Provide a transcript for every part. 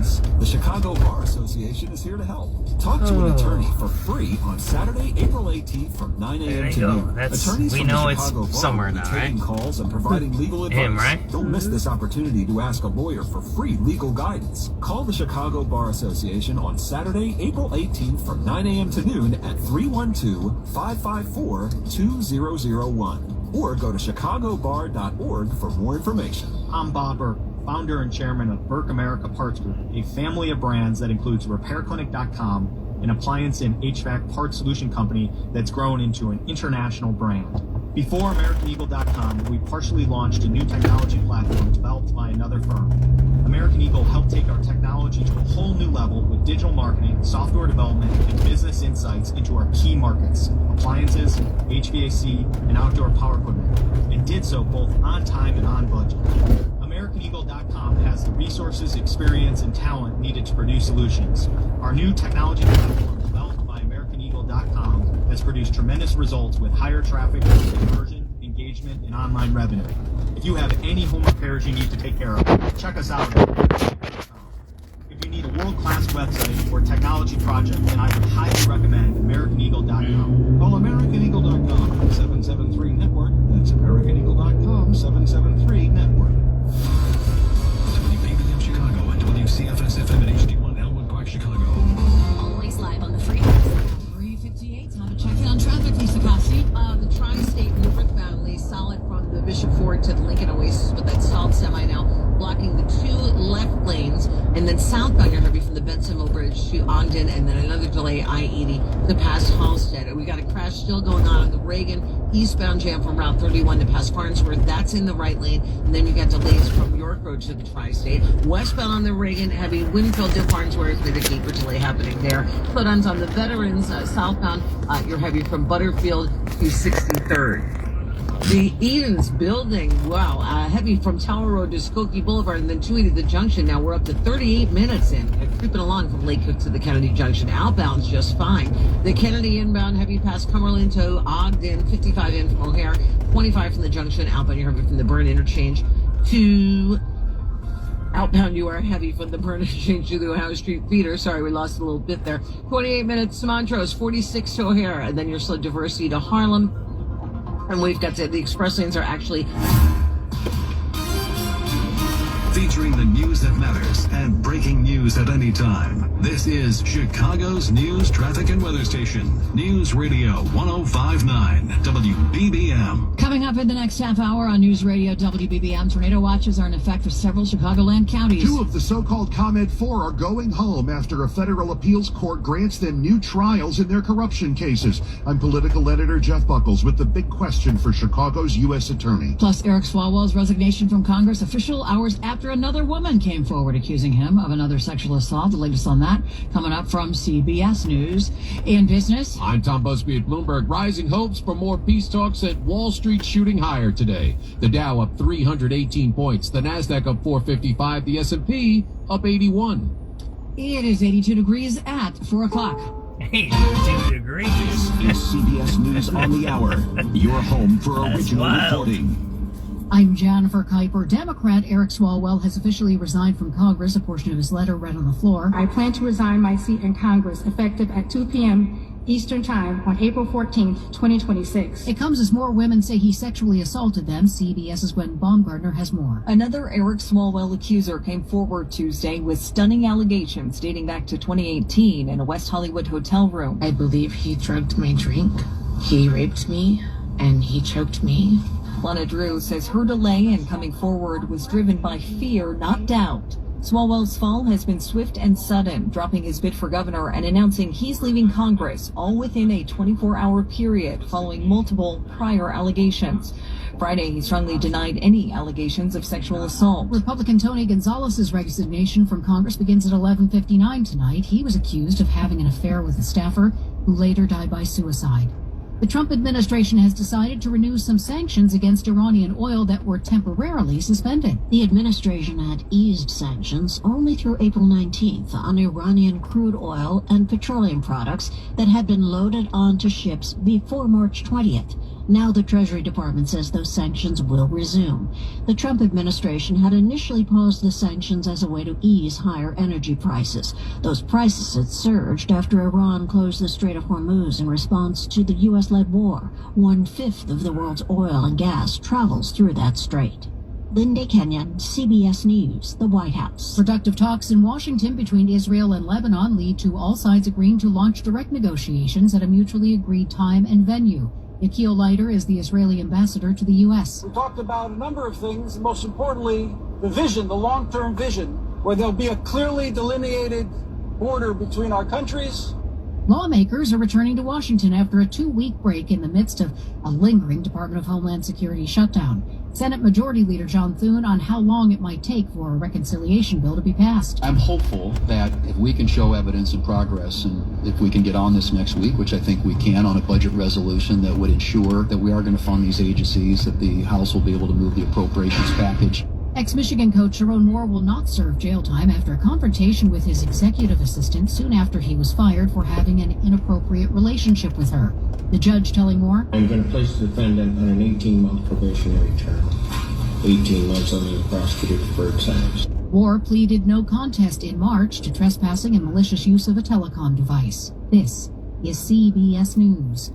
guidance, the Chicago Bar Association is here to help. Talk to an attorney for free on Saturday, April 18th from 9 a.m. to noon. Attorneys we from know the it's Chicago Bar somewhere will be now, taking right? calls and providing legal advice. Him, right? Don't miss this opportunity to ask a lawyer for free legal guidance. Call the Chicago Bar Association on Saturday, April 18th from 9 a.m. to noon at 312-554-2001. Or go to chicagobar.org for more information. I'm Bob Burke, founder and chairman of Burke America Parts Group, a family of brands that includes RepairClinic.com, an appliance and HVAC parts solution company that's grown into an international brand. Before AmericanEagle.com, we partially launched a new technology platform developed by another firm. American Eagle helped take our technology to a whole new level with digital marketing, software development, and business insights into our key markets, appliances, HVAC, and outdoor power equipment, and did so both on time and on budget. AmericanEagle.com has the resources, experience, and talent needed to produce solutions. Our new technology platform, developed by AmericanEagle.com, has produced tremendous results with higher traffic, conversion, engagement, and online revenue. If you have any home repairs you need to take care of, check us out at AmericanEagle.com. If you need a world-class website or technology project, then I would highly recommend AmericanEagle.com. Call AmericanEagle.com 773-NETWORK. That's AmericanEagle.com 773-NETWORK. WBBM Chicago and WCFS-FM at HD1 Elmwood Park, Chicago. Always live on the freeway. 358, time to check in on traffic, Lisa Costi. The tri-state northbound lays solid from the Bishop Ford to the Lincoln Oasis, with that stalled semi now blocking the two left lanes, and then southbound you're heavy from the Benson Bridge to Ogden, and then another delay I-80 to past Halstead. We got a crash still going on the Reagan eastbound jam from Route 31 to past Farnsworth. That's in the right lane, and then you got delays from York Road to the tri-state. Westbound on the Reagan, heavy Winfield to Farnsworth with a deeper delay happening there. Put-ons on the Veterans southbound, you're heavy from Butterfield to 63rd. The Edens building, wow, heavy from Tower Road to Skokie Boulevard and then 280 to the Junction. Now we're up to 38 minutes in, creeping along from Lake Cook to the Kennedy Junction. Outbound's just fine. The Kennedy inbound, heavy past Cumberland to Ogden, 55 in from O'Hare, 25 from the Junction. Outbound, you're heavy from the Burn interchange to... Outbound, you are heavy from the Burn interchange to the Ohio Street feeder. Sorry, we lost a little bit there. 28 minutes to Montrose, 46 to O'Hare, and then your slow Diversity to Harlem. And we've got the express lanes are actually Featuring the news that matters and breaking news at any time. This is Chicago's news, traffic, and weather station. News Radio 105.9 WBBM. Coming up in the next half hour on News Radio WBBM, tornado watches are in effect for several Chicagoland counties. Two of the so-called Comment 4 are going home after a federal appeals court grants them new trials in their corruption cases. I'm political editor Jeff Buckles with the big question for Chicago's U.S. Attorney. Plus, Eric Swalwell's resignation from Congress official hours after another woman came forward accusing him of another sexual assault. The latest on that coming up from CBS News. In business, I'm Tom Busby at Bloomberg. Rising hopes for more peace talks at Wall Street shooting higher today. The Dow up 318 points. The Nasdaq up 455. The S&P up 81. It is 82 degrees at 4 o'clock. 82 degrees. This is CBS News on the Hour. Your home for original reporting. I'm Jennifer Kuiper. Democrat Eric Swalwell has officially resigned from Congress. A portion of his letter read on the floor. I plan to resign my seat in Congress effective at 2 p.m. Eastern Time on April 14th, 2026. It comes as more women say he sexually assaulted them. CBS's Gwen Baumgartner has more. Another Eric Swalwell accuser came forward Tuesday with stunning allegations dating back to 2018 in a West Hollywood hotel room. I believe he drugged my drink, he raped me, and he choked me. Lana Drew says her delay in coming forward was driven by fear, not doubt. Swalwell's fall has been swift and sudden, dropping his bid for governor and announcing he's leaving Congress, all within a 24-hour period following multiple prior allegations. Friday, he strongly denied any allegations of sexual assault. Republican Tony Gonzalez's resignation from Congress begins at 11:59 tonight. He was accused of having an affair with a staffer who later died by suicide. The Trump administration has decided to renew some sanctions against Iranian oil that were temporarily suspended. The administration had eased sanctions only through April 19th on Iranian crude oil and petroleum products that had been loaded onto ships before March 20th. Now the Treasury Department says those sanctions will resume. The Trump administration had initially paused the sanctions as a way to ease higher energy prices. Those prices had surged after Iran closed the Strait of Hormuz in response to the U.S.-led war. 1/5 of the world's oil and gas travels through that strait. Linda Kenyon, CBS News, the White House. Productive talks in Washington between Israel and Lebanon lead to all sides agreeing to launch direct negotiations at a mutually agreed time and venue. Yakil Leiter is the Israeli ambassador to the U.S. We talked about a number of things, most importantly, the vision, the long-term vision, where there'll be a clearly delineated border between our countries. Lawmakers are returning to Washington after a 2-week break in the midst of a lingering Department of Homeland Security shutdown. Senate Majority Leader John Thune on how long it might take for a reconciliation bill to be passed. I'm hopeful that if we can show evidence and progress, and if we can get on this next week, which I think we can, on a budget resolution that would ensure that we are going to fund these agencies, that the House will be able to move the appropriations package. Ex-Michigan coach Sharon Moore will not serve jail time after a confrontation with his executive assistant soon after he was fired for having an inappropriate relationship with her. The judge telling Moore, I'm going to place the defendant on an 18-month probationary term. 18 months on the prosecutor deferred sentence. Moore pleaded no contest in March to trespassing and malicious use of a telecom device. This is CBS News.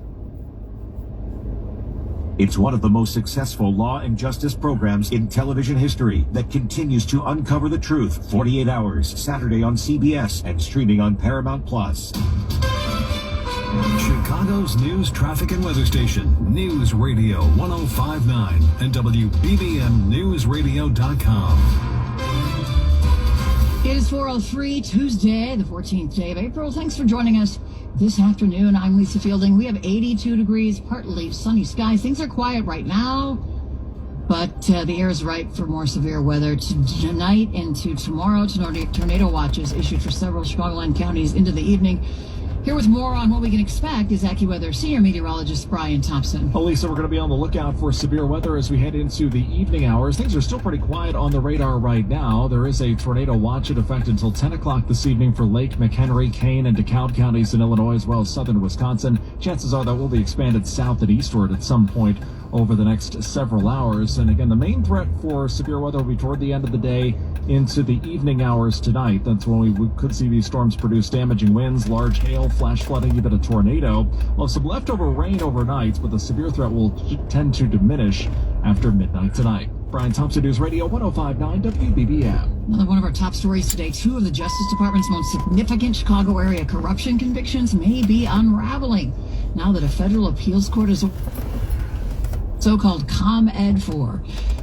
It's one of the most successful law and justice programs in television history that continues to uncover the truth. 48 Hours, Saturday on CBS and streaming on Paramount Plus. Chicago's news, traffic, and weather station, News Radio 105.9 and WBBMNewsRadio.com. It is 4:03, Tuesday, the 14th day of April. Thanks for joining us this afternoon. I'm Lisa Fielding. We have 82 degrees, partly sunny skies. Things are quiet right now, but the air is ripe for more severe weather tonight and to tomorrow. Tornado watches issued for several Chicagoland counties into the evening. Here with more on what we can expect is AccuWeather Senior Meteorologist Brian Thompson. Well, Lisa, we're going to be on the lookout for severe weather as we head into the evening hours. Things are still pretty quiet on the radar right now. There is a tornado watch in effect until 10 o'clock this evening for Lake, McHenry, Kane, and DeKalb counties in Illinois, as well as southern Wisconsin. Chances are that will be expanded south and eastward at some point over the next several hours. And again, the main threat for severe weather will be toward the end of the day into the evening hours tonight. That's when we could see these storms produce damaging winds, large hail, flash flooding, even a tornado. We'll have some leftover rain overnight, but the severe threat will tend to diminish after midnight tonight. Brian Thompson, News Radio 105.9 WBBM. Another one of our top stories today. 2 of the Justice Department's most significant Chicago area corruption convictions may be unraveling now that a federal appeals court is so-called ComEd 4.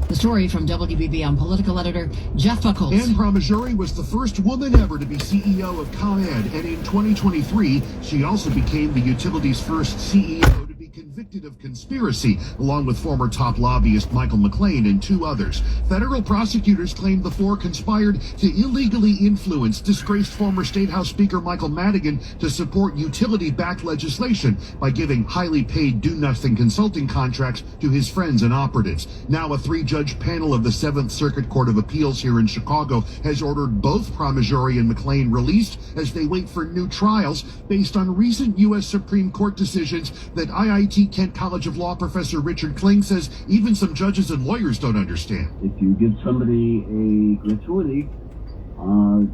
The story from WBBM political editor Jeff Buckles. Ann Pramaggiore was the first woman ever to be CEO of ComEd, and in 2023, she also became the utility's first CEO to be convicted of conspiracy, along with former top lobbyist Michael McLean and 2 others. Federal prosecutors claimed the 4 conspired to illegally influence disgraced former State House Speaker Michael Madigan to support utility-backed legislation by giving highly paid do-nothing consulting contracts to his friends and operatives. Now a 3-judge panel of the 7th Circuit Court of Appeals here in Chicago has ordered both Pramaggiore and McLean released as they wait for new trials based on recent U.S. Supreme Court decisions that IIT Kent College of Law professor Richard Kling says even some judges and lawyers don't understand. If you give somebody a gratuity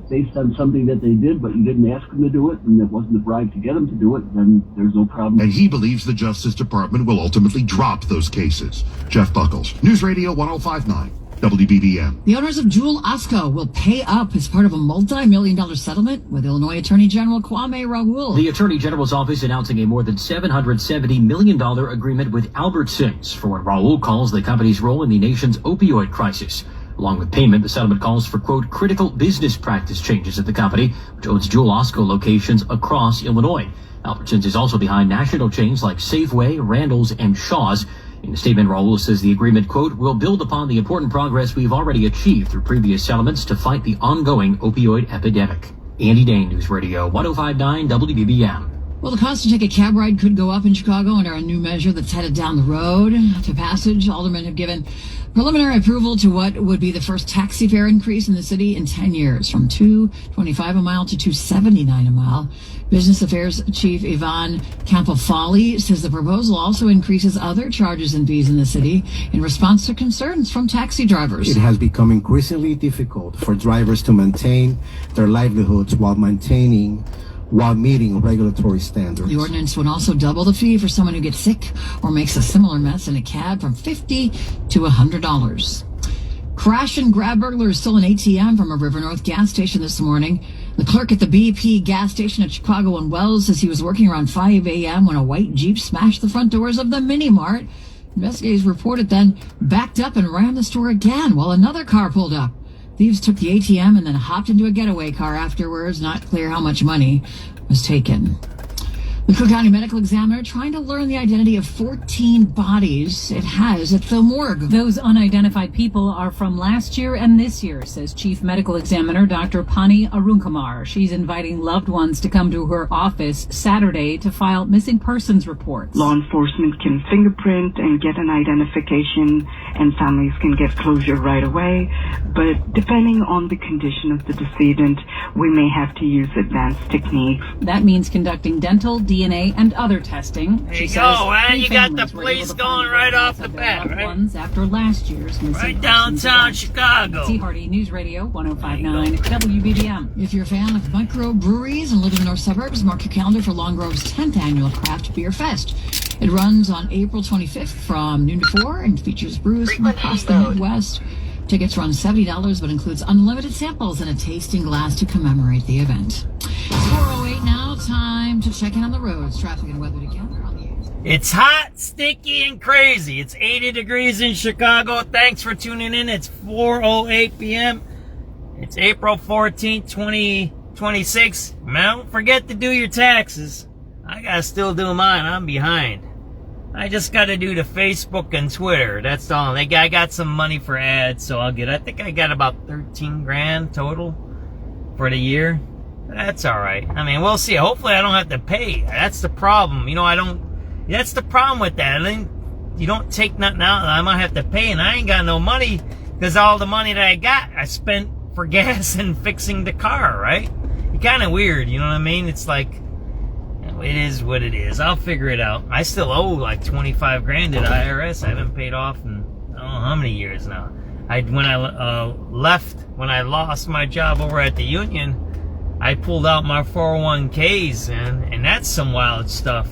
based on something that they did, but you didn't ask them to do it, and it wasn't a bribe to get them to do it, then there's no problem. And he believes the Justice Department will ultimately drop those cases. Jeff Buckles, News Radio 105.9. WBBM. The owners of Jewel Osco will pay up as part of a multi-million-dollar settlement with Illinois Attorney General Kwame Raoul. The Attorney General's office announcing a more than $770 million agreement with Albertsons for what Raoul calls the company's role in the nation's opioid crisis. Along with payment, the settlement calls for, quote, critical business practice changes at the company, which owns Jewel Osco locations across Illinois. Albertsons is also behind national chains like Safeway, Randall's, and Shaw's. In a statement, Raoul says the agreement, quote, will build upon the important progress we've already achieved through previous settlements to fight the ongoing opioid epidemic. Andy Dane, News Radio 105.9 WBBM. Well, the cost to take a cab ride could go up in Chicago under a new measure that's headed down the road to passage. Aldermen have given Preliminary approval to what would be the first taxi fare increase in the city in 10 years, from $2.25 a mile to $2.79 a mile. Business Affairs Chief Ivan Campofali says the proposal also increases other charges and fees in the city in response to concerns from taxi drivers. It has become increasingly difficult for drivers to maintain their livelihoods while meeting regulatory standards. The ordinance would also double the fee for someone who gets sick or makes a similar mess in a cab, from $50 to $100. Crash and grab burglars stole an ATM from a River North gas station this morning. The clerk at the BP gas station at Chicago and Wells says he was working around 5 a.m. when a white Jeep smashed the front doors of the Mini Mart. Investigators reported then backed up and rammed the store again while another car pulled up. Thieves took the ATM and then hopped into a getaway car afterwards. Not clear how much money was taken. The Cook County Medical Examiner trying to learn the identity of 14 bodies it has at the morgue. Those unidentified people are from last year and this year, says Chief Medical Examiner Dr. Pani Arunkumar. She's inviting loved ones to come to her office Saturday to file missing persons reports. Law enforcement can fingerprint and get an identification, and families can get closure right away. But depending on the condition of the decedent, we may have to use advanced techniques. That means conducting dental, DNA, and other testing. There you go, man. You got the police going right off the bat, right? Ones after last year's missing right downtown Chicago. Tea Party News Radio 105.9 WBBM. If you're a fan of microbreweries and live in the north suburbs, mark your calendar for Long Grove's 10th annual Craft Beer Fest. It runs on April 25th from noon to 4 and features brews from across the Midwest. Tickets run $70, but includes unlimited samples and a tasting glass to commemorate the event. It's 4:08 now. Time to check in on the roads. Traffic and weather together on the 8th. It's hot, sticky, and crazy. It's 80 degrees in Chicago. Thanks for tuning in. It's 4:08 p.m. It's April 14th, 2026. Don't forget to do your taxes. I gotta still do mine. I'm behind. I just got to do the Facebook and Twitter. That's all. I got some money for ads, so I think I got about 13 grand total for the year. That's all right. I mean, we'll see. Hopefully I don't have to pay. That's the problem. That's the problem with that. You don't take nothing out. I might have to pay, and I ain't got no money because all the money that I got, I spent for gas and fixing the car, right? It's kind of weird, you know what I mean? It's like, it is what it is. I'll figure it out. I still owe like 25 grand to the IRS. I haven't paid off in I don't know how many years now. When I lost my job over at the union, I pulled out my 401ks and that's some wild stuff.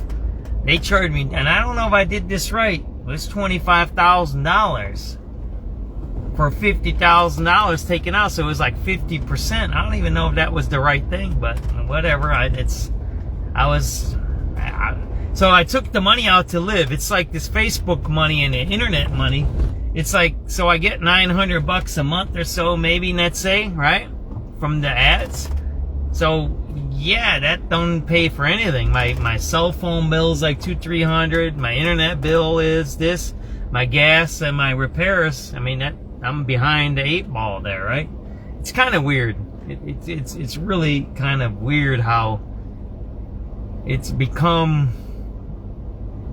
They charged me, and I don't know if I did this right. It was $25,000 for $50,000 taken out, so it was like 50%. I don't even know if that was the right thing, but whatever. So I took the money out to live. It's like this Facebook money and the internet money. It's like, so I get $900 a month or so, maybe, let's say, right? From the ads. So yeah, that don't pay for anything. My cell phone bill is like $200-300. My internet bill is this. My gas and my repairs. I mean, I'm behind the 8 ball there, right? It's kind of weird. It's really kind of weird how it's become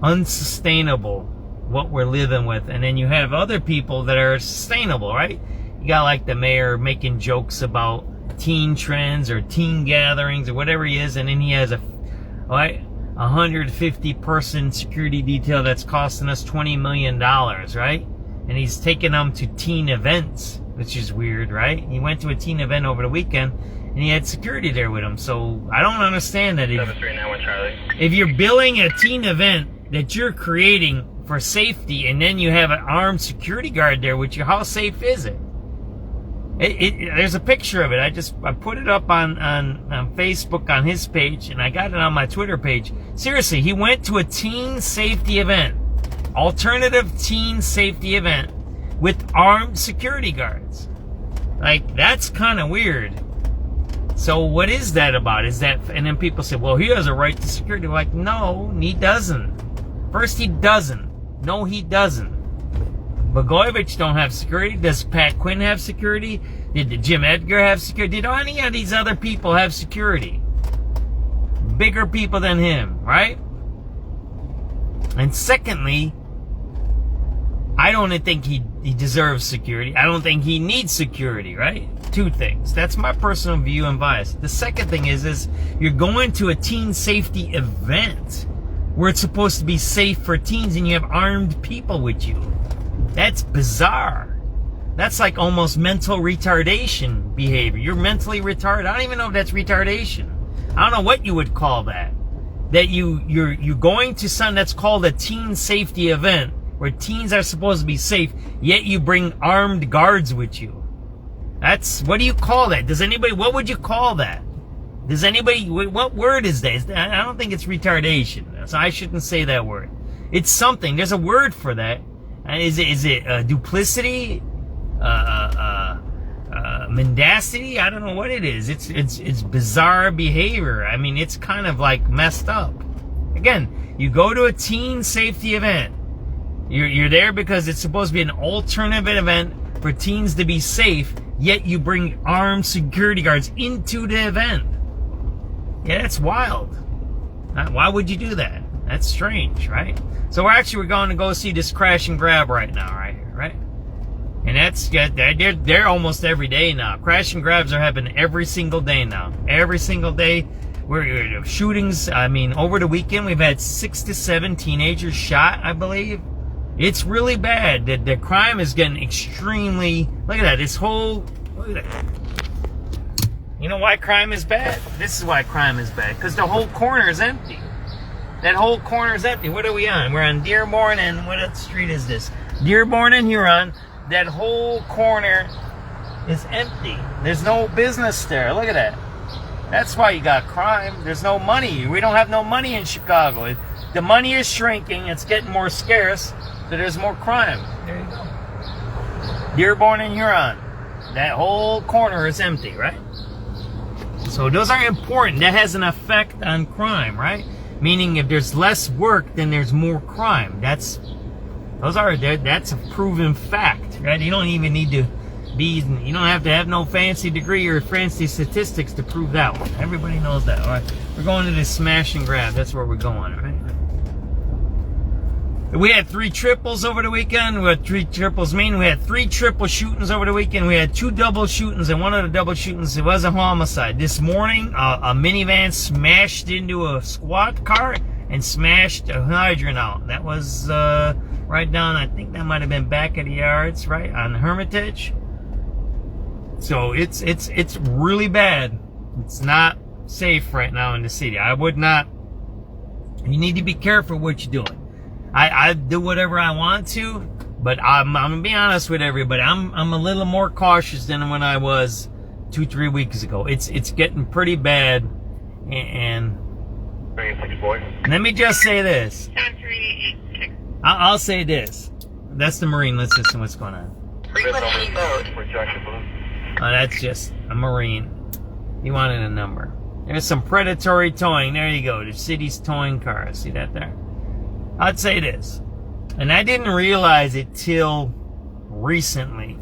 unsustainable what we're living with, and then you have other people that are sustainable, right? You got like the mayor making jokes about teen trends or teen gatherings or whatever he is, and then he has a 150 person security detail that's costing us $20 million, right? And he's taking them to teen events, which is weird, right? He went to a teen event over the weekend and he had security there with him. So I don't understand that if you're billing a teen event that you're creating for safety and then you have an armed security guard there with you, how safe is it? There's a picture of it. I put it up on Facebook on his page, and I got it on my Twitter page. Seriously, he went to a teen safety event, alternative teen safety event with armed security guards. Like, that's kind of weird. So what is that about? And then people say, well, he has a right to security. Like, no, he doesn't. First, he doesn't. No, he doesn't. Blagojevich don't have security. Does Pat Quinn have security? Did Jim Edgar have security? Did any of these other people have security? Bigger people than him, right? And secondly, I don't think he he deserves security. I don't think he needs security, right? Two things. That's my personal view and bias. The second thing is you're going to a teen safety event where it's supposed to be safe for teens and you have armed people with you. That's bizarre. That's like almost mental retardation behavior. You're mentally retarded. I don't even know if that's retardation. I don't know what you would call that. That you're going to something that's called a teen safety event where teens are supposed to be safe, yet you bring armed guards with you. That's, what do you call that? Does anybody, what would you call that? Does anybody, what word is that? I don't think it's retardation, so I shouldn't say that word. It's something. There's a word for that. Is it duplicity? Mendacity? I don't know what it is. It's bizarre behavior. I mean, it's kind of like messed up. Again, you go to a teen safety event. You're there because it's supposed to be an alternative event for teens to be safe, yet you bring armed security guards into the event. Yeah, that's wild. Why would you do that? That's strange, right? So we're going to go see this crash and grab right now, right here, right? And that's, they're almost every day now. Crash and grabs are happening every single day now. Every single day. We're shootings. I mean, over the weekend, we've had 6 to 7 teenagers shot, I believe. It's really bad. The crime is getting extremely, look at that. Look at that. You know why crime is bad? This is why crime is bad. Because the whole corner is empty. That whole corner is empty. What are we on? We're on Dearborn and what street is this? Dearborn and Huron. That whole corner is empty. There's no business there. Look at that. That's why you got crime. There's no money. We don't have no money in Chicago. The money is shrinking. It's getting more scarce. So there's more crime. There you go. Dearborn and Huron. That whole corner is empty, right? So those are important. That has an effect on crime, right? Meaning if there's less work, then there's more crime. That's a proven fact, right? You don't even need to you don't have to have no fancy degree or fancy statistics to prove that one. Everybody knows that. All right, we're going to this smash and grab. That's where we're going, all right? We had 3 triples over the weekend. What 3 triples mean? We had 3 triple shootings over the weekend. We had 2 double shootings, and one of the double shootings, it was a homicide. This morning, a minivan smashed into a squad car and smashed a hydrant out. That was right down, I think that might have been back at the yards, right, on Hermitage. So it's really bad. It's not safe right now in the city. I would not, you need to be careful what you're doing. I do whatever I want to, but I'm gonna be honest with everybody. I'm a little more cautious than when I was 2-3 weeks ago. It's getting pretty bad, and let me just say this. I'll say this. That's the Marine. Let's listen what's going on. Oh, that's just a Marine. He wanted a number. There's some predatory towing. There you go. The city's towing cars. See that there? I'd say this, and I didn't realize it till recently,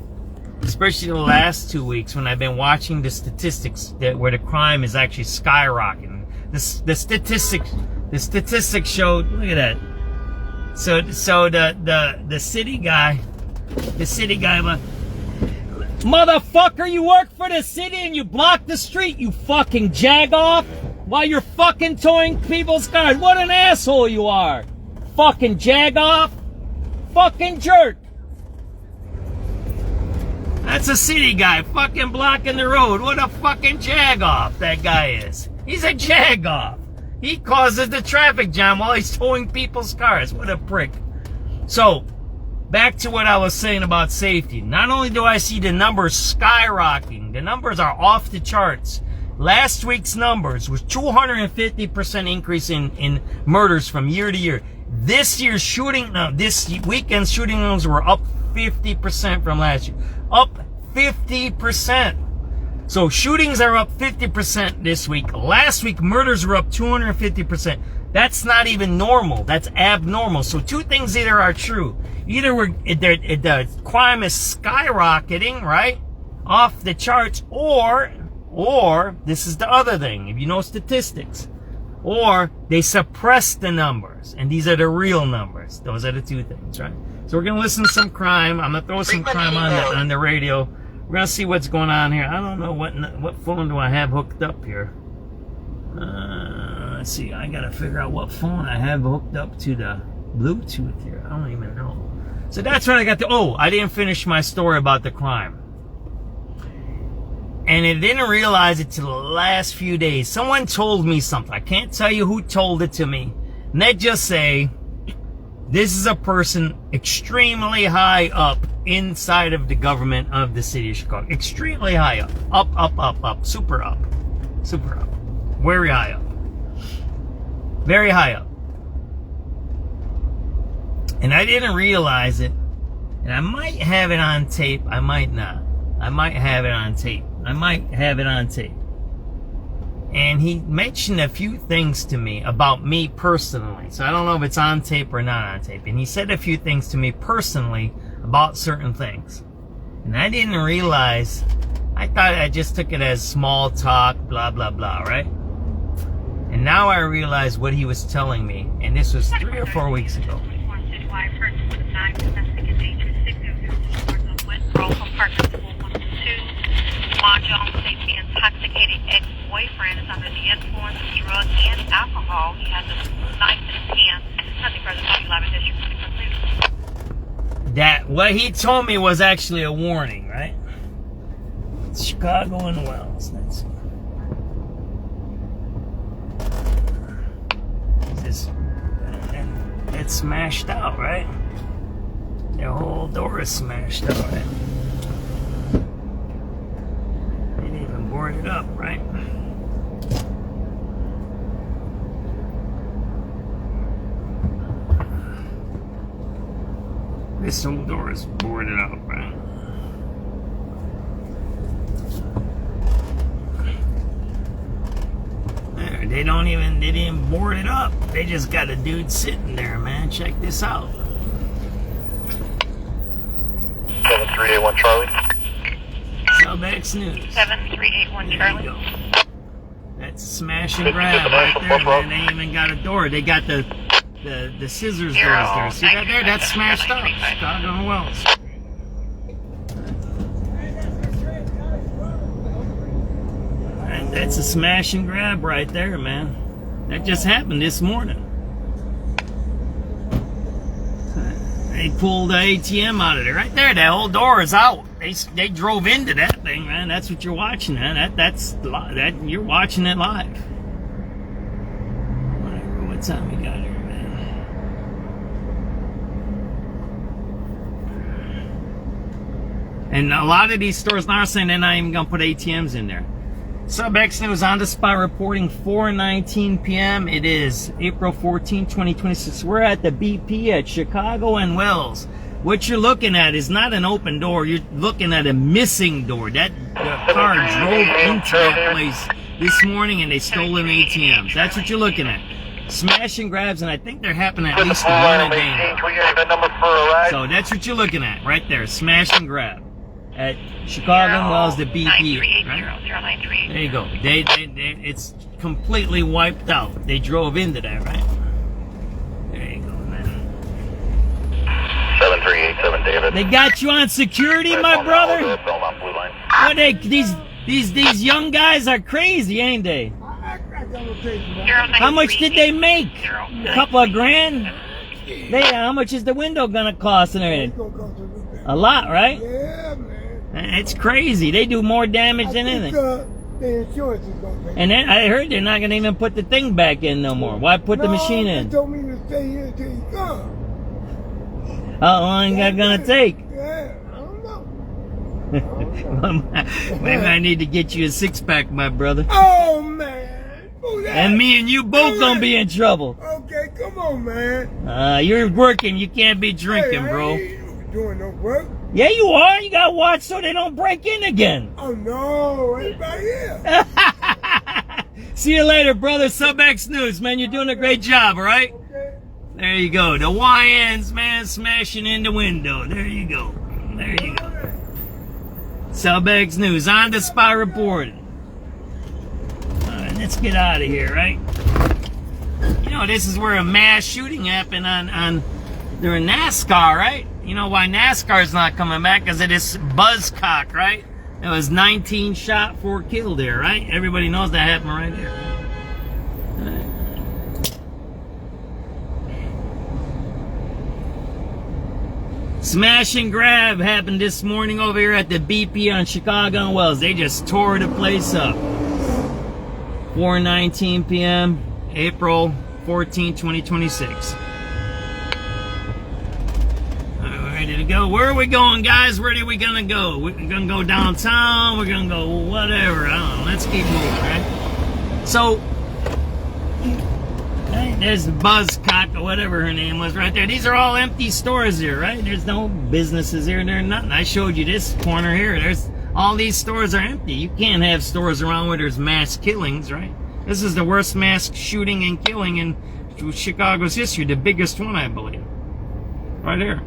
especially the last 2 weeks when I've been watching the statistics where the crime is actually skyrocketing. The statistics showed. Look at that. So the city guy, motherfucker, you work for the city and you block the street, you fucking jag-off, while you're fucking towing people's cars. What an asshole you are. Fucking jag-off. Fucking jerk. That's a city guy fucking blocking the road. What a fucking jag-off that guy is. He's a jag-off. He causes the traffic jam while he's towing people's cars. What a prick. So, back to what I was saying about safety. Not only do I see the numbers skyrocketing, the numbers are off the charts. Last week's numbers was 250% increase in murders from year to year. This weekend's shooting numbers were up 50% from last year. Up 50%. So shootings are up 50% this week. Last week, murders were up 250%. That's not even normal. That's abnormal. So 2 things either are true. Either the crime is skyrocketing, right, off the charts, or this is the other thing, if you know statistics, or they suppress the numbers, and these are the real numbers. Those are the 2 things, right? So we're gonna listen to some crime. I'm gonna throw some crime on the radio. We're gonna see what's going on here. I don't know what phone do I have hooked up here. Let's see. I gotta figure out what phone I have hooked up to the Bluetooth here. I don't even know. So that's what I got to. Oh, I didn't finish my story about the crime. And I didn't realize it till the last few days. Someone told me something. I can't tell you who told it to me. And they just say, this is a person extremely high up inside of the government of the city of Chicago. Extremely high up. Up. Super up. Super up. Very high up. Very high up. And I didn't realize it. And I might have it on tape. I might not. I might have it on tape. And he mentioned a few things to me about me personally. So I don't know if it's on tape or not on tape. And he said a few things to me personally about certain things. And I didn't realize. I thought I just took it as small talk, blah, blah, blah, right? And now I realize what he was telling me. And this was 3 or 4 weeks ago. Mahjong states the intoxicated ex-boyfriend is under the influence of drugs and alcohol. He has a knife in his hand. Nothing further to 11 District. That what he told me was actually a warning, right? It's Chicago and Wells. Let's see. It's smashed out, right? The whole door is smashed out, right? Board it up, right? This whole door is boarded up, right? There, they didn't board it up. They just got a dude sitting there, man. Check this out. 7381 Charlie. SubX.News. 7381 Charlie. That's a smash and grab right there, man. They even got a door. They got the scissors doors there. See that there? That's smashed up. Chicago and Wells. And that's a smash and grab right there, man. That just happened this morning. They pulled the ATM out of there. Right there, that whole door is out. They drove into that thing, man. That's what you're watching, man. That's you're watching it live. Whatever. What time we got here, man? And a lot of these stores now are saying they're not even gonna put ATMs in there. SubX.News on the spot reporting 4:19 p.m. It is April 14, 2026. We're at the BP at Chicago and Wells. What you're looking at is not an open door. You're looking at a missing door. That car drove into that place this morning and they stole an ATMs. That's what you're looking at. Smash and grabs, and I think they're happening at least one a day. So that's what you're looking at right there. Smash and grab. At Chicago and Wells, the BP, right? There you go. It's completely wiped out. They drove into that, right? There you go, man. 7387 David. They got you on security, my brother. What these young guys are crazy, ain't they? How much did they make? A couple of grand? How much is the window gonna cost and everything? A lot, right? Yeah, man. It's crazy. They do more damage than anything. The insurance is going to pay. And then I heard they're not going to even put the thing back in no more. Why put the machine in? They told me to stay here until you come. How long is that going to take? Yeah, I don't know. Maybe I need to get you a six-pack, my brother. Oh, man. And me and you both going to be in trouble. Okay, come on, man. You're working. You can't be drinking, bro. I ain't doing no work. Yeah, you are. You got to watch so they don't break in again. Oh, no. Anybody here? See you later, brother. SubX.News, man. You're doing a great job, all right? Okay. There you go. The YNs, man, smashing in the window. There you go. There you go. SubX.News on the spot reporting. All right, let's get out of here, right? You know, this is where a mass shooting happened on during NASCAR, right? You know why NASCAR's not coming back? Because of this buzzcock, right? It was 19 shot, 4 killed there, right? Everybody knows that happened right there. Smash and grab happened this morning over here at the BP on Chicago and Wells. They just tore the place up. 4:19 p.m. April 14, 2026. Ready to go. Where are we going, guys? Where are we gonna go? We're gonna go downtown. We're gonna go whatever. I don't know. Let's keep moving, right? So, right, there's Buzzcock or whatever her name was right there. These are all empty stores here, right? There's no businesses here. There's nothing. I showed you this corner here. There's all these stores are empty. You can't have stores around where there's mass killings, right? This is the worst mass shooting and killing in Chicago's history. The biggest one, I believe. Right here.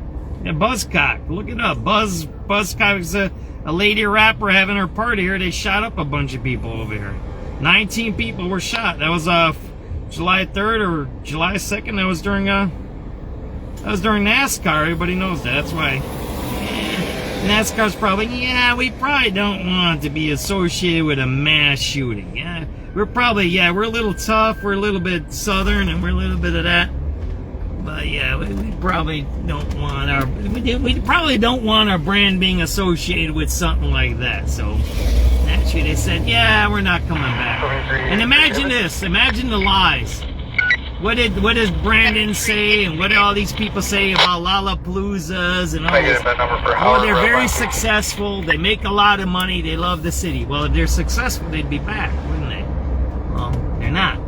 Yeah, Buzzcock. Look it up. Buzzcock is a lady rapper having her party here. They shot up a bunch of people over here. 19 people were shot. That was July 3rd or July 2nd. That was during NASCAR. Everybody knows that. That's why. NASCAR's probably, we probably don't want to be associated with a mass shooting. Yeah, we're a little tough. We're a little bit southern, and we're a little bit of that. But yeah, we probably don't want our brand being associated with something like that. So actually, they said, we're not coming back. And imagine this. Imagine the lies. What does Brandon say, and what do all these people say about Lollapaloozas and all this? Oh, they're very successful. They make a lot of money. They love the city. Well, if they're successful, they'd be back, wouldn't they? Well, they're not.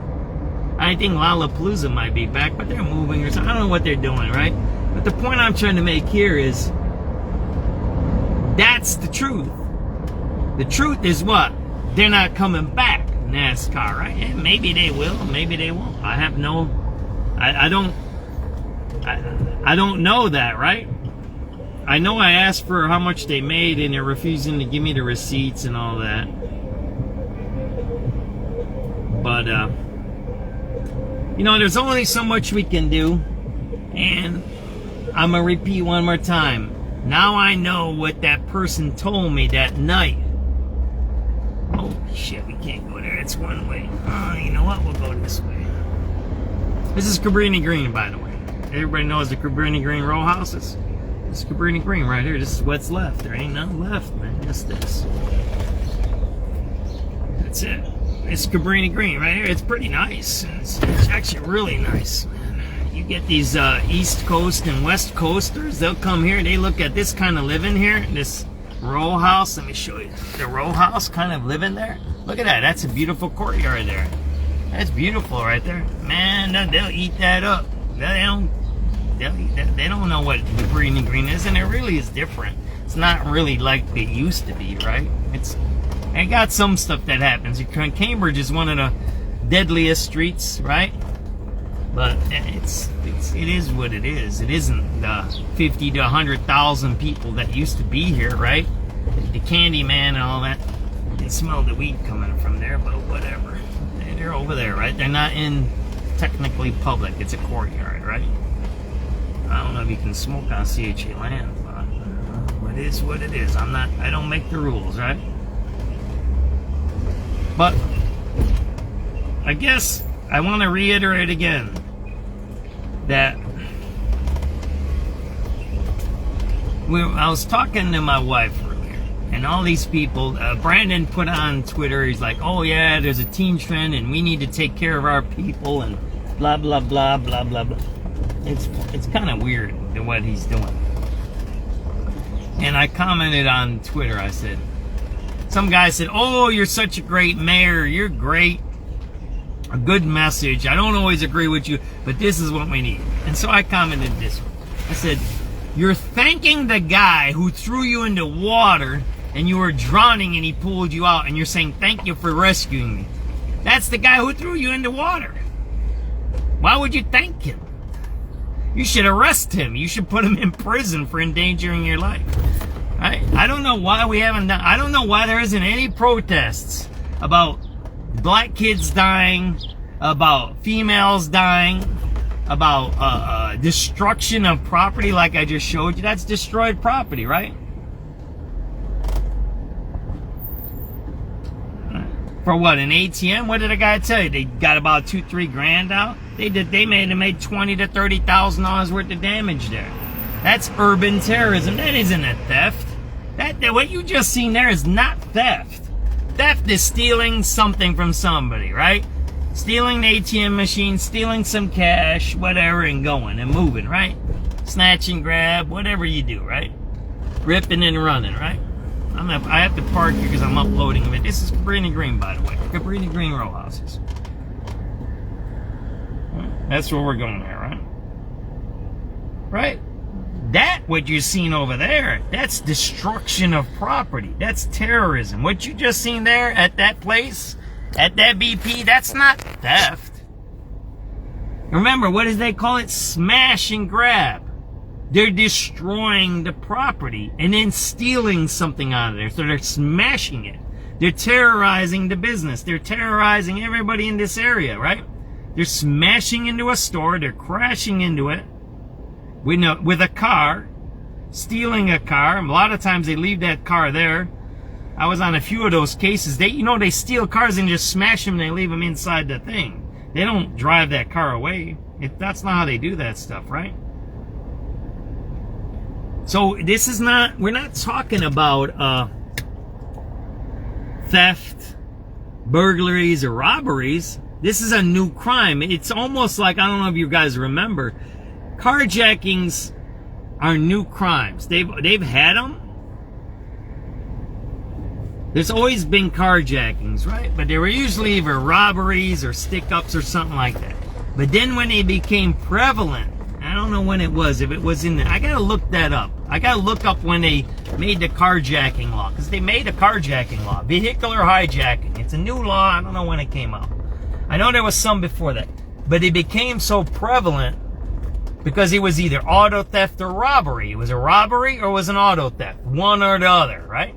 I think Lollapalooza might be back, but they're moving or something. I don't know what they're doing, right? But the point I'm trying to make here is that's the truth. The truth is what? They're not coming back, NASCAR, right? And maybe they will, maybe they won't. I have no, I don't know that, right? I know I asked for how much they made and they're refusing to give me the receipts and all that. But, there's only so much we can do, and I'm going to repeat one more time. Now I know what that person told me that night. Oh, shit, we can't go there. It's one way. You know what? We'll go this way. This is Cabrini Green, by the way. Everybody knows the Cabrini Green row houses. This is Cabrini Green right here. This is what's left. There ain't nothing left, man. Just this. That's it. It's Cabrini Green right here. It's pretty nice. It's actually really nice, man. You get these East Coast and West Coasters. They'll come here. They look at this kind of living here. This row house. Let me show you. The row house kind of living there. Look at that. That's a beautiful courtyard there. That's beautiful right there. Man, they'll eat that up. They don't know what Cabrini Green is, and it really is different. It's not really like it used to be, right? It got some stuff that happens. Cambridge is one of the deadliest streets, right? But it is what it is. It isn't the 50 to 100,000 people that used to be here, right? The Candy Man and all that. You can smell the weed coming from there, but whatever. They're over there, right? They're not in technically public. It's a courtyard, right? I don't know if you can smoke on CHA land, but it is what it is. I don't make the rules, right? But I guess I want to reiterate again that I was talking to my wife earlier, and all these people, Brandon put on Twitter, he's like, oh yeah, there's a teen trend and we need to take care of our people and blah, blah, blah, blah, blah, blah. It's kind of weird what he's doing. And I commented on Twitter, I said, some guy said, oh, you're such a great mayor. You're great. A good message. I don't always agree with you, but this is what we need. And so I commented this. I said, you're thanking the guy who threw you into water and you were drowning and he pulled you out, and you're saying, thank you for rescuing me. That's the guy who threw you into water. Why would you thank him? You should arrest him. You should put him in prison for endangering your life. I don't know why we haven't done, I don't know why there isn't any protests about black kids dying, about females dying, destruction of property like I just showed you. That's destroyed property, right? For what, an ATM? What did the guy tell you? They got about $2-3 grand out. They made $20,000 to $30,000 worth of damage there. That's urban terrorism. That isn't a theft. That what you just seen there is not theft. Theft is stealing something from somebody, right? Stealing the ATM machine, stealing some cash, whatever, and going and moving, right? Snatch and grab, whatever you do, right? Ripping and running, right? I have to park here because I'm uploading a bit. This is Cabrini Green, by the way. Cabrini Green row houses. That's where we're going there, right? Right? That, what you're seeing over there, that's destruction of property. That's terrorism. What you just seen there at that place, at that BP, that's not theft. Remember, what do they call it? Smash and grab. They're destroying the property and then stealing something out of there. So they're smashing it. They're terrorizing the business. They're terrorizing everybody in this area, right? They're smashing into a store. They're crashing into it with a car, stealing a car. A lot of times they leave that car there. I was on a few of those cases. They steal cars and just smash them and they leave them inside the thing. They don't drive that car away. That's not how they do that stuff, right? So this is not, we're not talking about theft, burglaries, or robberies. This is a new crime. It's almost like, I don't know if you guys remember, carjackings are new crimes. They've had them. There's always been carjackings, right? But they were usually either robberies or stick-ups or something like that. But then when they became prevalent, I don't know when it was, if it was in the, I gotta look that up. I gotta look up when they made the carjacking law, because they made a carjacking law, vehicular hijacking. It's a new law, I don't know when it came out. I know there was some before that, but it became so prevalent because it was either auto theft or robbery. It was a robbery or it was an auto theft, one or the other, right?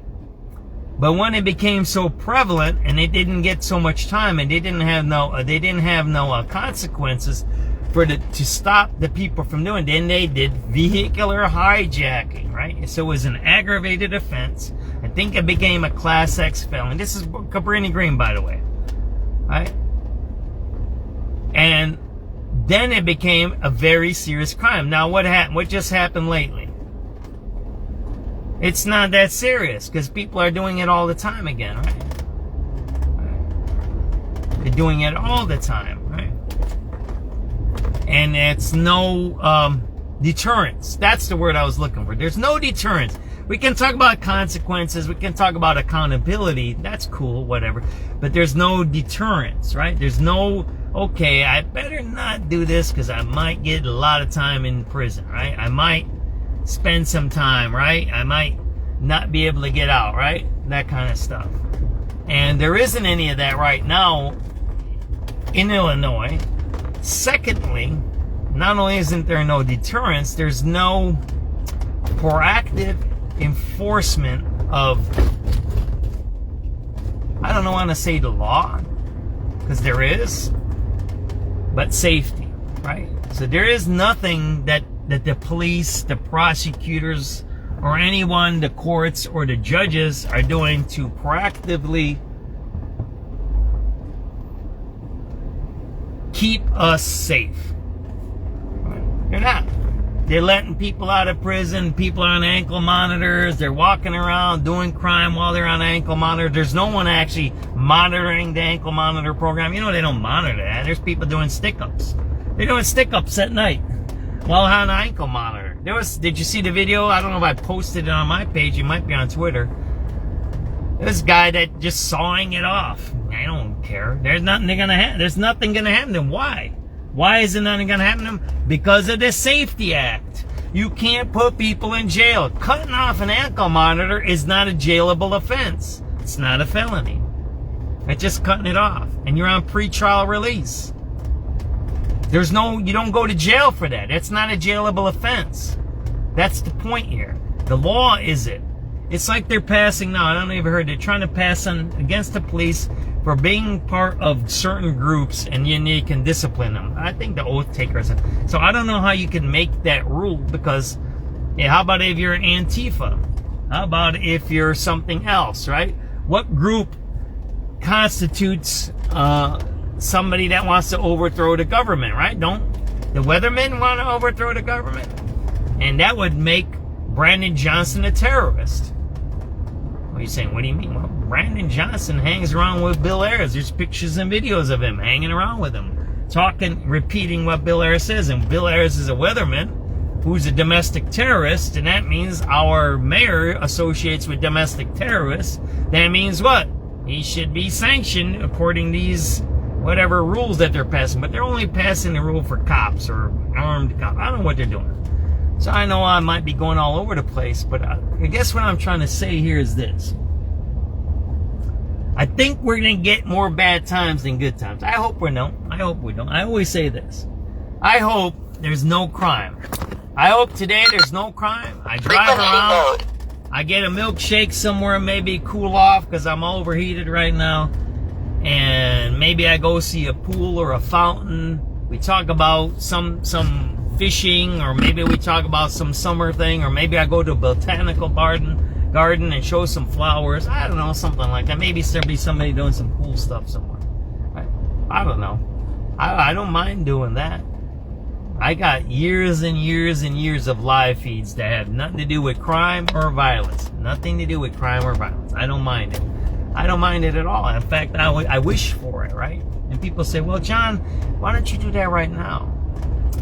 But when it became so prevalent and it didn't get so much time and they didn't have no consequences to stop the people from doing it, then they did vehicular hijacking, right? So it was an aggravated offense. I think it became a Class X felony. This is Cabrini Green, by the way, right? And then it became a very serious crime. Now, what happened? What just happened lately? It's not that serious because people are doing it all the time again, right? They're doing it all the time, right? And it's no deterrence. That's the word I was looking for. There's no deterrence. We can talk about consequences. We can talk about accountability. That's cool, whatever. But there's no deterrence, right? There's no, okay, I better not do this because I might get a lot of time in prison, right? I might spend some time, right? I might not be able to get out, right? That kind of stuff. And there isn't any of that right now in Illinois. Secondly, not only isn't there no deterrence, there's no proactive enforcement of, I don't want to say the law, because there is, but safety, right? So there is nothing that the police, the prosecutors, or anyone, the courts, or the judges are doing to proactively keep us safe. They're not. They're letting people out of prison. People are on ankle monitors. They're walking around doing crime while they're on ankle monitor. There's no one actually monitoring the ankle monitor program. You know, they don't monitor that. There's people doing stick-ups. They're doing stick-ups at night while on an ankle monitor. Did you see the video? I don't know if I posted it on my page. It might be on Twitter. This guy that just sawing it off. I don't care. There's nothing gonna happen to him. Why? Why is it nothing gonna happen to him? Because of the Safety Act. You can't put people in jail. Cutting off an ankle monitor is not a jailable offense. It's not a felony. It's just cutting it off. And you're on pretrial release. You don't go to jail for that. It's not a jailable offense. That's the point here. The law is it. It's like they're passing now. I don't know if you heard. They're trying to pass on against the police. for being part of certain groups, and you can discipline them. I think the oath takers. So I don't know how you can make that rule, because how about if you're Antifa? How about if you're something else, right? What group constitutes somebody that wants to overthrow the government, right? Don't the weathermen want to overthrow the government? And that would make Brandon Johnson a terrorist. What are you saying? What do you mean? Well, Brandon Johnson hangs around with Bill Ayers. There's pictures and videos of him hanging around with him, talking, repeating what Bill Ayers says. And Bill Ayers is a weatherman who's a domestic terrorist, and that means our mayor associates with domestic terrorists. That means what? He should be sanctioned according to these whatever rules that they're passing. But they're only passing the rule for cops or armed cops. I don't know what they're doing. So I know I might be going all over the place, but I guess what I'm trying to say here is this. I think we're going to get more bad times than good times. I hope we don't. I hope we don't. I always say this. I hope there's no crime. I hope today there's no crime. I drive around. I get a milkshake somewhere, maybe cool off because I'm overheated right now. And maybe I go see a pool or a fountain. We talk about some fishing, or maybe we talk about some summer thing, or maybe I go to a botanical garden and show some flowers. I don't know, something like that. Maybe there'll be somebody doing some cool stuff somewhere. I don't know. I don't mind doing that. I got years and years and years of live feeds that have nothing to do with crime or violence. Nothing to do with crime or violence. I don't mind it. I don't mind it at all. In fact, I wish for it, right? And people say, well, John, why don't you do that right now?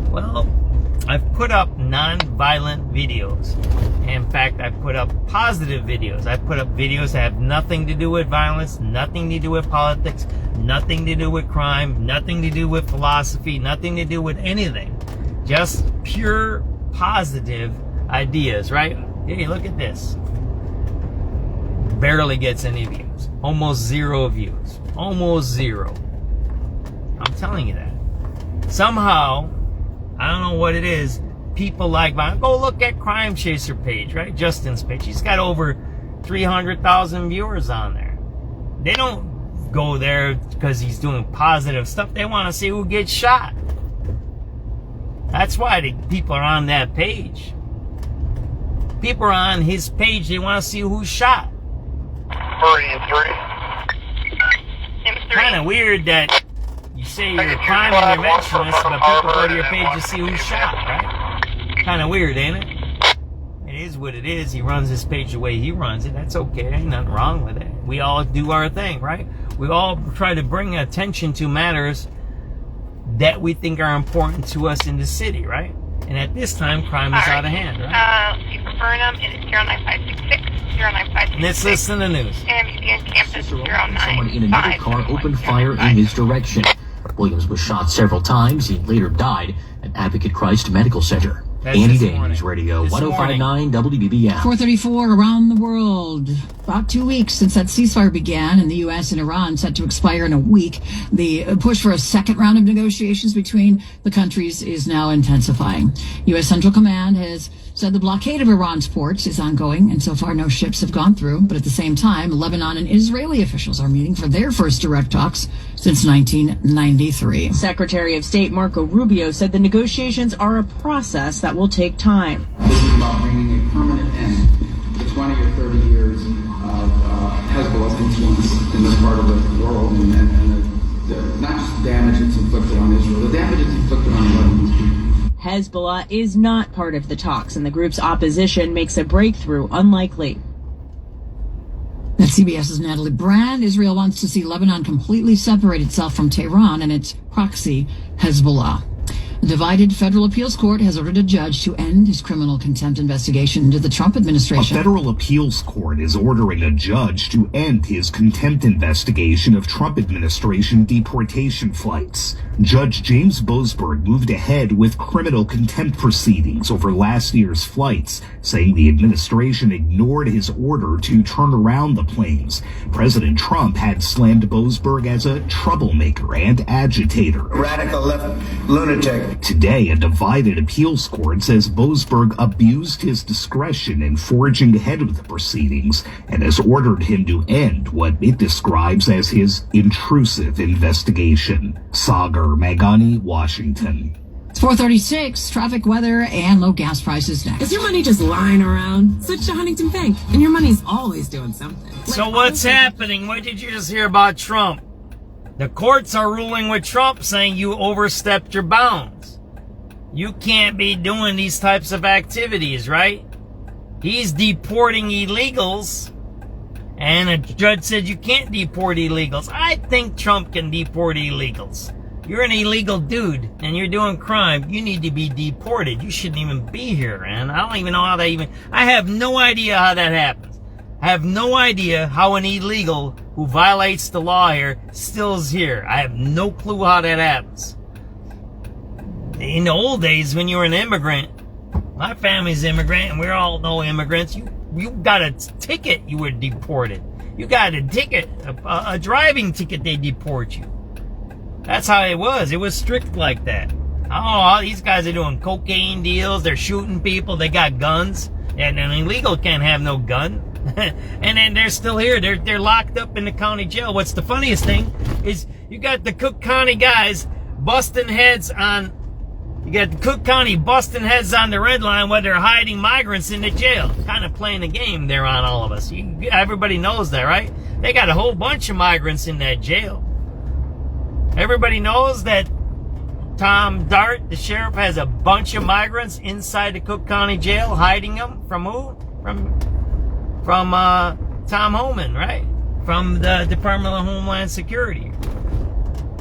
Well, I've put up non-violent videos. In fact, I've put up positive videos. I've put up videos that have nothing to do with violence, nothing to do with politics, nothing to do with crime, nothing to do with philosophy, nothing to do with anything. Just pure positive ideas, right? Hey, look at this. Barely gets any views. Almost zero views. Almost zero. I'm telling you that. Somehow, I don't know what it is, people like mine. Go look at Crime Chaser page, right? Justin's page. He's got over 300,000 viewers on there. They don't go there because he's doing positive stuff. They want to see who gets shot. That's why the people are on that page. People are on his page. They want to see who's shot. Kind of weird that you say you're a crime interventionist, but people go to your page to see who's shot, right? Kind of weird, ain't it? It is what it is. He runs his page the way he runs it. That's okay. Ain't nothing wrong with it. We all do our thing, right? We all try to bring attention to matters that we think are important to us in the city, right? And at this time, crime is out of hand, right? For Burnham, it is 09566, 09566. Let's listen to the news. And campus 095. Someone in another car opened fire in his direction. Williams was shot several times. He later died at Advocate Christ Medical Center. Andy Davies, Radio 105.9 WBBM. 4:34 around the world. About 2 weeks since that ceasefire began in the U.S. and Iran, set to expire in a week. The push for a second round of negotiations between the countries is now intensifying. U.S. Central Command has said the blockade of Iran's ports is ongoing, and so far no ships have gone through. But at the same time, Lebanon and Israeli officials are meeting for their first direct talks since 1993. Secretary of State Marco Rubio said the negotiations are a process that will take time. This is about bringing a permanent end to 20 or 30 years of Hezbollah's influence in this part of the world, and not just the damage it's inflicted on Israel, the damage it's inflicted on Lebanon's people. Hezbollah is not part of the talks, and the group's opposition makes a breakthrough unlikely. That's CBS's Natalie Brand. Israel wants to see Lebanon completely separate itself from Tehran and its proxy, Hezbollah. A divided federal appeals court has ordered a judge to end his criminal contempt investigation into the Trump administration. A federal appeals court is ordering a judge to end his contempt investigation of Trump administration deportation flights. Judge James Boasberg moved ahead with criminal contempt proceedings over last year's flights, saying the administration ignored his order to turn around the planes. President Trump had slammed Boasberg as a troublemaker and agitator. Radical left lunatic Today, a divided appeals court says Boasberg abused his discretion in forging ahead with the proceedings and has ordered him to end what it describes as his intrusive investigation. Sagar Magani, Washington. It's 4:36, traffic, weather, and low gas prices next. Is your money just lying around? Switch to Huntington Bank, and your money's always doing something. So what's happening? What did you just hear about Trump? The courts are ruling with Trump, saying you overstepped your bounds. You can't be doing these types of activities, right? He's deporting illegals, and a judge said you can't deport illegals. I think Trump can deport illegals. You're an illegal dude, and you're doing crime. You need to be deported. You shouldn't even be here, man. I don't even know how that I have no idea how that happens. I have no idea how an illegal who violates the law here still is here. I have no clue how that happens. In the old days, when you were an immigrant, my family's immigrant, and we're all no immigrants. You got a ticket, you were deported. You got a ticket, a driving ticket, they deport you. That's how it was. It was strict like that. Oh, these guys are doing cocaine deals. They're shooting people. They got guns. And an illegal can't have no gun. And then they're still here. They're locked up in the county jail. What's the funniest thing is you got the Cook County guys busting heads on. You got the Cook County busting heads on the red line while they're hiding migrants in the jail. Kind of playing a game there on all of us. Everybody knows that, right? They got a whole bunch of migrants in that jail. Everybody knows that Tom Dart, the sheriff, has a bunch of migrants inside the Cook County jail, hiding them from who? From Tom Homan, right? From the Department of Homeland Security.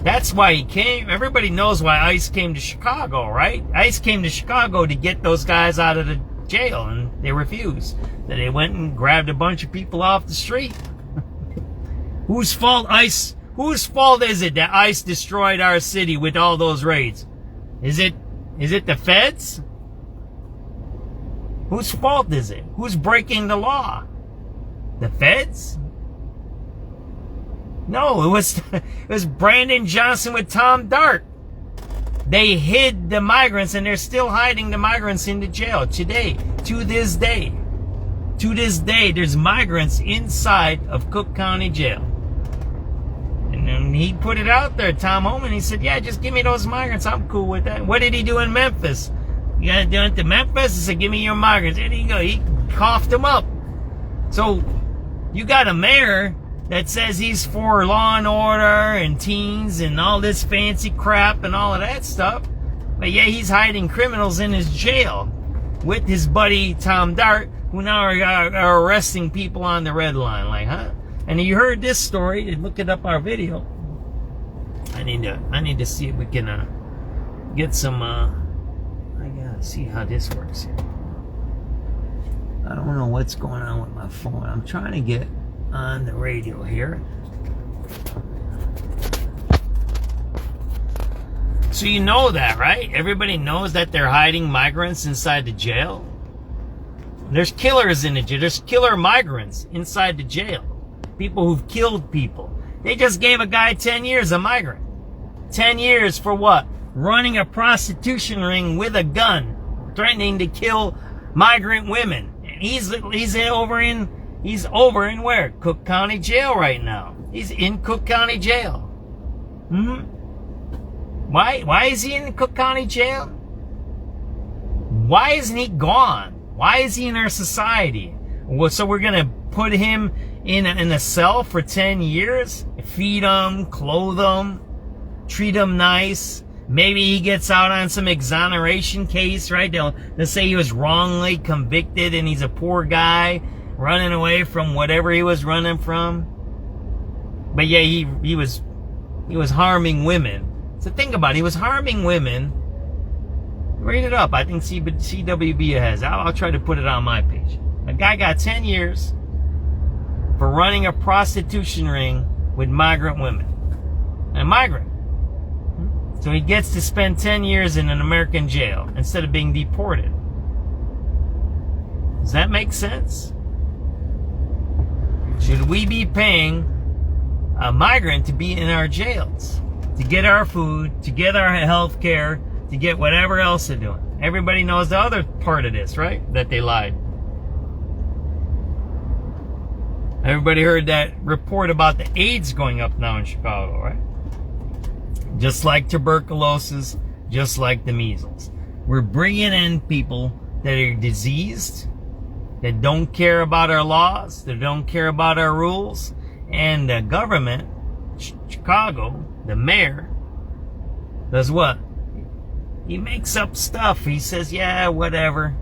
That's why he came. Everybody knows why ICE came to Chicago, right? ICE came to Chicago to get those guys out of the jail, and they refused. So they went and grabbed a bunch of people off the street. Whose fault is it that ICE destroyed our city with all those raids? Is it the feds? Whose fault is it? Who's breaking the law? The feds? No, it was Brandon Johnson with Tom Dart. They hid the migrants, and they're still hiding the migrants in the jail today. To this day, there's migrants inside of Cook County Jail. And he put it out there, Tom Homan. He said, yeah, just give me those migrants. I'm cool with that. What did he do in Memphis? You got to do it to Memphis? He said, give me your migrants. There you go. He coughed them up. So you got a mayor that says he's for law and order and teens and all this fancy crap and all of that stuff. But yeah, he's hiding criminals in his jail with his buddy Tom Dart, who now are arresting people on the red line. Like, huh? And you heard this story, look it up our video. I need to see if we can get some I gotta see how this works here. I don't know what's going on with my phone. I'm trying to get on the radio here. So you know that, right? Everybody knows that they're hiding migrants inside the jail. There's killers in the jail. There's killer migrants inside the jail. People who've killed people. They just gave a guy 10 years, a migrant. 10 years for what? Running a prostitution ring with a gun, threatening to kill migrant women. And he's over in where? Cook County Jail right now. He's in Cook County Jail. Why is he in Cook County Jail? Why isn't he gone? Why is he in our society? Well, so we're gonna put him in a cell for 10 years? Feed him, clothe him, treat him nice. Maybe he gets out on some exoneration case, right? They'll say he was wrongly convicted and he's a poor guy running away from whatever he was running from. But yeah, he was harming women. So think about it. He was harming women. Read it up. I think CWB has. I'll try to put it on my page. A guy got 10 years for running a prostitution ring with migrant women. A migrant. So he gets to spend 10 years in an American jail instead of being deported. Does that make sense? Should we be paying a migrant to be in our jails? To get our food, to get our health care, to get whatever else they're doing. Everybody knows the other part of this, right? That they lied. Everybody heard that report about the AIDS going up now in Chicago, right? Just like tuberculosis, just like the measles. We're bringing in people that are diseased, that don't care about our laws, that don't care about our rules, and the government, Chicago, the mayor, does what? He makes up stuff. He says, yeah, whatever.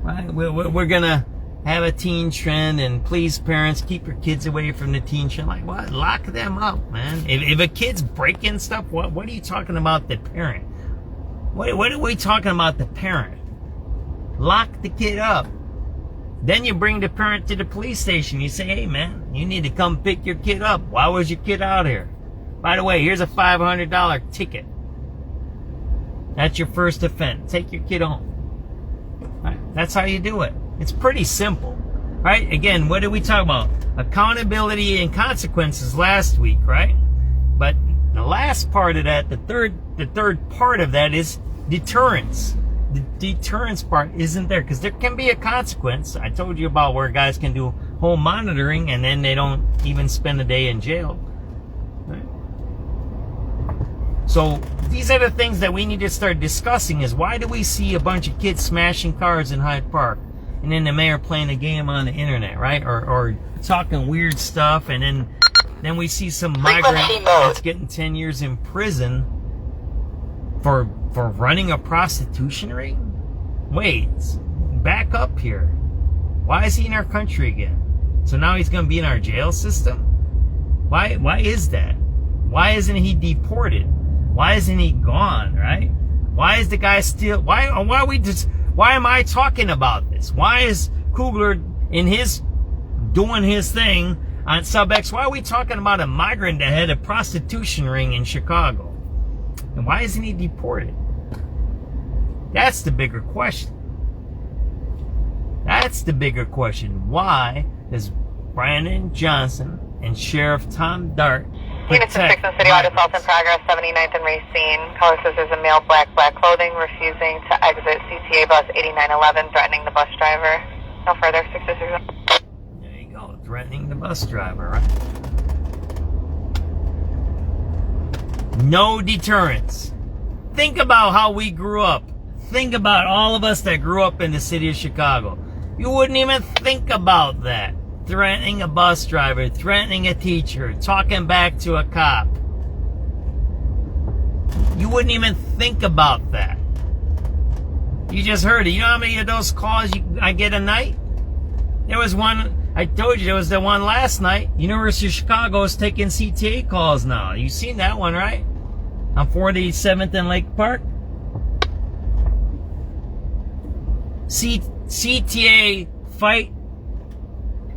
Right? We're going to have a teen trend, and please, parents, keep your kids away from the teen trend. Like, what? Lock them up, man. If a kid's breaking stuff, what are you talking about the parent? What are we talking about the parent? Lock the kid up. Then you bring the parent to the police station. You say, hey, man, you need to come pick your kid up. Why was your kid out here? By the way, here's a $500 ticket. That's your first offense. Take your kid home. Right? That's how you do it. It's pretty simple, right? Again, what did we talk about? Accountability and consequences last week, right? But the last part of that, the third part of that is deterrence. The deterrence part isn't there because there can be a consequence. I told you about where guys can do home monitoring and then they don't even spend a day in jail. Right? So these are the things that we need to start discussing is why do we see a bunch of kids smashing cars in Hyde Park? And then the mayor playing a game on the internet, right? Or talking weird stuff, and then we see some migrant that's getting 10 years in prison for running a prostitution ring? Wait, back up here. Why is he in our country again? So now he's going to be in our jail system? Why is that? Why isn't he deported? Why isn't he gone, right? Why is the guy still... Why am I talking about this? Why is Kugler doing his thing on SubX? Why are we talking about a migrant that had a prostitution ring in Chicago? And why isn't he deported? That's the bigger question. That's the bigger question. Why does Brandon Johnson and Sheriff Tom Dart Units of 6 in City Wide assault in progress, 79th and Racine. Caller says there's a male black clothing refusing to exit CTA bus 8911, threatening the bus driver. No further, 660. There you go, threatening the bus driver, right? No deterrence. Think about how we grew up. Think about all of us that grew up in the city of Chicago. You wouldn't even think about that. Threatening a bus driver, threatening a teacher, talking back to a cop. You wouldn't even think about that. You just heard it. You know how many of those calls I get a night? There was one, I told you there was the one last night. University of Chicago is taking CTA calls now. You've seen that one, right? On 47th and Lake Park. CTA fight.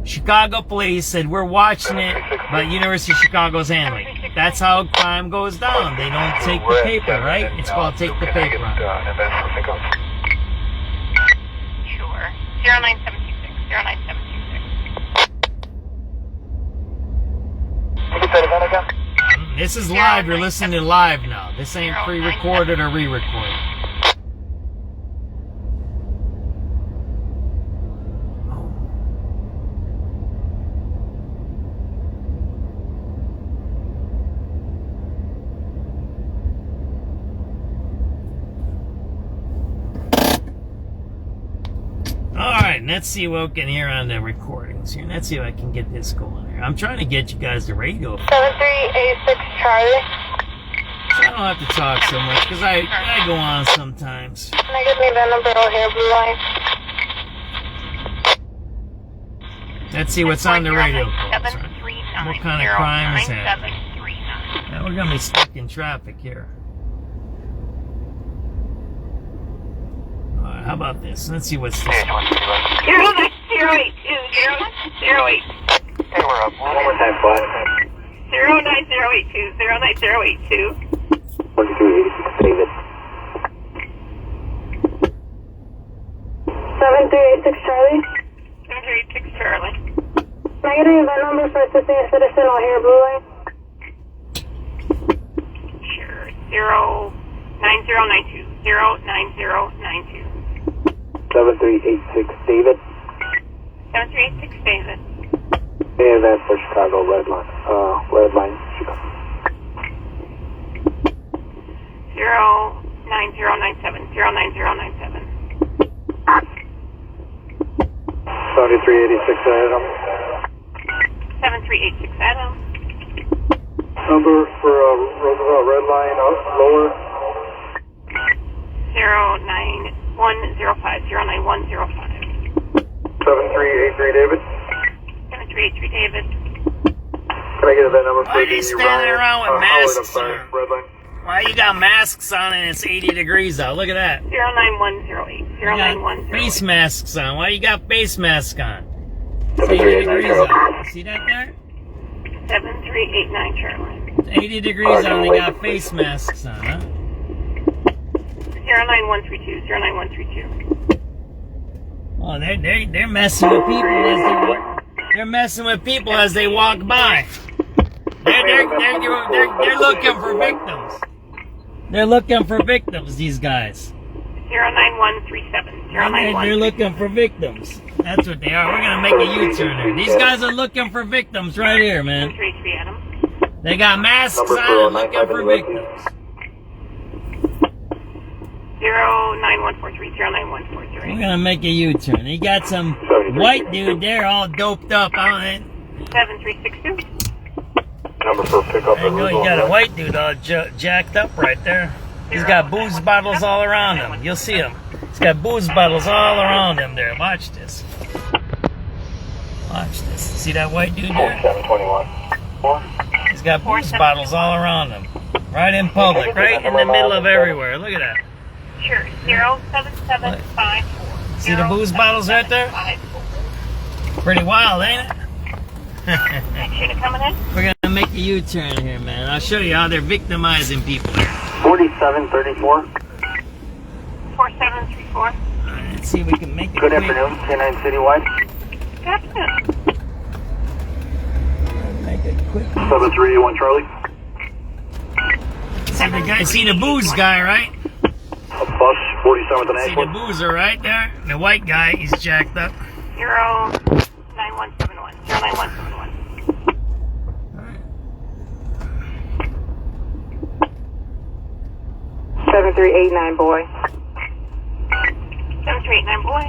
Chicago police said, we're watching it, but University of Chicago's handling it. That's how crime goes down. They don't take the paper, right? It's called take the paper on. Sure. 09726. 09726. This is live. You're listening to live now. This ain't pre-recorded or re-recorded. Let's see what we can hear on the recordings here. Let's see if I can get this going here. I'm trying to get you guys the radio. 7386 Charlie. So I don't have to talk so much because I go on sometimes. Can I get me that number out here, Blue Line? Let's see what's on the radio calls. What kind of crime is that? Now we're going to be stuck in traffic here. How about this? Let's see what's this. 09082. Hey, we're up. One more time, 09082. 09082. 12386, David. 7386 Charlie. 7386 Charlie. Can I get a event number for assisting a citizen while here, Blue Line? Sure. 09092. 09092. 7386 David. 7386 David. Advance for Chicago, red line. Chicago. 09097. 09097. 7386 Adam. 7386 Adam. Number for Roosevelt red line lower. 09105. 09105. 7383 David. 7383 David. Can I get that number? Why are you standing around with masks on? Red line. Why you got masks on and it's 80 degrees out? Look at that. 09108. 09108. Face masks on. Why you got face masks on? It's 80 degrees out. See that there? 7389 Charlie. It's 80 degrees out and they got face masks on, huh? 09132. 09132. Oh, they're messing with people as they walk. They're messing with people as they walk by. They're looking for victims. They're looking for victims, these guys. 09137. 091. They're looking for victims. That's what they are. We're gonna make a U-turn here. These guys are looking for victims right here, man. 33 Adam. They got masks on looking for victims. 09143. 09143. We're gonna make a U-turn. You got some white dude there all doped up on it. 7362. Number for pickup. I know you got a white dude all jacked up right there. He's got booze bottles all around him. You'll see him. He's got booze bottles all around him there. Watch this. Watch this. See that white dude there? 721. He's got booze bottles all around him. Right in public. Right in the middle of everywhere. Look at that. Sure. 07754. See the booze bottles right there? Pretty wild, ain't it? Shooter coming in. We're gonna make a U-turn here, man. I'll show you how they're victimizing people. 4734. 4734. Let's see if we can make it Good quick. afternoon, K9 Citywide. Good afternoon. Make it quick. 7381 Charlie. See the guy? See the booze guy, right? A bus 47th and See the boozer right there? The white guy, he's jacked up. 09171. 09171. Alright. 7389 boy. 7389 boy.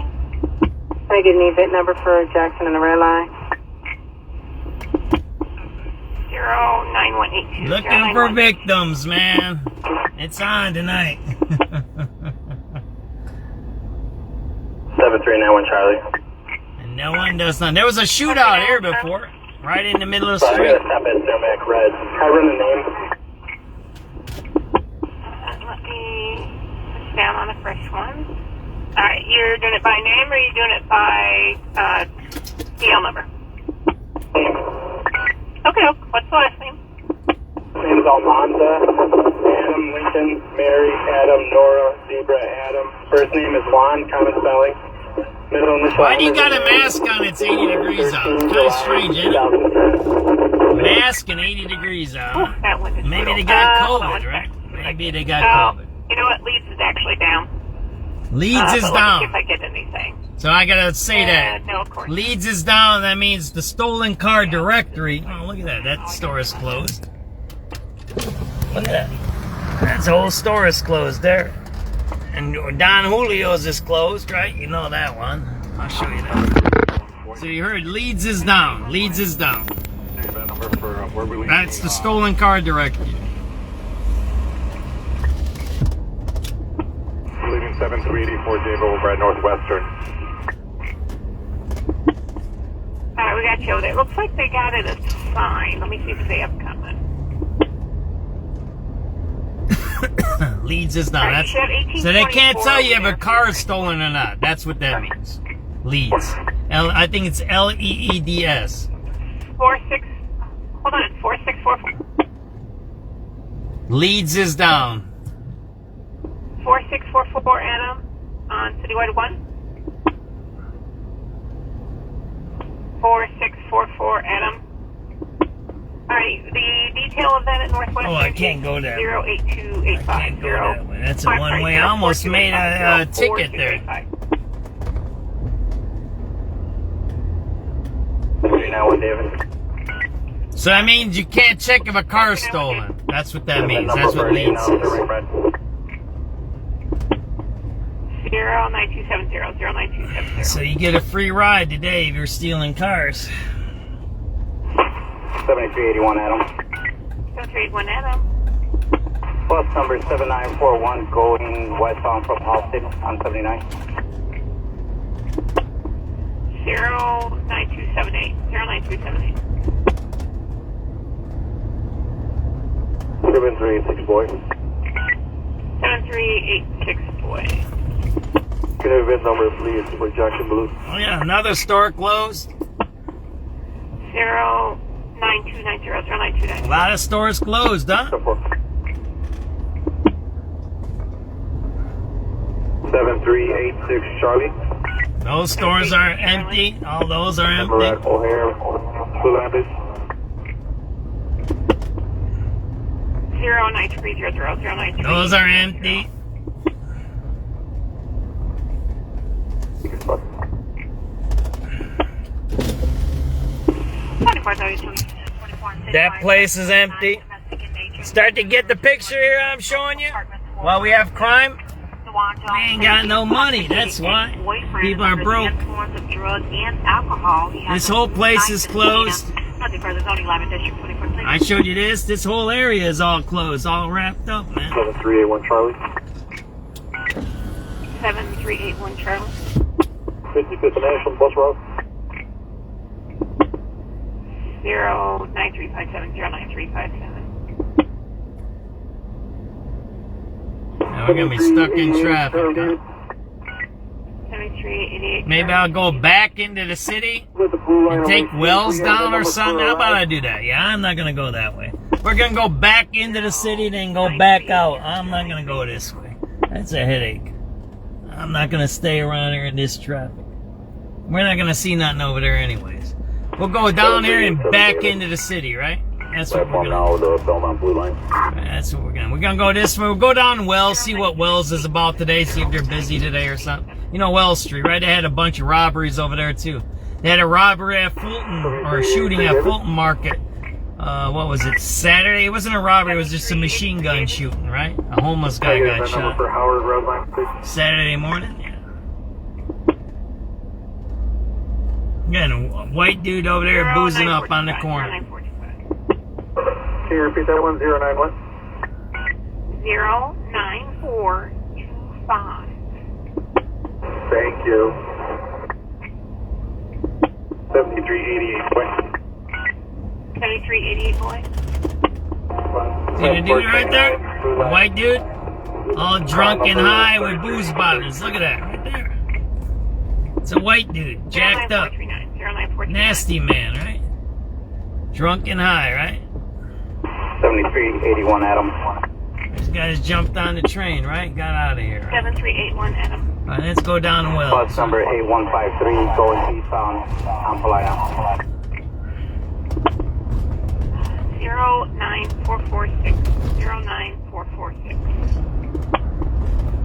Can I get an event number for Jackson and the red line? 09182. Looking for victims, man. It's on tonight. 7391 Charlie. And no one does none. There was a shootout here before. Right in the middle of the I street. gotta stop at Cermak Red. Can I run the name? Let me put down on a fresh one. Alright, you're doing it by name or are you doing it by DL number? Okay, what's the last name? Name is Almanza. Adam, Lincoln, Mary, Adam, Nora, Zebra, Adam. First name is Juan, common spelling. Middle initial. Why do you got a mask on? It's 80 degrees out. It's kind of strange, isn't it? Mask and 80 degrees out. Maybe they got COVID, right? Maybe they got COVID. You know what? Leeds is actually down. Leeds is Let me see down. if I get anything. So I gotta say that. No, of course. Leeds is down. That means the stolen car directory. Oh, look at that. That store is closed. Look at that. That whole store is closed there. And Don Julio's is closed, right? You know that one. I'll show you that. So you heard Leeds is down. Leeds is down. That's the stolen car directory. Leaving 7384 David over at Northwestern. Alright, we got you over there. Looks like they got it assigned. Let me see if they have coming. Leeds is down. That's, so they can't tell you if a car is stolen or not. That's what that means. Leeds. I think it's Leeds. 46. Hold on, it's 4644. Leeds is down. 4644 Adam on Citywide 1. 4644 Adam. Alright, the detail event at Northwest. Oh, I can't go that way. 082850. That's a one-way. I almost made a ticket there. So that means you can't check if a car's stolen. That's what that means. That's what leads says. 0927009270. So you get a free ride today if you're stealing cars. 7381 Adam. 7381 Adam. Bus number 7941 going westbound from Halsted on 79. 09278. 09278. 7386 boy. 7386 boy. Can I have VIN number please for Jackson Blue? Oh yeah, another store closed. 09290. 09290. A lot of stores closed, huh? 7386 Charlie. Those stores are empty. All those are empty. O'Hare, Blue Lapis. 09300. Those are empty. That place is empty. Start to get the picture here I'm showing you. While we have crime, we ain't got no money. That's why. People are broke. This whole place is closed. I showed you this. This whole area is all closed, all wrapped up, man. 7381 Charlie. 7381 Charlie. 55th National Bus Route. 09357. 09357. Now we're gonna be stuck in traffic. Huh? 7388. Maybe I'll go back into the city and take Wells down or something. How about I do that? Yeah, I'm not gonna go that way. We're gonna go back into the city, then go back out. I'm not gonna go this way. That's a headache. I'm not gonna stay around here in this traffic. We're not gonna see nothing over there anyways. We'll go down here and back into the city, right? That's what we're gonna do. That's what we're gonna. We're gonna go this way. We'll go down Wells, see what Wells is about today, see if they're busy today or something. You know Wells Street, right? They had a bunch of robberies over there too. They had a robbery at Fulton, or shooting at Fulton Market. What was it? Saturday? It wasn't a robbery. It was just a machine gun shooting, right? A homeless guy got shot. Saturday morning. Yeah. Got a white dude over there boozing up on the corner. Can you repeat that one? 091? 09425. Thank you. 7388 boy. 7388 boy. See the dude right there? The white dude? All drunk and high with booze bottles. Look at that right there. It's a white dude, jacked up. Nasty man, right? Drunk and high, right? 7381 Adam. These guys jumped on the train, right? Got out of here. Right? 7381 Adam. All right, let's go down Wells. Bus number 8153 going eastbound on Palaya. 09446. 09446.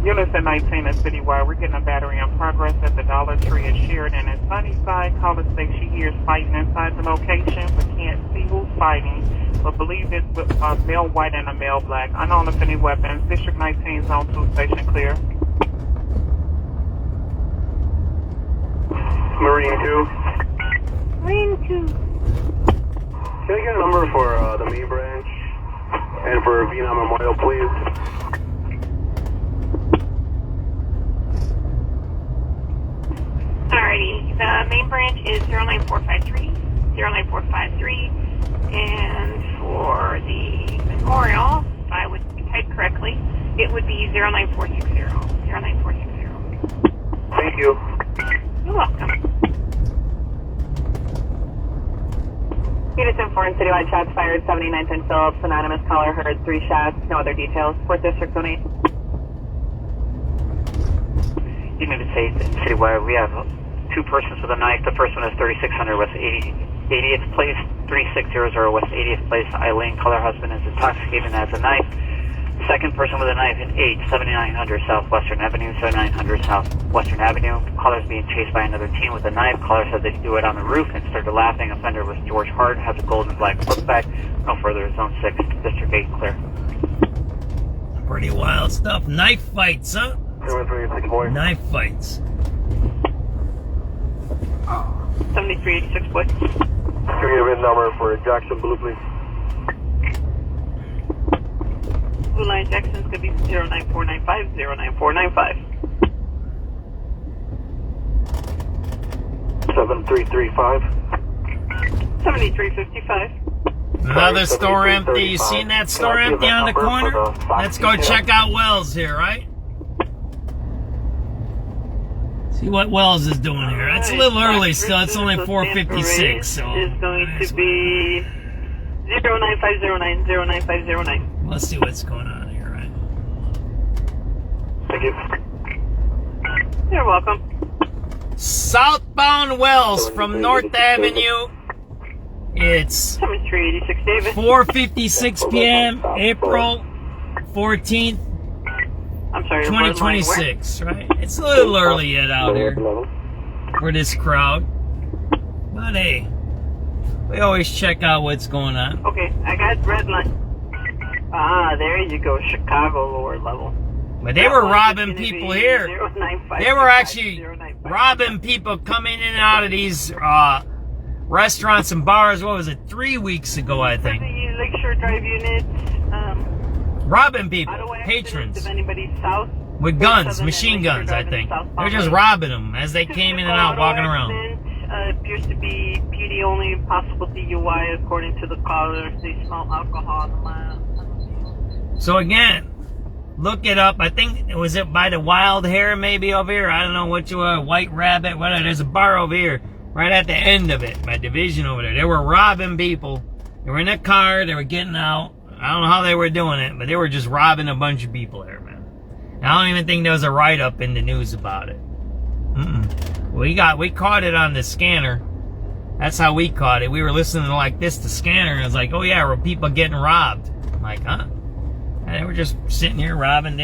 Units at 19 at Citywide. We're getting a battery in progress at the Dollar Tree at Sheridan and Sunnyside. Caller says she hears fighting inside the location, but can't see who's fighting. But believe it's with a male white and a male black. Unknown if any weapons. District 19, Zone 2, station clear. Marine 2. Marine 2. Can I get a number for the main branch and for Vietnam Memorial, please? Alrighty, the main branch is 09453, 09453, and for the memorial, if I would type correctly, it would be 09460, 09460. Thank you. You're welcome. Unit 4 in Citywide, shots fired, 79th and Phillips, anonymous caller heard 3 shots, no other details. 4th District, Zone 8. Unit 8 in Citywide, we have 2 persons with a knife. The first one is 3600 West 80 80th Place, 3600 West 80th Place. Eileen, color husband is intoxicated and has a knife. Second person with a knife at 7900 Southwestern Avenue, 7900 Southwestern Avenue. Caller's being chased by another teen with a knife. Caller said they do it on the roof and started laughing. Offender was George Hart, has a gold and black book bag. No further, Zone 6, District 8, clear. Pretty wild stuff. Knife fights, huh? Knife fights. 7386, boy. Can you give me a number for Jackson Blue, please? Blue Line Jackson's going to be 09495, 09495. 7335. 7355. Another store empty. You seen that store empty on the corner? Let's go check out Wells here, right? See what Wells is doing here. It's a little early still. It's only 4:56. So is going to be 09509, 09509. Let's see what's going on here, right? Thank you. You're welcome. Southbound Wells from North Avenue. It's 4:56 p.m. April 14th, I'm sorry, 2026, right? It's a little early yet out here for this crowd. But hey, we always check out what's going on. Okay, I got red line. Ah, there you go, Chicago lower level. But they were robbing people here. They were actually robbing people coming in and out of these restaurants and bars. What was it? 3 weeks ago, I think. The Lakeshore Drive units. Robbing people, patrons, If anybody's south. with guns, machine guns, I think. They're just robbing them as they came in and out, walking around. Appears to be PD only, possible DUI according to the caller. They smell alcohol in the lab. So again, look it up. I think, was it by the Wild Hare maybe over here? I don't know what you are, White Rabbit, whatever. There's a bar over here, right at the end of it, by Division over there. They were robbing people. They were in a car, they were getting out. I don't know how they were doing it, but they were just robbing a bunch of people there, man. And I don't even think there was a write-up in the news about it. We caught it on the scanner. That's how we caught it. We were listening to like this, the scanner, and it was like, oh yeah, were people getting robbed? I'm like, huh? And they were just sitting here robbing.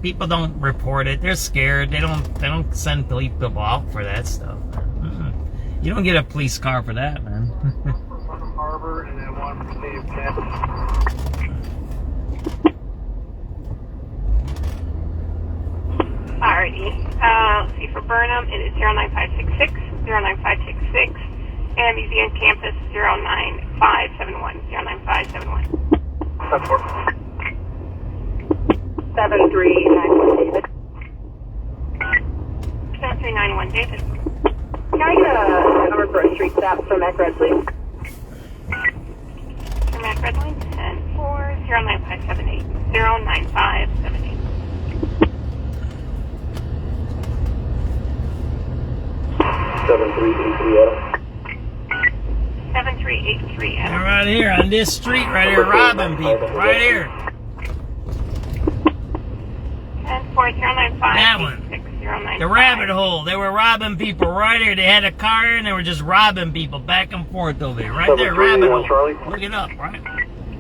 People don't report it. They're scared. They don't send people out for that stuff. You don't get a police car for that, man. Harbor and then one from Steve Campus. Alrighty. Let's see, for Burnham, it is 09566, 09566, and Museum Campus 09571, 09571. 7391 David. 7391 David. Can I get a number for a street stop from Red, please? For Mac Red Line 10-4, 09578, 09578. 7383 Adam. They're right here on this street, right here, robbing people, right here. 10-4, 095, That one. 095. The rabbit hole. They were robbing people right here. They had a car here and they were just robbing people back and forth over here. Right there, rabbit hole. Charlie. Look it up, right?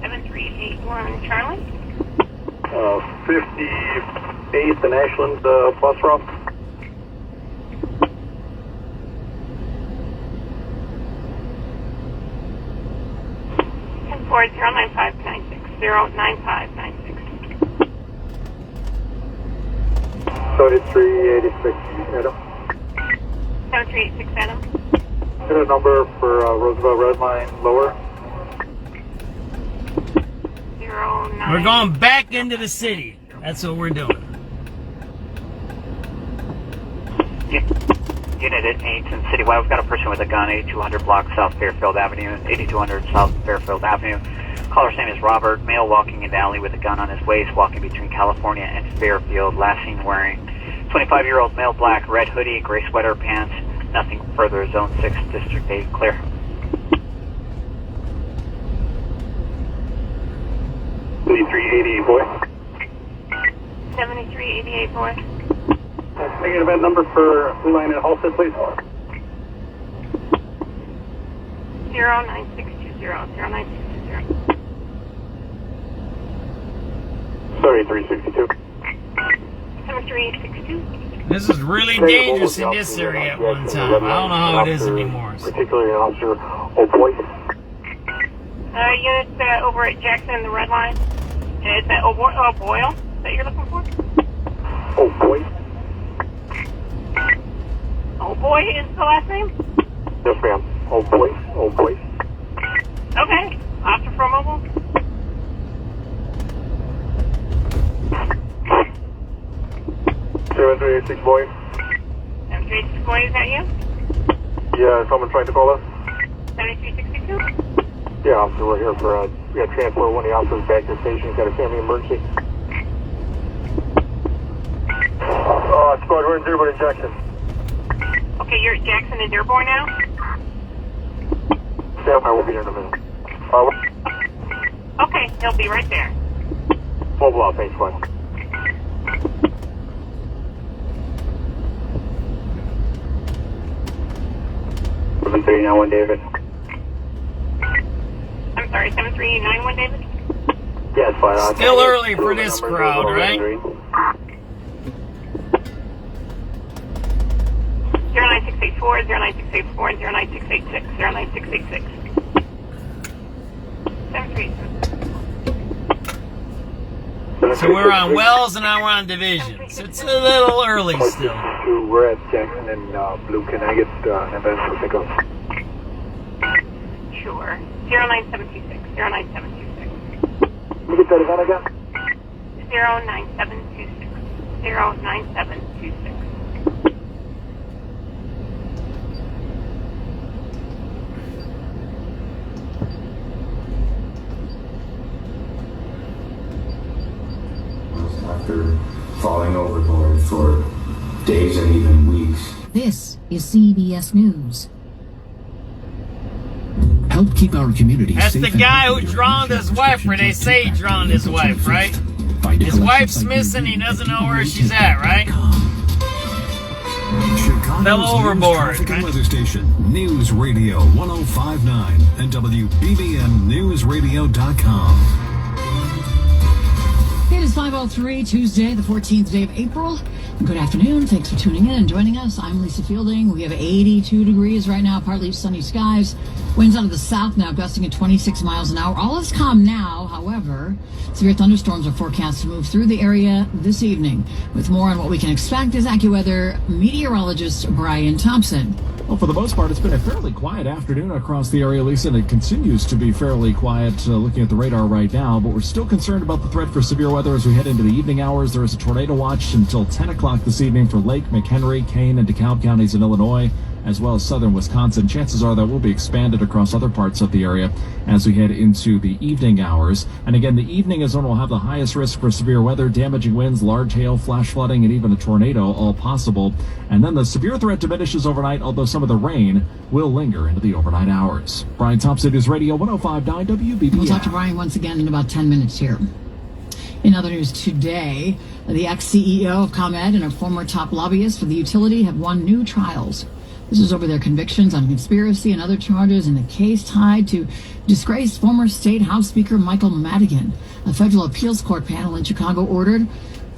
7381 Charlie. 58th and Ashland bus route. And 09596, 09596. 7386 Adam. 7386 Adam. Get a number for Roosevelt Red Line lower. 09. We're going back into the city. That's what we're doing. Unit at Ancient Citywide. We've got a person with a gun, 8200 block South Fairfield Avenue, 8200 South Fairfield Avenue. Caller's name is Robert, male walking in the alley with a gun on his waist, walking between California and Fairfield. Last seen wearing 25-year-old male, black, red hoodie, gray sweater, pants. Nothing further. Zone 6, District 8, clear. boy. 7388 boy. Can I get a bad number for Blue Line at Halstead, please? 09620, 09620. 3362. 7362. This is really dangerous in this area at one time. I don't know how it is anymore. Particularly Officer O'Boy. Units over at Jackson, the red line. Is that O'Boyle that you're looking for? O'Boy. O'Boy is the last name? Yes, ma'am. O'Boy. O'Boy. Okay. Officer from Mobile. $7386 boy. 7386 boy, is that you? Yeah, someone tried to call us? 7362? Yeah, officer, we're here for, we got to transfer one of the officers back to the station. He's got a family emergency. Squad, we're in Dearborn and Jackson. Okay, you're at Jackson and Dearborn now? Yeah, I will be here in a minute. Okay, he'll be right there. Mobile out, thanks, squad. Seven 391 David. I'm sorry, 7391 David? Yeah, it's fine. Still early for this crowd, right? 09684, 09684, and 09686, 09686. 73. So we're on Wells and now we're on Divisions. It's a little early still. We're at Jackson and Blue. Can I get an event for pickup? Sure. 09726, 09726. Can you get that event again? 09726, 09726. After falling overboard for days and even weeks. This is CBS News. Help keep our community That's safe. the guy who drowned his wife, or they say he drowned his wife, right? His wife's missing, he doesn't know where she's at, right? Fell overboard, Traffic and right? weather station, News Radio 1059 and WBBMNewsRadio.com. It is 5:03, Tuesday, the 14th day of April. Good afternoon. Thanks for tuning in and joining us. I'm Lisa Fielding. We have 82 degrees right now, partly sunny skies. Winds out of the south now, gusting at 26 miles an hour. All is calm now, however. Severe thunderstorms are forecast to move through the area this evening. With more on what we can expect is AccuWeather meteorologist Brian Thompson. Well, for the most part, it's been a fairly quiet afternoon across the area, Lisa, and it continues to be fairly quiet looking at the radar right now, but we're still concerned about the threat for severe weather as we head into the evening hours. There is a tornado watch until 10 o'clock this evening for Lake, McHenry, Kane, and DeKalb counties in Illinois, as well as southern Wisconsin. Chances are that will be expanded across other parts of the area as we head into the evening hours. And again, the evening is when we'll have the highest risk for severe weather, damaging winds, large hail, flash flooding, and even a tornado, all possible. And then the severe threat diminishes overnight, although some of the rain will linger into the overnight hours. Brian Thompson, News Radio 1059 WBBM. We'll talk to Brian once again in about 10 minutes here. In other news today, the ex-CEO of ComEd and a former top lobbyist for the utility have won new trials. This is over their convictions on conspiracy and other charges in a case tied to disgraced former State House Speaker Michael Madigan. A federal appeals court panel in Chicago ordered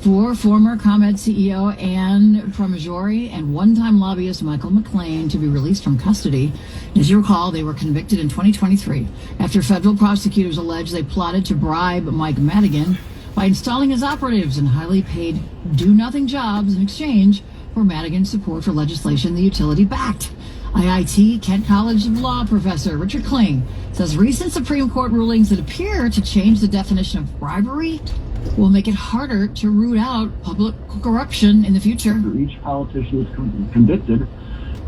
for former ComEd CEO Ann Pramaggiore and one-time lobbyist Michael McLean to be released from custody. As you recall, they were convicted in 2023 after federal prosecutors alleged they plotted to bribe Mike Madigan by installing his operatives in highly paid do-nothing jobs in exchange for Madigan's support for legislation the utility backed. IIT Kent College of Law professor Richard Kling says recent Supreme Court rulings that appear to change the definition of bribery will make it harder to root out public corruption in the future. Each politician is convicted.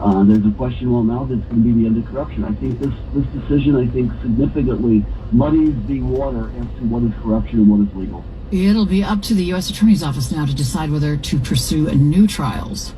There's a question, well, now that's going to be the end of corruption. I think this decision, significantly muddies the water as to what is corruption and what is legal. It'll be up to the U.S. Attorney's Office now to decide whether to pursue new trials.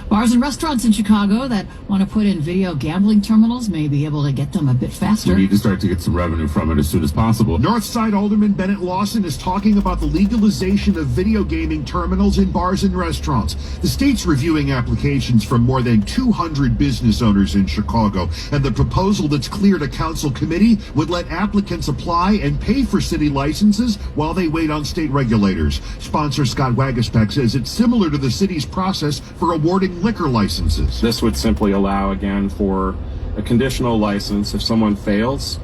Bars and restaurants in Chicago that want to put in video gambling terminals may be able to get them a bit faster. We need to start to get some revenue from it as soon as possible. Northside Alderman Bennett Lawson is talking about the legalization of video gaming terminals in bars and restaurants. The state's reviewing applications from more than 200 business owners in Chicago, and the proposal that's cleared a council committee would let applicants apply and pay for city licenses while they wait on state regulators. Sponsor Scott Waguspek says it's similar to the city's process for awarding liquor licenses. This would simply allow, again, for a conditional license. If someone fails,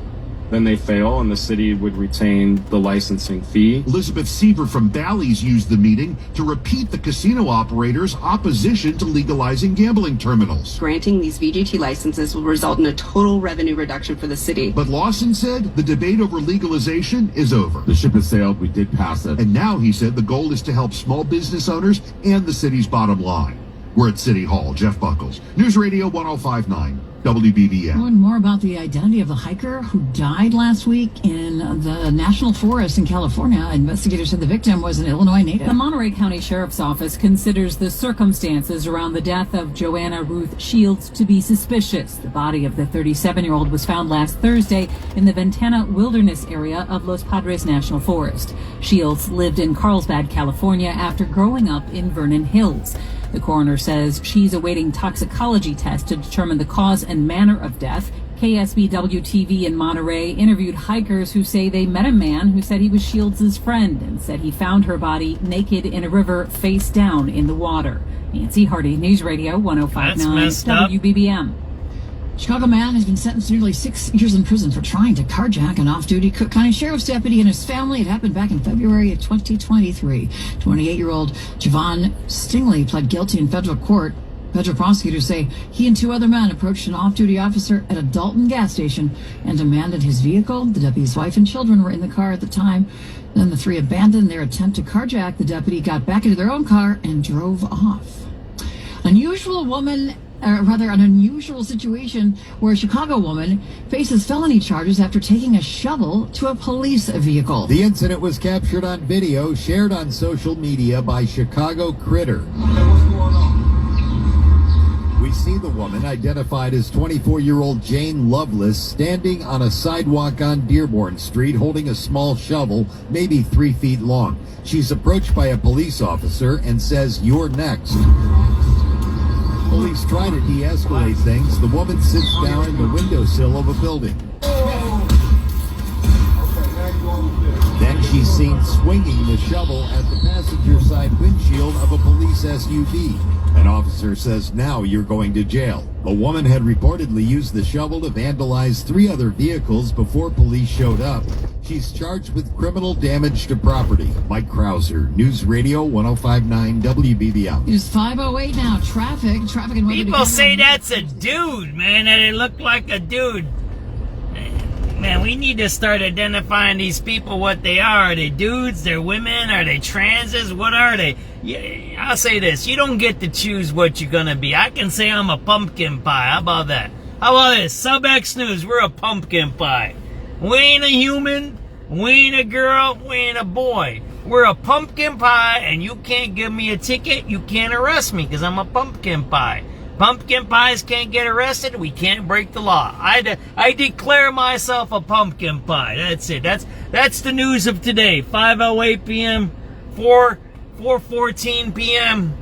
then they fail, and the city would retain the licensing fee. Elizabeth Siever from Bally's used the meeting to repeat the casino operators' opposition to legalizing gambling terminals. Granting these VGT licenses will result in a total revenue reduction for the city. But Lawson said the debate over legalization is over. The ship has sailed. We did pass it. And now, he said, the goal is to help small business owners and the city's bottom line. We're at City Hall. Jeff Buckles, News Radio 105.9. WBBM. Learn more about the identity of the hiker who died last week in the National Forest in California. Investigators said the victim was an Illinois native. The Monterey County Sheriff's Office considers the circumstances around the death of Joanna Ruth Shields to be suspicious. The body of the 37-year-old was found last Thursday in the Ventana Wilderness area of Los Padres National Forest. Shields lived in Carlsbad, California after growing up in Vernon Hills. The coroner says she's awaiting toxicology tests to determine the cause and manner of death. KSBW-TV in Monterey interviewed hikers who say they met a man who said he was Shields' friend and said he found her body naked in a river face down in the water. Nancy Hardy, News Radio 105.9 WBBM. Chicago man has been sentenced to nearly 6 years in prison for trying to carjack an off-duty Cook County Sheriff's deputy and his family. It happened back in February of 2023. 28-year-old Javon Stingley pled guilty in federal court. Federal prosecutors say he and 2 other men approached an off-duty officer at a Dalton gas station and demanded his vehicle. The deputy's wife and children were in the car at the time. Then the 3 abandoned their attempt to carjack the deputy, got back into their own car, and drove off. An unusual situation where a Chicago woman faces felony charges after taking a shovel to a police vehicle. The incident was captured on video, shared on social media by Chicago Critter. We see the woman, identified as 24-year-old Jane Lovelace, standing on a sidewalk on Dearborn Street holding a small shovel, maybe 3 feet long. She's approached by a police officer and says, "You're next." Police try to de-escalate things. The woman sits down in the windowsill of a building. Then she's seen swinging the shovel at the passenger side windshield of a police SUV. An officer says, "Now you're going to jail." The woman had reportedly used the shovel to vandalize 3 other vehicles before police showed up. She's charged with criminal damage to property. Mike Krauser, News Radio 105.9 WBBM. It's 5:08 now. Traffic and weather. People say that's a dude, man, that it looked like a dude. Man, we need to start identifying these people what they are. Are they dudes? They're women? Are they transes? What are they? Yeah, I'll say this. You don't get to choose what you're going to be. I can say I'm a pumpkin pie. How about that? How about this? SubX.News, we're a pumpkin pie. We ain't a human. We ain't a girl. We ain't a boy. We're a pumpkin pie, and you can't give me a ticket. You can't arrest me because I'm a pumpkin pie. Pumpkin pies can't get arrested. We can't break the law. I declare myself a pumpkin pie. That's it. That's the news of today. 5:08 p.m. 4:14 p.m.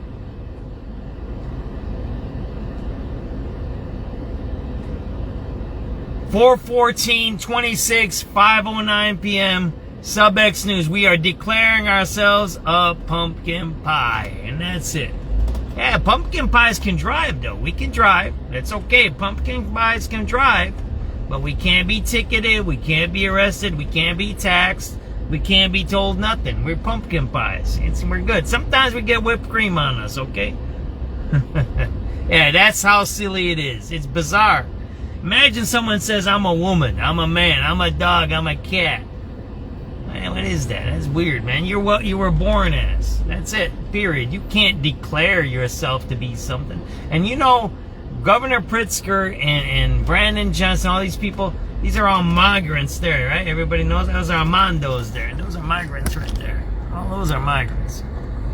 (4:14:26) 5:09 p.m. SubX.News. We are declaring ourselves a pumpkin pie, and that's it. Yeah, pumpkin pies can drive, though. We can drive. That's okay. Pumpkin pies can drive. But we can't be ticketed. We can't be arrested. We can't be taxed. We can't be told nothing. We're pumpkin pies. We're good. Sometimes we get whipped cream on us, okay? Yeah, that's how silly it is. It's bizarre. Imagine someone says, I'm a woman, I'm a man, I'm a dog, I'm a cat. Man, what is that? That's weird, man. You're what you were born as. That's it, period. You can't declare yourself to be something. And you know, Governor Pritzker and Brandon Johnson, all these people, these are all migrants there, right? Everybody knows those are Armandos there. Those are migrants right there. All those are migrants.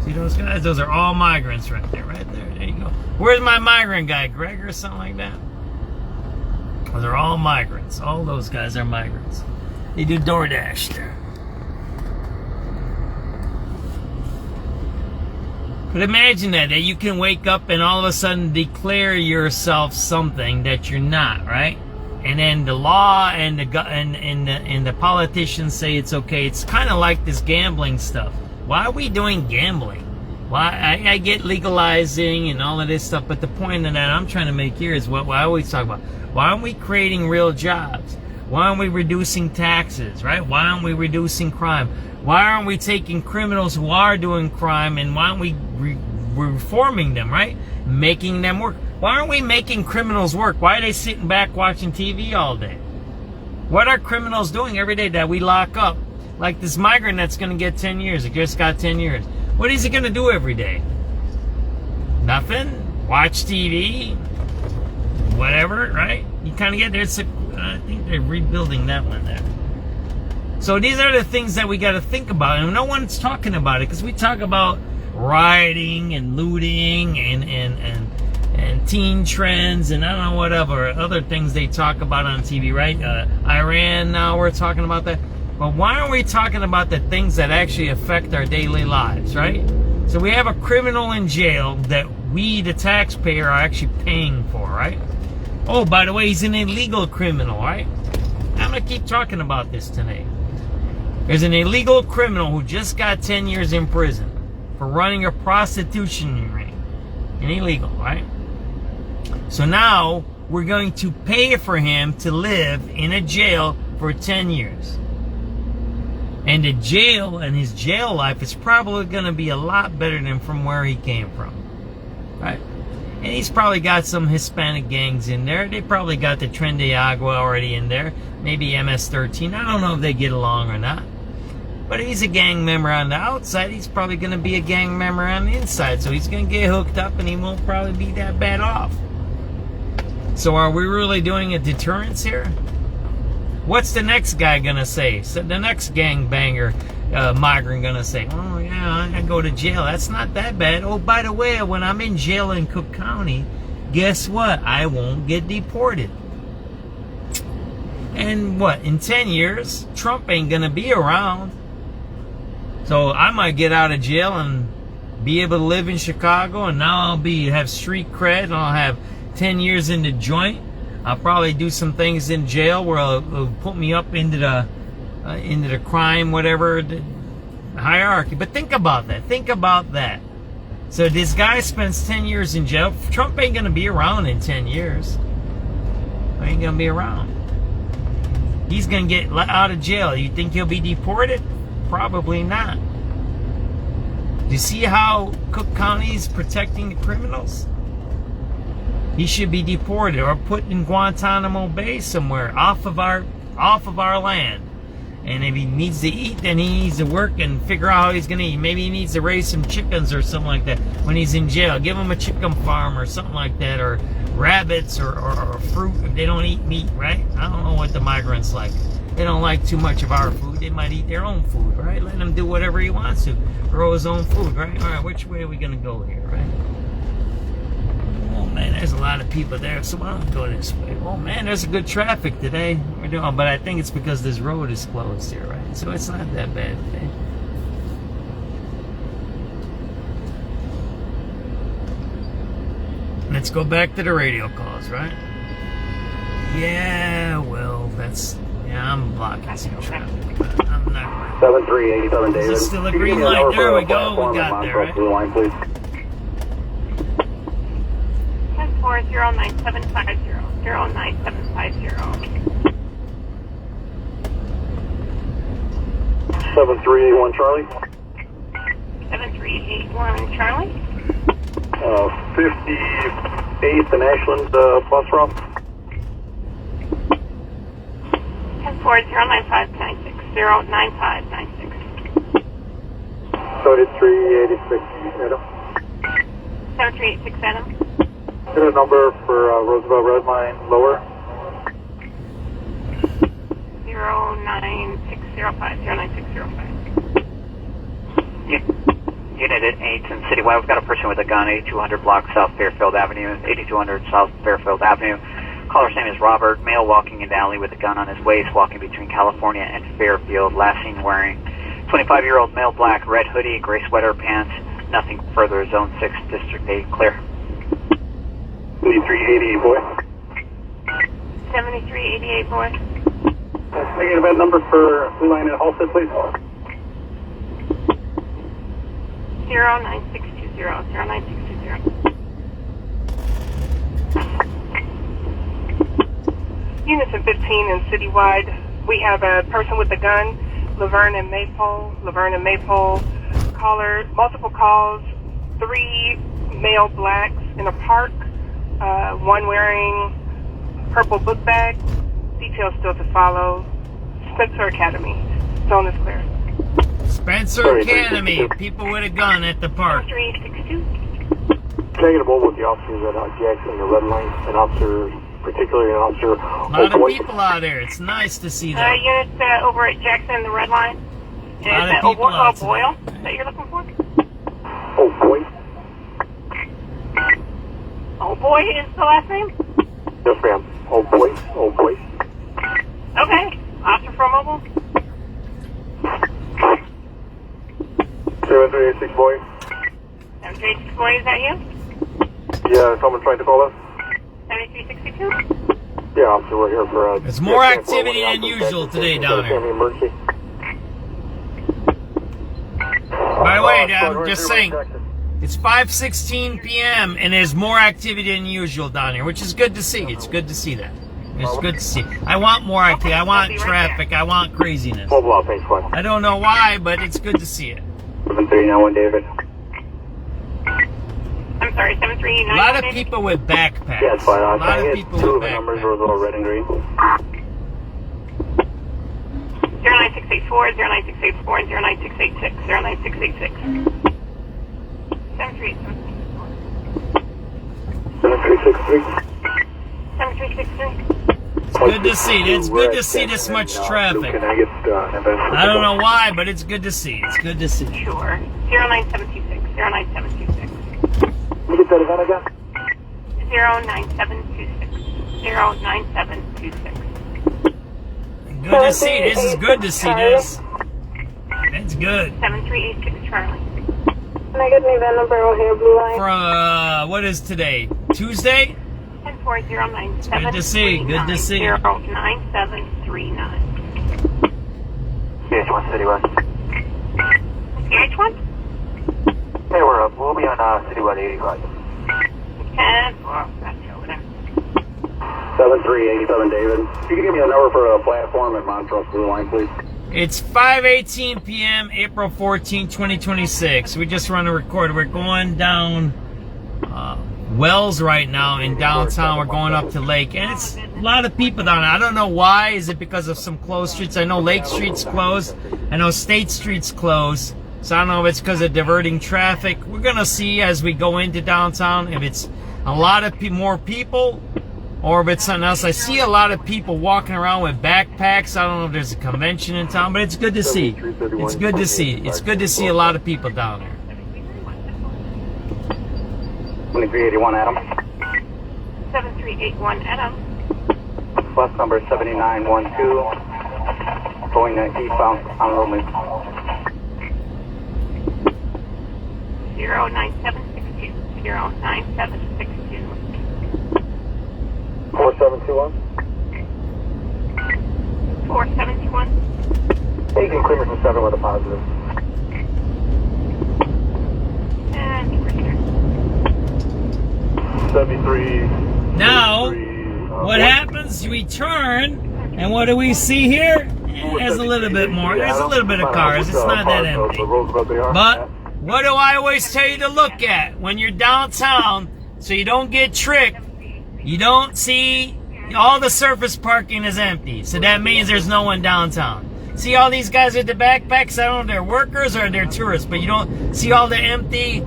See those guys? Those are all migrants right there, right there. There you go. Where's my migrant guy, Greg or something like that? Those are all migrants. All those guys are migrants. They do DoorDash there. But imagine that you can wake up and all of a sudden declare yourself something that you're not, right? And then the law and the politicians say it's okay. It's kind of like this gambling stuff. Why are we doing gambling? Why I get legalizing and all of this stuff, but the point of that I'm trying to make here is what I always talk about. Why aren't we creating real jobs? Why aren't we reducing taxes, right? Why aren't we reducing crime? Why aren't we taking criminals who are doing crime and why aren't we reforming them, right? Making them work. Why aren't we making criminals work? Why are they sitting back watching TV all day? What are criminals doing every day that we lock up? Like this migrant that's going to get 10 years. He just got 10 years. What is he going to do every day? Nothing? Watch TV? Whatever, right? You kind of get there. I think they're rebuilding that one there. So these are the things that we got to think about. And no one's talking about it because we talk about rioting and looting and teen trends and I don't know whatever other things they talk about on TV, right? Iran, now we're talking about that. But why aren't we talking about the things that actually affect our daily lives, right? So we have a criminal in jail that we, the taxpayer, are actually paying for, right? Oh, by the way, he's an illegal criminal, right? I'm going to keep talking about this tonight. There's an illegal criminal who just got 10 years in prison for running a prostitution ring. And illegal, right? So now we're going to pay for him to live in a jail for 10 years. And the jail and his jail life is probably going to be a lot better than from where he came from. Right? And he's probably got some Hispanic gangs in there. They probably got the Tren de Agua already in there. Maybe MS-13. I don't know if they get along or not. But if he's a gang member on the outside, he's probably going to be a gang member on the inside. So he's going to get hooked up and he won't probably be that bad off. So are we really doing a deterrence here? What's the next guy going to say? So the next gangbanger migrant going to say, oh yeah, I go to jail. That's not that bad. Oh, by the way, when I'm in jail in Cook County, guess what? I won't get deported. And what? In 10 years, Trump ain't going to be around. So I might get out of jail and be able to live in Chicago, and now I'll have street cred, and I'll have 10 years in the joint. I'll probably do some things in jail where it'll put me up into the crime, whatever, the hierarchy. But think about that. Think about that. So this guy spends 10 years in jail. Trump ain't going to be around in 10 years. He ain't going to be around. He's going to get out of jail. You think he'll be deported? Probably not. Do you see how Cook County is protecting the criminals? He should be deported or put in Guantanamo Bay somewhere off of our land. And if he needs to eat, then he needs to work and figure out how he's going to eat. Maybe he needs to raise some chickens or something like that when he's in jail. Give him a chicken farm or something like that, or rabbits or fruit if they don't eat meat, right? I don't know what the migrants like. They don't like too much of our food. They might eat their own food, right? Let him do whatever he wants to. Grow his own food, right? All right, which way are we going to go here, right? Oh, man, there's a lot of people there, so why don't we go this way? Oh, man, there's a good traffic today. We're doing, but I think it's because this road is closed here, right? So it's not that bad today. Let's go back to the radio calls, right? Yeah, well, that's... Yeah, I'm blocking some traffic, but I'm not... 7387 David. Is it still a green light? There we go. We got there, right? Blue line, please. 10409750. 09750. 7381 Charlie. 7381 Charlie. 58th and Ashland bus route. 10409596. 09596. 7386 Adam. 7386 Adam. Get a number for Roosevelt Red Line lower. 09605. 09605. Yep. Unit at 8 and Citywide. We've got a person with a gun, 8200 block South Fairfield Avenue, 8200 South Fairfield Avenue. Caller's name is Robert, male walking in the alley with a gun on his waist, walking between California and Fairfield. Last seen wearing 25-year-old male, black, red hoodie, gray sweater, pants. Nothing further. Zone 6, District 8, clear. 7388, boy. 7388, boy. Negative event number for Blue Line at Halstead, please. 09620, 09620. Units in 15 and Citywide. We have a person with a gun, Laverne and Maypole. Caller, multiple calls, 3 male blacks in a park, one wearing purple book bag. Details still to follow. Spencer Academy. Zone is clear. Spencer Academy. People with a gun at the park. 362. Can I get a mobile with the officers at Jackson and the Red Line? An officer, particularly an officer. A lot of people out there. It's nice to see that. Units over at Jackson and the Red Line. Is that Boyle that you're looking for? Oh, boy. Oh, boy is the last name? Yes, ma'am. Oh, boy. Oh, boy. Okay. Officer from Mobile? 7386, boy. 7386, boy, is that you? Yeah, someone tried to call us? 7362? Yeah, officer, we're here for... There's more activity than usual today down there. Emergency. By the way, I'm just saying, it's 5:16 p.m. and there's more activity than usual down here, which is good to see. It's good to see that. It's good to see. I want more activity. I want traffic. I want craziness. I don't know why, but it's good to see it. 7391, David. I'm sorry, 739. A lot of people with backpacks. Yeah, it's fine. A lot of people Two with of the numbers backpacks. were a little red and green. 09684, 09684, and 09686, 09686. 7363. 7363. It's good to see. It's good to see this much traffic. I don't know why, but it's good to see. It's good to see. Sure. 09726, 09726. Can you get that event again? 09726, 09726. Good to see. This is good to see this. It's good. 7386 Charlie. Can I get an event number O'Hare Blue Line? For, what is today? Tuesday? 14097. Good to see. Good to see. 09739. CH1 Citywide. CH1? Hey, we'll be on Citywide 85. 10, well, that's over there. 7387, David. If you could give me a number for a platform at Montrose Blue Line, please. It's 5:18 p.m., April 14, 2026. We just run a record. We're going down Wells right now in downtown. We're going up to Lake, and it's a lot of people down there. I don't know why. Is it because of some closed streets? I know Lake Street's closed. I know State Street's closed. So I don't know if it's because of diverting traffic. We're going to see as we go into downtown if it's a lot of more people or if it's something else. I see a lot of people walking around with backpacks. I don't know if there's a convention in town, but it's good to see. It's good to see. It's good to see a lot of people down there. 2381, Adam. 7381 Adam. Bus number 7912. Going eastbound on Roman. 09762. 09762. 4721. 4721. Hey, you can clear from 7 with a positive. And we're here. 73. Now, what happens? We turn, and what do we see here? There's a little bit more. There's a little bit of cars. It's not that empty. But what do I always tell you to look at when you're downtown so you don't get tricked? You don't see all the surface parking is empty. So that means there's no one downtown. See all these guys with the backpacks? I don't know if they're workers or they're tourists, but you don't see all the empty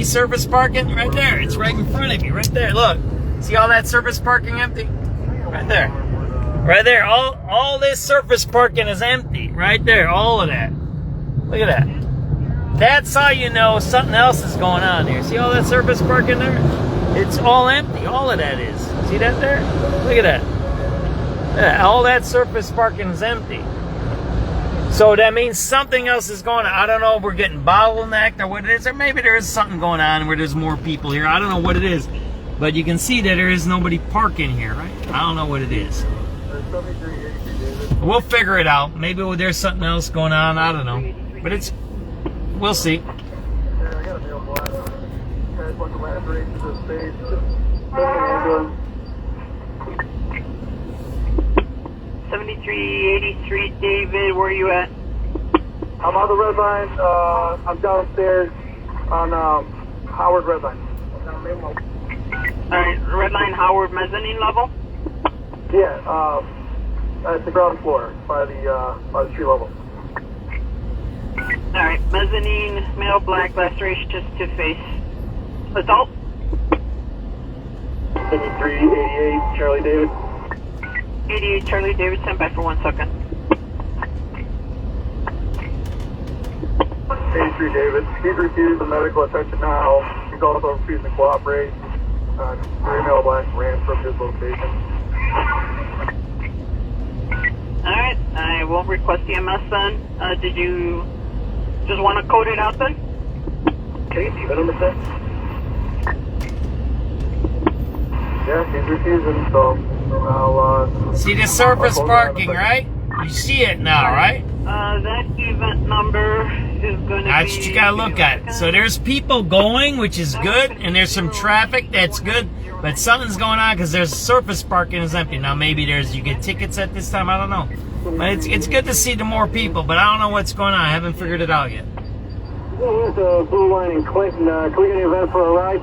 surface parking right there. It's right in front of you, right there. Look, see all that surface parking empty? Right there. Right there. All this surface parking is empty. Right there. All of that. Look at that. That's how you know something else is going on here. See all that surface parking there? It's all empty. All of that is. See that there? Look at that. Yeah, all that surface parking is empty. So that means something else is going on. I don't know if we're getting bottlenecked or what it is, or maybe there is something going on where there's more people here. I don't know what it is. But you can see that there is nobody parking here, right? I don't know what it is. We'll figure it out. Maybe there's something else going on. I don't know. But it's... We'll see. 7383 David, where are you at? I'm on the red line. I'm downstairs on Howard red line. Alright, red line Howard mezzanine level? Yeah, at the ground floor by the street level. Alright, mezzanine, male, black, lacerations to face. Adult? 7388 Charlie David. 88 Charlie David, stand by for 1 second. 83 David. He's refused the medical attention now. He's also refusing to cooperate. 3 male black ran from his location. Alright, I will request EMS then. Did you just want to code it out then? Okay, see the number set? Yeah, he's refusing, so I'll, see the surface parking, right? You see it now, right? That event number is going to That's what you gotta look at. So there's people going, which is good, and there's some traffic, that's good, but something's going on because there's surface parking is empty. Now maybe you get tickets at this time, I don't know. But it's good to see the more people, but I don't know what's going on. I haven't figured it out yet. here's the blue line in Clinton. Can we get an event for a ride?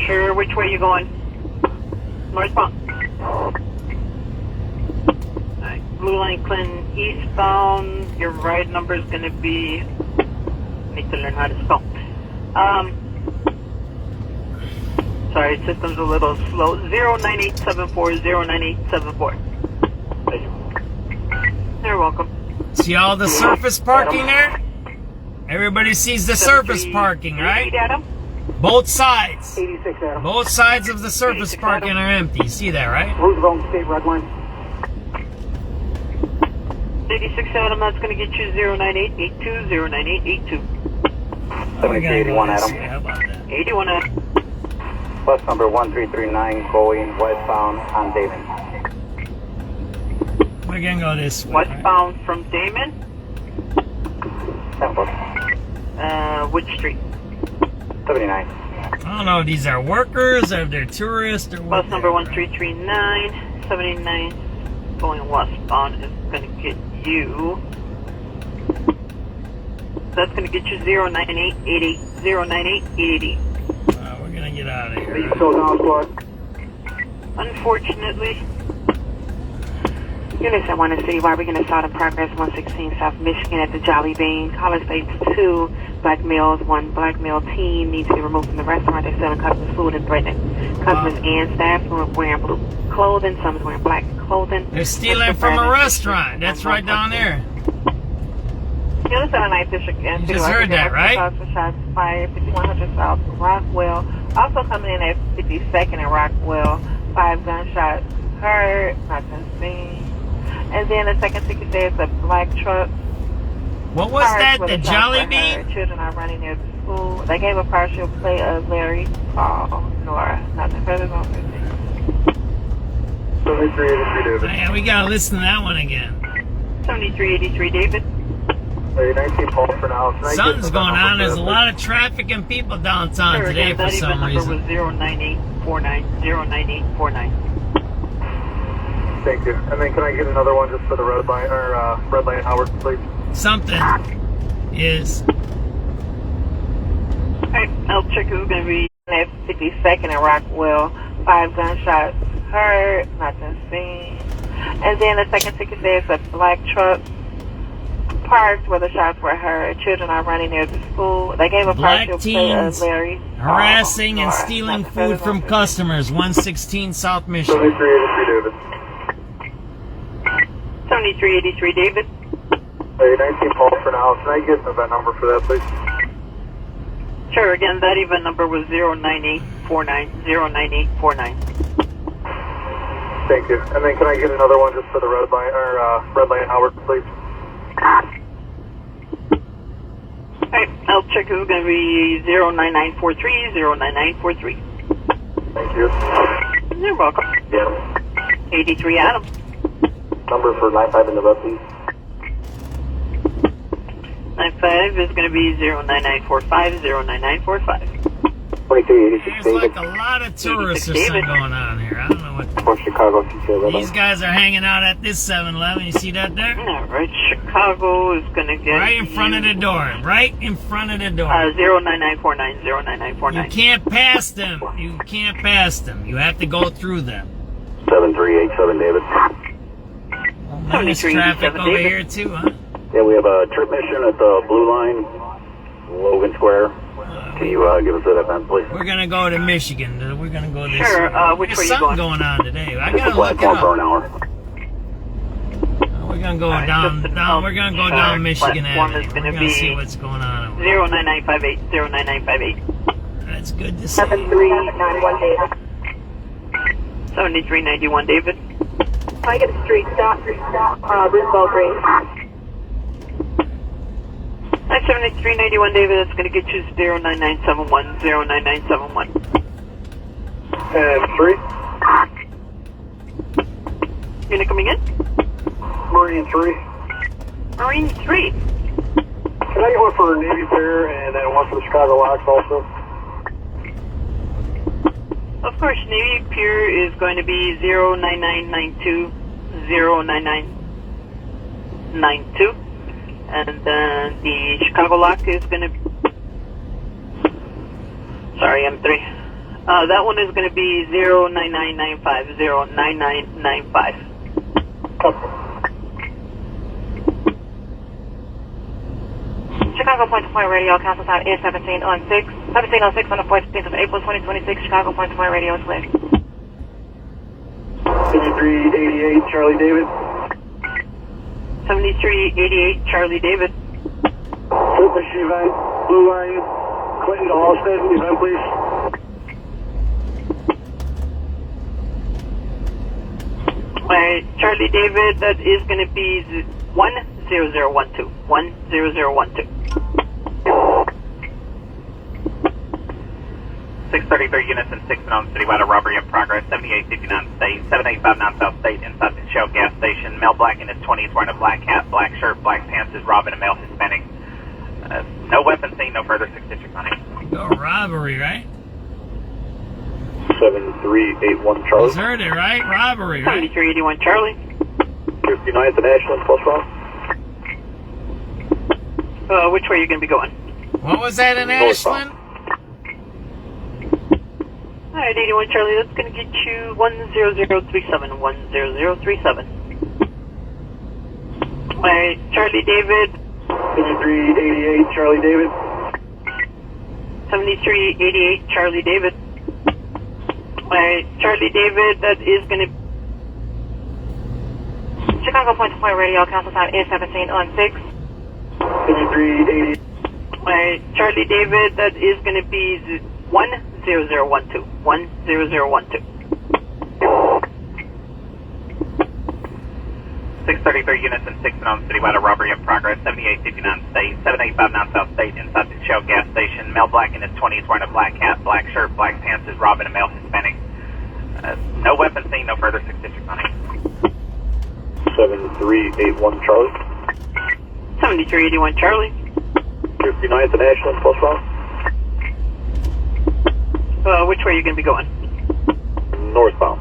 Sure, which way are you going? Northbound. Alright, blue line Clinton eastbound. Your ride number is going to be... need to learn how to spell. Sorry, system's a little slow. 09874, 09874. Thank you. You're welcome. See all the surface parking there? Everybody sees the surface parking, right? Both sides. 86 Adam. Both sides of the surface parking are empty. See that, right? Roosevelt State red line. 86 Adam, that's going to get you 09882, 09882. 7381 Adam. How about that? 81 Adam. Bus number 1339 going westbound on Damon. We're gonna go this way. Westbound from Damon? Temple. Which street? 79. I don't know if these are workers or if they're tourists or what. Bus number 1339, 79 going westbound is going to get you. That's going to get you 09888, 09888. We're gonna get out of here. Are you still down, squad? Unfortunately. Units at 1 in Citywide, we're going to start in progress 116 South Michigan at the Jolly Bean. Caller states 2 black males, 1 black male teen needs to be removed from the restaurant. They're selling customers food and threatening customers and staff who are wearing blue clothing. Some is wearing black clothing. They're stealing from a restaurant. That's right down there. Units at 9th District and You just heard that, right? Shots fired, 5100 South Rockwell. Also coming in at 52nd and Rockwell. 5 gunshots heard, nothing seen. And then the second ticket says a black truck. What was that? The Jolly Bean? Children are running near the school. They gave a partial play of Larry, Paul, Nora. Nothing further on 15. 7383 David. Yeah, we gotta listen to that one again. 7383 David. 19 Paul for now. Something's going on. There's a lot of traffic and people downtown today for some reason. That event number was 09849, 09849. Thank you. And then can I get another one just for the red line or red line Howard, please? Something is. Alright, I'll check who's going to be at 52nd and Rockwell. 5 gunshots heard, nothing seen. And then the second ticket says a black truck parked where the shots were heard. Children are running near the school. They gave a Black partial play of teens Larry, harassing and Nora. stealing Nothing further food from on customers. 116 South Michigan. 7383 David. 7383 David. Hey, 19 Paul for now. Can I get that number for that, please? Sure, again, that event number was 09849, 09849. Thank you. And then can I get another one just for the red light Howard, please? Alright, I'll check. This is going to be 09943, 09943. Thank you. You're welcome. Yeah. 83 Adam. Number for 95 in the red, please. 95 is going to be 09945, 09945. 2386 There's David. like a lot of tourists or something going on here. I don't know what. For Chicago, CTA. These guys are hanging out at this 7-Eleven. You see that there? Alright, Chicago is going to get Right in front of the door. Right in front of the door. 09949, 09949. You can't pass them. You can't pass them. You have to go through them. 7387 David. Well, there's traffic over David. here too, huh? Yeah, we have a trip mission at the Blue Line, Logan Square. Can you give us that event, please? We're gonna go to Michigan. We're gonna go this. Sure, which There's way you something going? going on today. I It's a gotta look it platform for an up. hour. We're gonna go Alright, down. just We're gonna go down Michigan platform Avenue. is We're gonna gonna be see what's going on over there. 09958, 09958. That's good to see. 7391 David. 7391 David. Can I get a street stop? Roosevelt Green. 7391 David, that's going to get you 09971, 09971. And 3. Unit coming in? Marine 3. Marine 3. Can I get one for Navy Pier and then one for the Chicago Locks also? Of course, Navy Pier is going to be 09992, 09992. And then the Chicago Lock is going to... Sorry, M3. That one is going to be 09995, 09995. Chicago point-to-point radio, council time is 1706. 1706 on the 14th of April 2026. Chicago point-to-point radio is clear. 7388 Charlie David. 7388 Charlie David. Focus event, Blue Line, Clinton to Halstead, event please. Alright, Charlie David, that is going to be 10012. 10012. 633 units and 6 known citywide of robbery in progress. 7859 State, 785 South State inside the Shell gas station. Male black in his 20s wearing a black hat, black shirt, black pants is robbing a male Hispanic. No weapon seen, no further 6 district on it. Go robbery, right? 7381 Charlie. You heard it, right? Robbery, right? 7381 Charlie. 59th and Ashland, plus 1. Which way are you going to be going? What was that in Ashland? Alright, 81 Charlie, that's going to get you 10037, 10037. Alright, Charlie David. 7388 Charlie David. 7388 Charlie David. Alright, Charlie David, that is going to... Chicago point-to-point radio, council time is 1706. 7388. Alright, Charlie David, that is going to be 10012. 10012. 633 units and 6 known citywide of robbery in progress. 7859 State, 785 South State inside the Shell gas station. Male black in his 20s wearing a black hat, black shirt, black pants is robbing a male Hispanic. No weapon seen, no further 6 district on it. 7381 Charlie. 7381 Charlie. 59th and Ashland, plus 1. Which way are you going to be going? Northbound.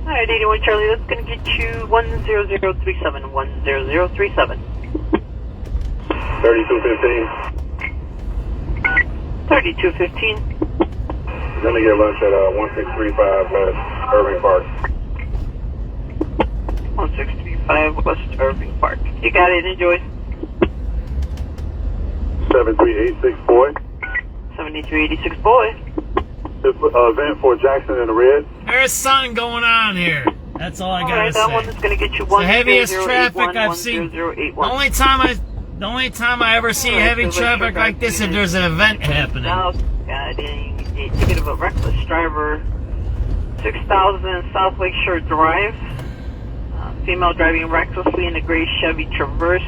Alright, 81 Charlie, that's going to get you 10037, 10037. 3215. 3215. Let me get lunch at 1635 West Irving Park. 1635 West Irving Park. You got it, enjoy. 7386 boy. 7386 boy. This event for Jackson in the red. There's something going on here. That's all I All gotta right, that say. one is going to get you It's the heaviest 10081, traffic I've seen. 10081. The only time I ever see heavy traffic like this is there's an event happening. South, a ticket of a reckless driver, 6000 South Lakeshore Drive. Female driving recklessly in a gray Chevy Traverse.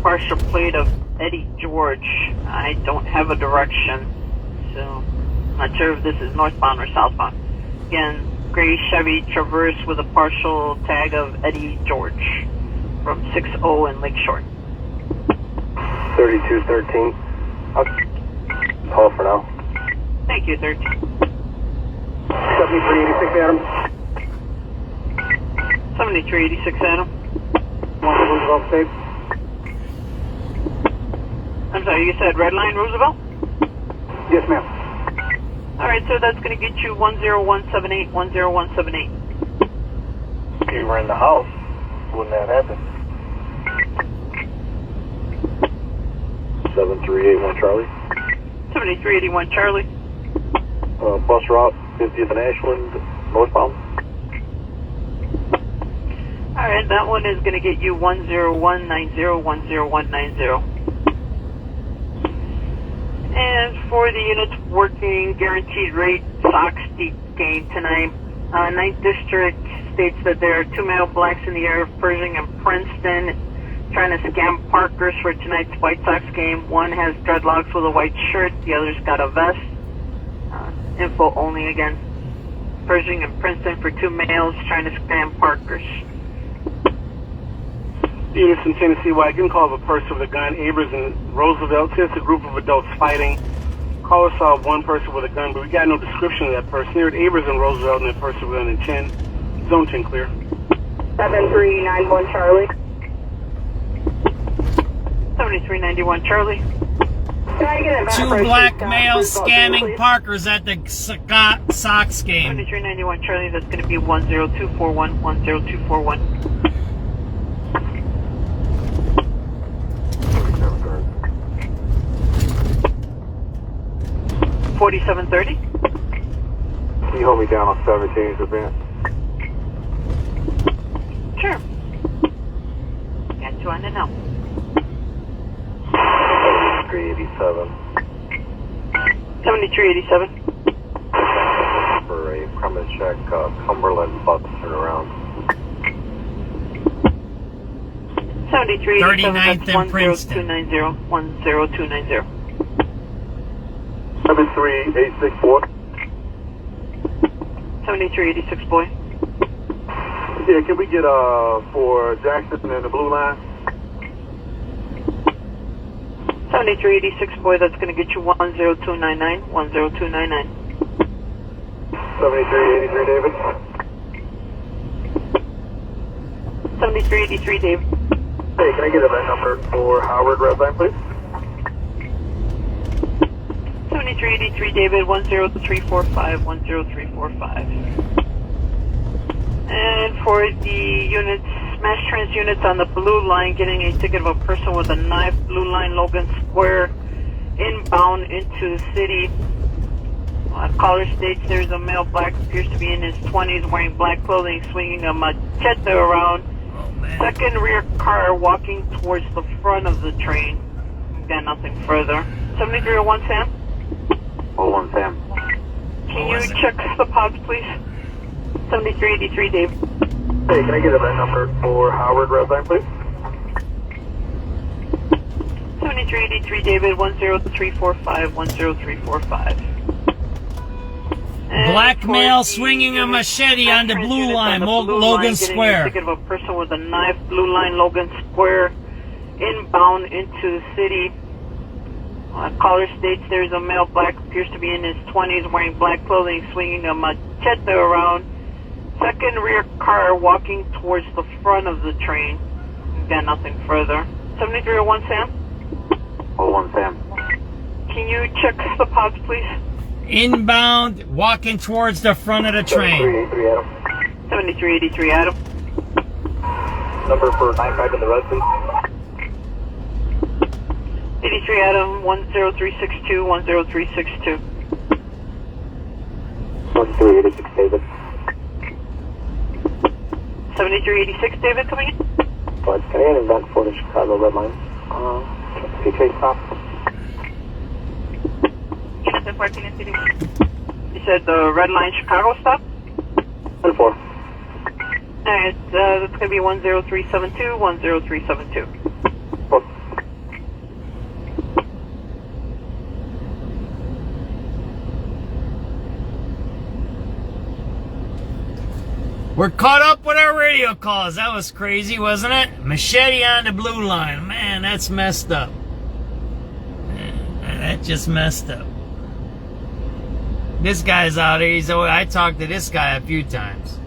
Partial plate of Eddie George. I don't have a direction, so I'm not sure if this is northbound or southbound. Again, gray Chevy Traverse with a partial tag of Eddie George from 60 in Lakeshore. 3213. I'll call for now. Thank you, 13. 7386 Adam. 7386 Adam. Roosevelt State. I'm sorry, you said Red Line Roosevelt? Yes, ma'am. Alright, so that's going to get you 10178, 10178. If you were in the house, wouldn't that happen? 7381 Charlie. 7381 Charlie. Bus route 50th and Ashland, northbound. Alright, that one is going to get you 10190, 10190. And for the units working guaranteed rate SOX game tonight, 9th District states that there are 2 male blacks in the area of Pershing and Princeton trying to scam parkers for tonight's White Sox game. One has dreadlocks with a white shirt, the other's got a vest. Info only again. Pershing and Princeton for 2 males trying to scam parkers. Units in Tennessee, wagon call of a person with a gun. Avers and Roosevelt says a group of adults fighting. Caller saw one person with a gun, but we got no description of that person. They're at Avers and Roosevelt and that person with a gun in 10. Zone 10 clear. 7391 Charlie. 7391 Charlie. Can I get a 2 black males scamming parkers at the Sox game. 7391 Charlie, that's going to be 10241, 10241. 4730. Can you hold me down on 17's event? Sure. Got you on it now. 7387. 7387. For a premise check, Cumberland bus turnaround. 7387. 39th and Princeton. 10290. 10290. 73864. 7386 boy. Yeah, can we get for Jackson and the blue line? 7386 boy, that's going to get you 10299, 10299. 7383 David. 7383 David. Hey, can I get a VIN number for Howard Red Line, please? 7383 David, 10345, 10345. And for the units, Smash Trans units on the blue line, getting a ticket of a person with a knife, blue line Logan Square, inbound into the city. Caller states there's a male black, appears to be in his 20s, wearing black clothing, swinging a machete around. Second rear car walking towards the front of the train. Got nothing further. 7301 Sam? 01 Sam. Can you check the pods, please? 7383 Dave. Hey, can I get a VIN number for Howard Red Line, please? 7383 David, 10345, 10345. Black male swinging a machete on the blue line, Logan Square. Ticket of a person with a knife, blue line Logan Square, inbound into the city. Caller states there's a male black, appears to be in his 20s, wearing black clothing, swinging a machete around. Second rear car walking towards the front of the train. Got nothing further. 7301 Sam? 01 Sam. Can you check the pods, please? Inbound, walking towards the front of the train. 7383 Adam. Number for 95 in the red, please. 83 Adam, 10362, 10362. 13886 David. 7386, David, coming in. But can I get an event for the Chicago red line? CTA stop. Unit 14 in City. You said the red line Chicago stop? 10-4. Alright, that's going to be 10372, 10372. We're caught up with our radio calls. That was crazy, wasn't it? Machete on the blue line. Man, that's messed up. Man, that just messed up. This guy's out here. I talked to this guy a few times.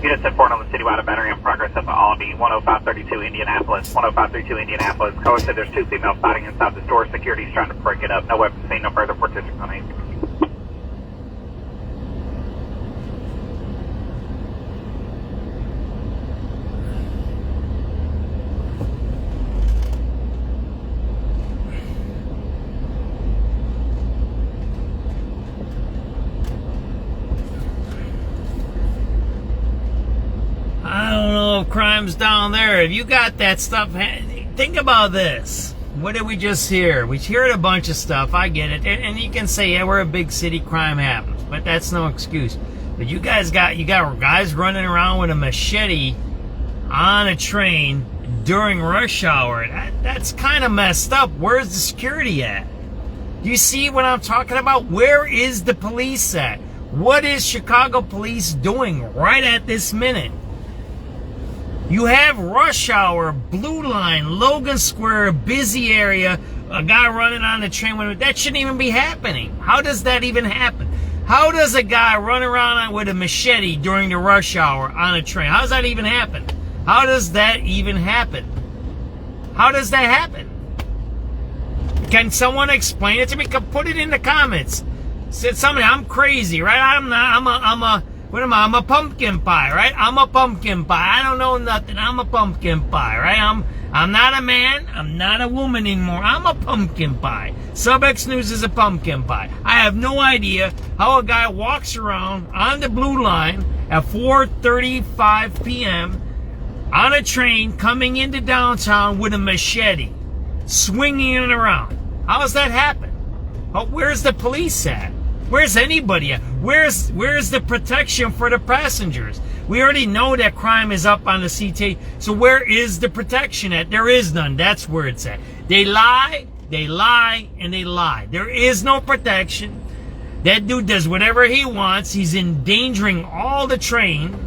Unit 10-4 on the citywide battery in progress up at Albany, 10532 Indianapolis. 10532 Indianapolis. Caller said there's 2 females fighting inside the store. Security's trying to break it up. No weapons seen, no further participants on 8. I don't know if crime's down there. If you got that stuff, think about this. What did we just hear? We heard a bunch of stuff. I get it. And you can say, yeah, we're a big city, crime happens. But that's no excuse. But you got guys running around with a machete on a train during rush hour. That's kind of messed up. Where's the security at? Do you see what I'm talking about? Where is the police at? What is Chicago police doing right at this minute? You have rush hour, blue line, Logan Square, busy area, a guy running on the train. That shouldn't even be happening. How does that even happen? How does a guy run around with a machete during the rush hour on a train? How does that even happen? How does that even happen? How does that happen? Can someone explain it to me? Put it in the comments. Said somebody, I'm crazy, right? I'm a pumpkin pie, right? I'm a pumpkin pie. I don't know nothing. I'm a pumpkin pie, right? I'm not a man. I'm not a woman anymore. I'm a pumpkin pie. SubX.News is a pumpkin pie. I have no idea how a guy walks around on the blue line at 4:35 p.m. on a train coming into downtown with a machete, swinging it around. How does that happen? Oh, where's the police at? Where's anybody at? Where's the protection for the passengers? We already know that crime is up on the CT, so where is the protection at? There is none. That's where it's at. They lie, and they lie. There is no protection. That dude does whatever he wants. He's endangering all the train,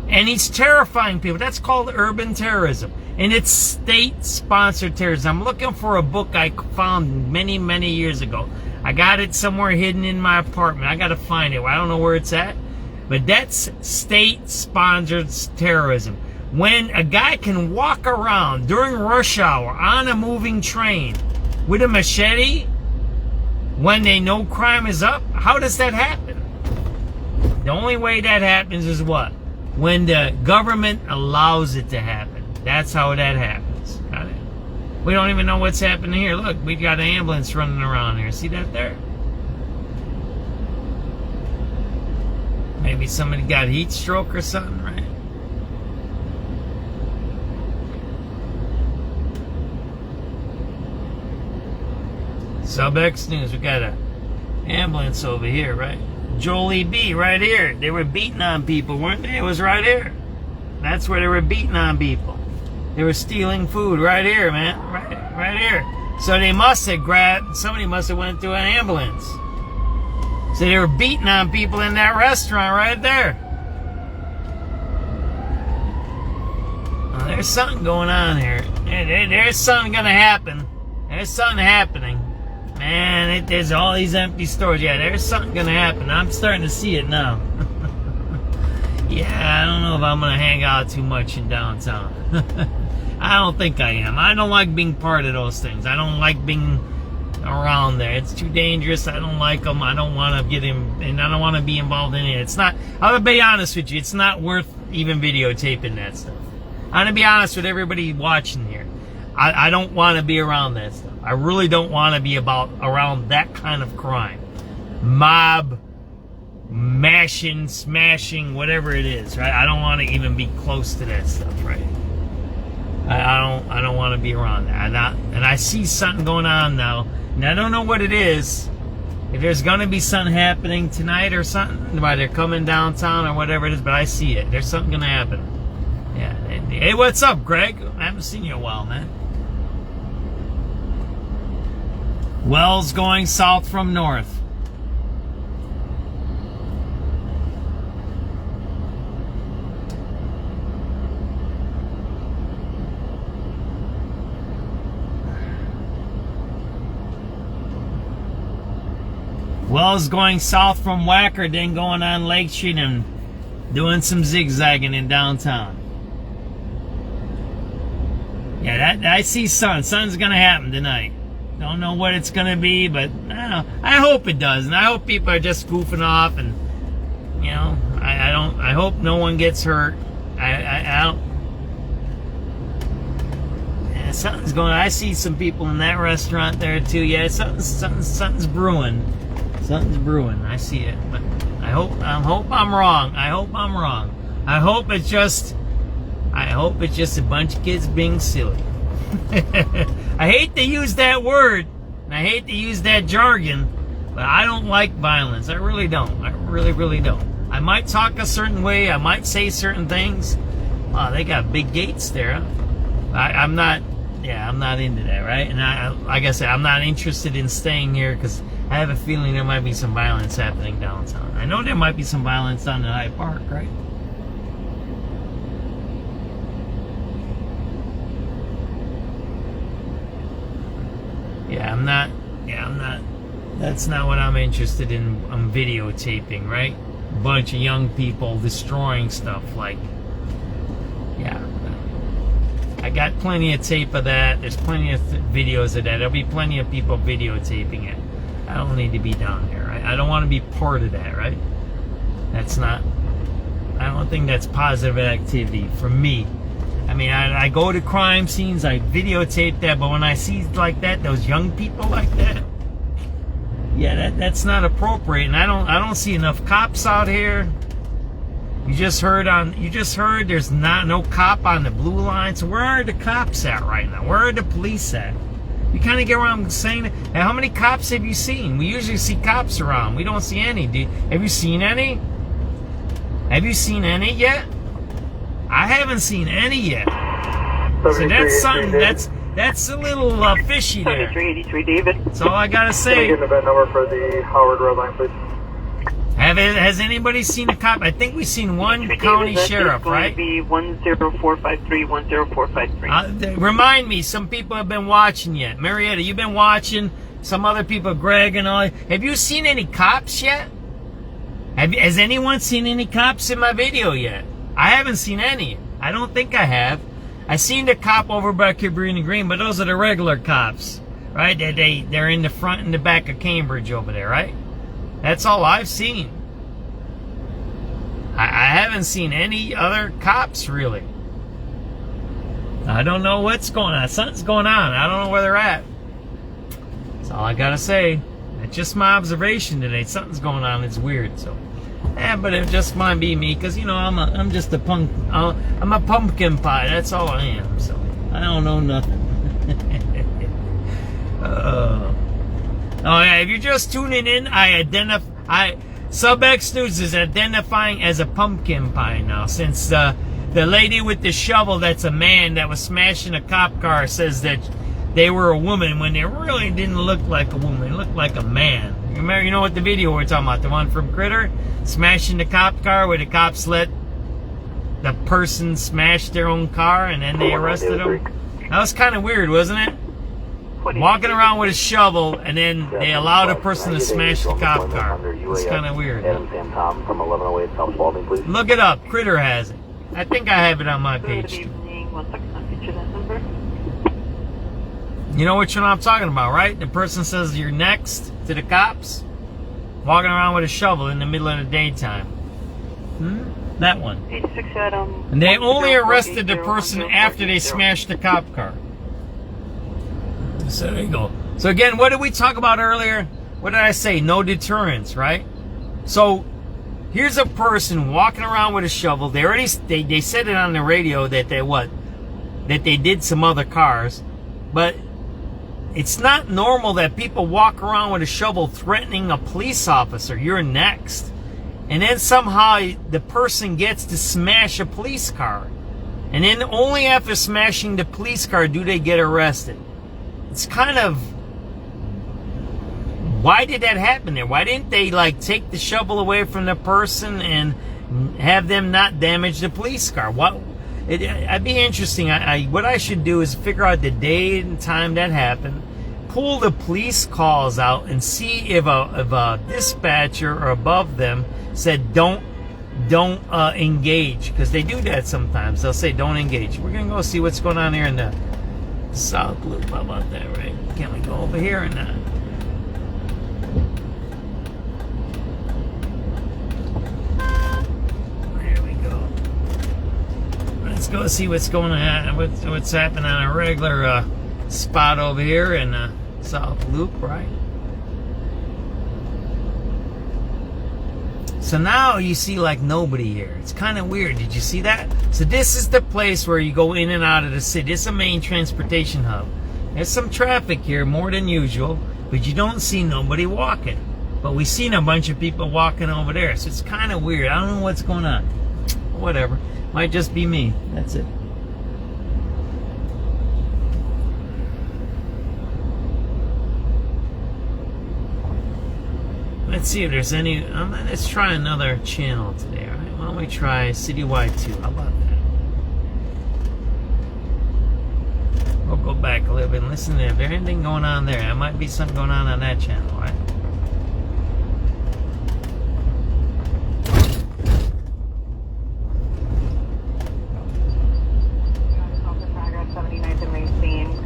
and he's terrifying people. That's called urban terrorism, and it's state-sponsored terrorism. I'm looking for a book I found many, many years ago. I got it somewhere hidden in my apartment. I got to find it. I don't know where it's at. But that's state-sponsored terrorism. When a guy can walk around during rush hour on a moving train with a machete when they know crime is up, how does that happen? The only way that happens is what? When the government allows it to happen. That's how that happens. Got it? We don't even know what's happening here. Look, we've got an ambulance running around here. See that there? Maybe somebody got heat stroke or something, right? SubX.News, we got an ambulance over here, right? Jolie B, right here. They were beating on people, weren't they? It was right here. That's where they were beating on people. They were stealing food right here, man. Right here. So they must have somebody must have went to an ambulance. So they were beating on people in that restaurant right there. Oh, there's something going on here. There's something going to happen. There's something happening. Man, there's all these empty stores. Yeah, there's something going to happen. I'm starting to see it now. Yeah, I don't know if I'm going to hang out too much in downtown. I don't think I am. I don't like being part of those things. I don't like being around there. It's too dangerous. I don't like them. I don't want to get in, and I don't want to be involved in it. It's not, I'm going to be honest with you, it's not worth even videotaping that stuff. I'm going to be honest with everybody watching here. I don't want to be around that stuff. I really don't want to be around that kind of crime. Mob, mashing, smashing, whatever it is, right? I don't want to even be close to that stuff, right? I don't want to be around that. And I see something going on now, and I don't know what it is. If there's going to be something happening tonight or something, while they're coming downtown or whatever it is, but I see it. There's something going to happen. Yeah. Hey, what's up, Greg? I haven't seen you in a while, man. Wells going south from north. Wells going south from Wacker, then going on Lake Street and doing some zigzagging in downtown. Yeah, I see sun. Sun's gonna happen tonight. Don't know what it's gonna be, but I don't know. I hope it does, and I hope people are just goofing off, and you know, I hope no one gets hurt. I don't. Yeah, something's going on. I see some people in that restaurant there too. Yeah, something's brewing. Something's brewing. I see it, but I hope I'm wrong. I hope I'm wrong. I hope it's just a bunch of kids being silly. I hate to use that word, and I hate to use that jargon, but I don't like violence. I really don't. I really, really don't. I might talk a certain way. I might say certain things. Oh, they got big gates there. I'm not into that, right? And like I said, I'm not interested in staying here because I have a feeling there might be some violence happening downtown. I know there might be some violence down at Hyde Park, right? I'm not, that's not what I'm interested in videotaping, right? A bunch of young people destroying stuff, like, yeah. I got plenty of tape of that. There's plenty of videos of that. There'll be plenty of people videotaping it. I don't need to be down there, right? I don't want to be part of that, right? That's not, I don't think that's positive activity for me. I mean, I go to crime scenes, I videotape that, but when I see like that, those young people like that, yeah, that's not appropriate. And I don't see enough cops out here. You just heard there's no cop on the blue line. So where are the cops at right now? Where are the police at? You kind of get what I'm saying. And how many cops have you seen? We usually see cops around. We don't see any. Have you seen any? Have you seen any yet? I haven't seen any yet. So that's something. That's a little fishy there. 7383 David. That's all I gotta say. Can you give the VIN number for the Howard Red Line, please? Has anybody seen a cop? I think we've seen one county sheriff, right? Be 10453 10453. Remind me, some people have been watching yet. Marietta, you've been watching. Some other people, Greg and all. Have you seen any cops yet? Has anyone seen any cops in my video yet? I haven't seen any. I don't think I have. I seen the cop over by Cabrini Green, but those are the regular cops, right? They're in the front and the back of Cambridge over there, right? That's all I've seen. I haven't seen any other cops, really. I don't know what's going on. Something's going on. I don't know where they're at. That's all I gotta say. That's just my observation today. Something's going on. It's weird, so. Yeah, but it just might be me, because, you know, I'm just a punk. I'm a pumpkin pie. That's all I am, so. I don't know nothing. Oh yeah, if you're just tuning in, SubX.News is identifying as a pumpkin pie now, since the lady with the shovel that's a man that was smashing a cop car says that they were a woman when they really didn't look like a woman. They looked like a man. Remember, you know what the video we're talking about, the one from Critter? Smashing the cop car where the cops let the person smash their own car and then they arrested them. That was kind of weird, wasn't it? Walking around with a shovel and then they allowed a person to smash the cop car. It's kind of weird. Look it up. Critter has it. I think I have it on my page too. You know which one I'm talking about, right? The person says you're next to the cops, walking around with a shovel in the middle of the daytime. That one. 86 Adam. And they only arrested the person after they smashed the cop car. So there you go. So again, what did we talk about earlier? What did I say? No deterrence, right? So here's a person walking around with a shovel. They said it on the radio that they did some other cars, but it's not normal that people walk around with a shovel threatening a police officer. You're next. And then somehow the person gets to smash a police car. And then only after smashing the police car do they get arrested. It's kind of... Why did that happen there? Why didn't they like take the shovel away from the person and have them not damage the police car? It'd be interesting. What I should do is figure out the date and time that happened, pull the police calls out, and see if a dispatcher or above them said don't engage, because they do that sometimes. They'll say don't engage. We're gonna go see what's going on here in the South Loop. How about that, right? Can we go over here or not? There we go. Let's go see what's going on. What's happening on a regular spot over here in the South Loop, right? So now you see like nobody here. It's kind of weird. Did you see that? So this is the place where you go in and out of the city. It's a main transportation hub. There's some traffic here, more than usual, but you don't see nobody walking. But we've seen a bunch of people walking over there. So it's kind of weird. I don't know what's going on. Whatever. Might just be me. That's it. Let's see if there's any. Let's try another channel today. All right? Why don't we try Citywide 2? How about that? We'll go back a little bit and listen to if there's anything going on there. There might be something going on that channel, right?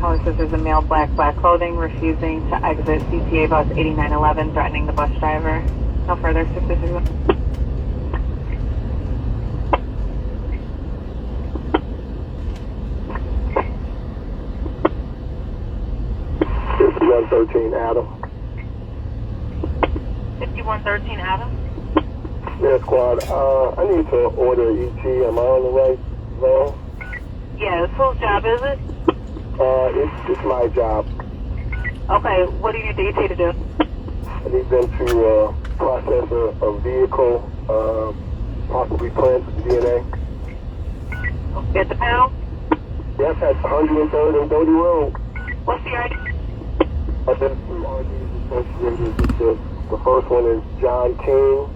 Caller says there's a male black clothing refusing to exit CTA bus 8911, threatening the bus driver. No further. 661. 5113 Adam. 5113 Adam? Yeah, squad. I need to order ET. Am I on the right zone? Yes. Whose job is it? It's my job. Okay, what do you need the ET to do? I need them to process a vehicle, possibly print DNA. At the panel? Yes, at 103rd and Doty Road. What's the ID? There's two IDs associated. The first one is John King,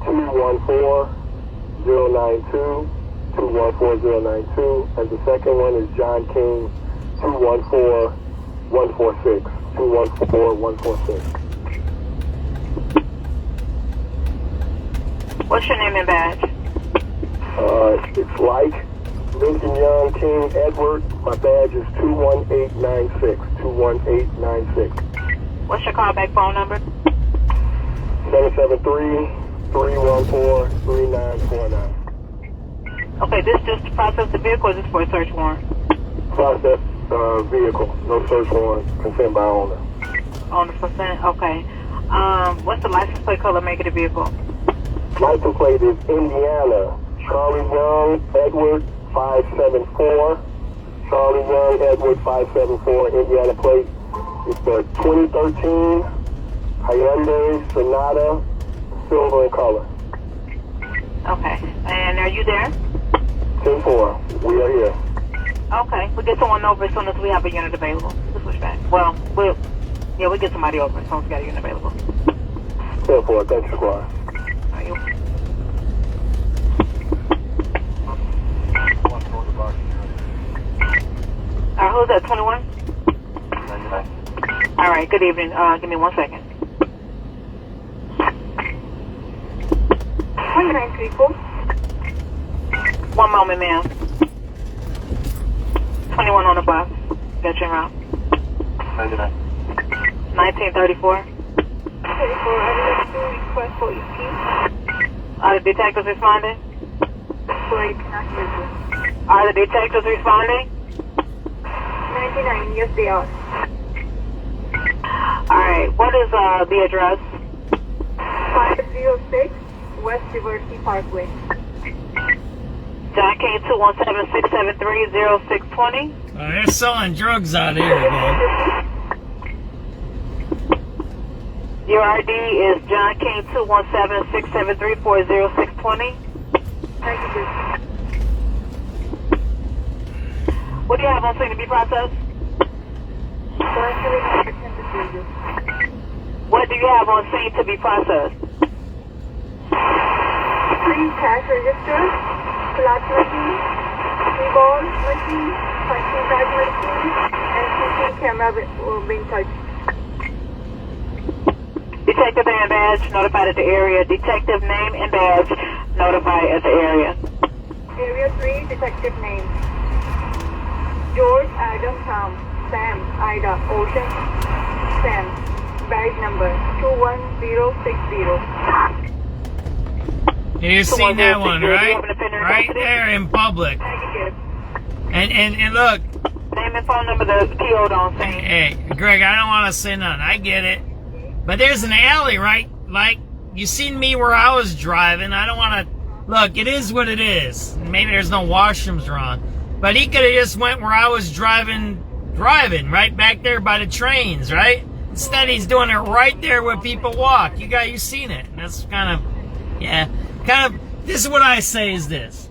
214092, 214092, and the second one is John King, 214146, 214146. What's your name and badge? It's like Lincoln Young King Edward. My badge is 21896, 21896. What's your callback phone number? 773-314-3949. Okay, this just to process the vehicle, or is this for a search warrant? Process vehicle, no search warrant, consent by owner. Owner consent, okay. What's the license plate, color, make of the vehicle? License plate is Indiana, Charlie Young Edward 574. Charlie Young Edward 574, Indiana plate. It's the 2013 Hyundai Sonata, silver in color. Okay, and are you there? 10-4, we are here. Okay, we'll get someone over as soon as we have a unit available. We'll switch back. Well, we'll get somebody over as soon as we got a unit available. 10-4, thanks, squad. Are you? Who's that, 21? 99. All right, good evening. Give me 1 second. 2934. 1 moment, ma'am. 21 on the bus. Got you en route. 99. 1934. 34, I need to request for ET. Are the detectives responding? Sorry, cannot hear you. Are the detectives responding? 99, yes they are. Alright, what is the address? 506 West Diversity Parkway. John King 217-673-0620. They're selling drugs out here again. Your ID is John King 217-673-40620. Thank you. What do you have on scene to be processed? What do you have on scene to be processed? 3 cash registers, flat machine, 3 ball machine, punching bag machine, and CC camera being touched. Detective name and badge notified at the area. Detective name and badge notified at the area. Area 3, detective name. George, Adam, Tom, Sam, Ida, Ocean, Sam. Badge number 21060. You seen that one, right? Right there in public. And look. Name and phone number the PO'd on scene. Hey, Greg, I don't want to say nothing. I get it. But there's an alley, right? Like, you seen me where I was driving. I don't want to... Look, it is what it is. Maybe there's no washrooms around. But he could have just went where I was driving, right back there by the trains, right? Instead, he's doing it right there where people walk. You seen it. That's kind of... Yeah. This is what I say is this.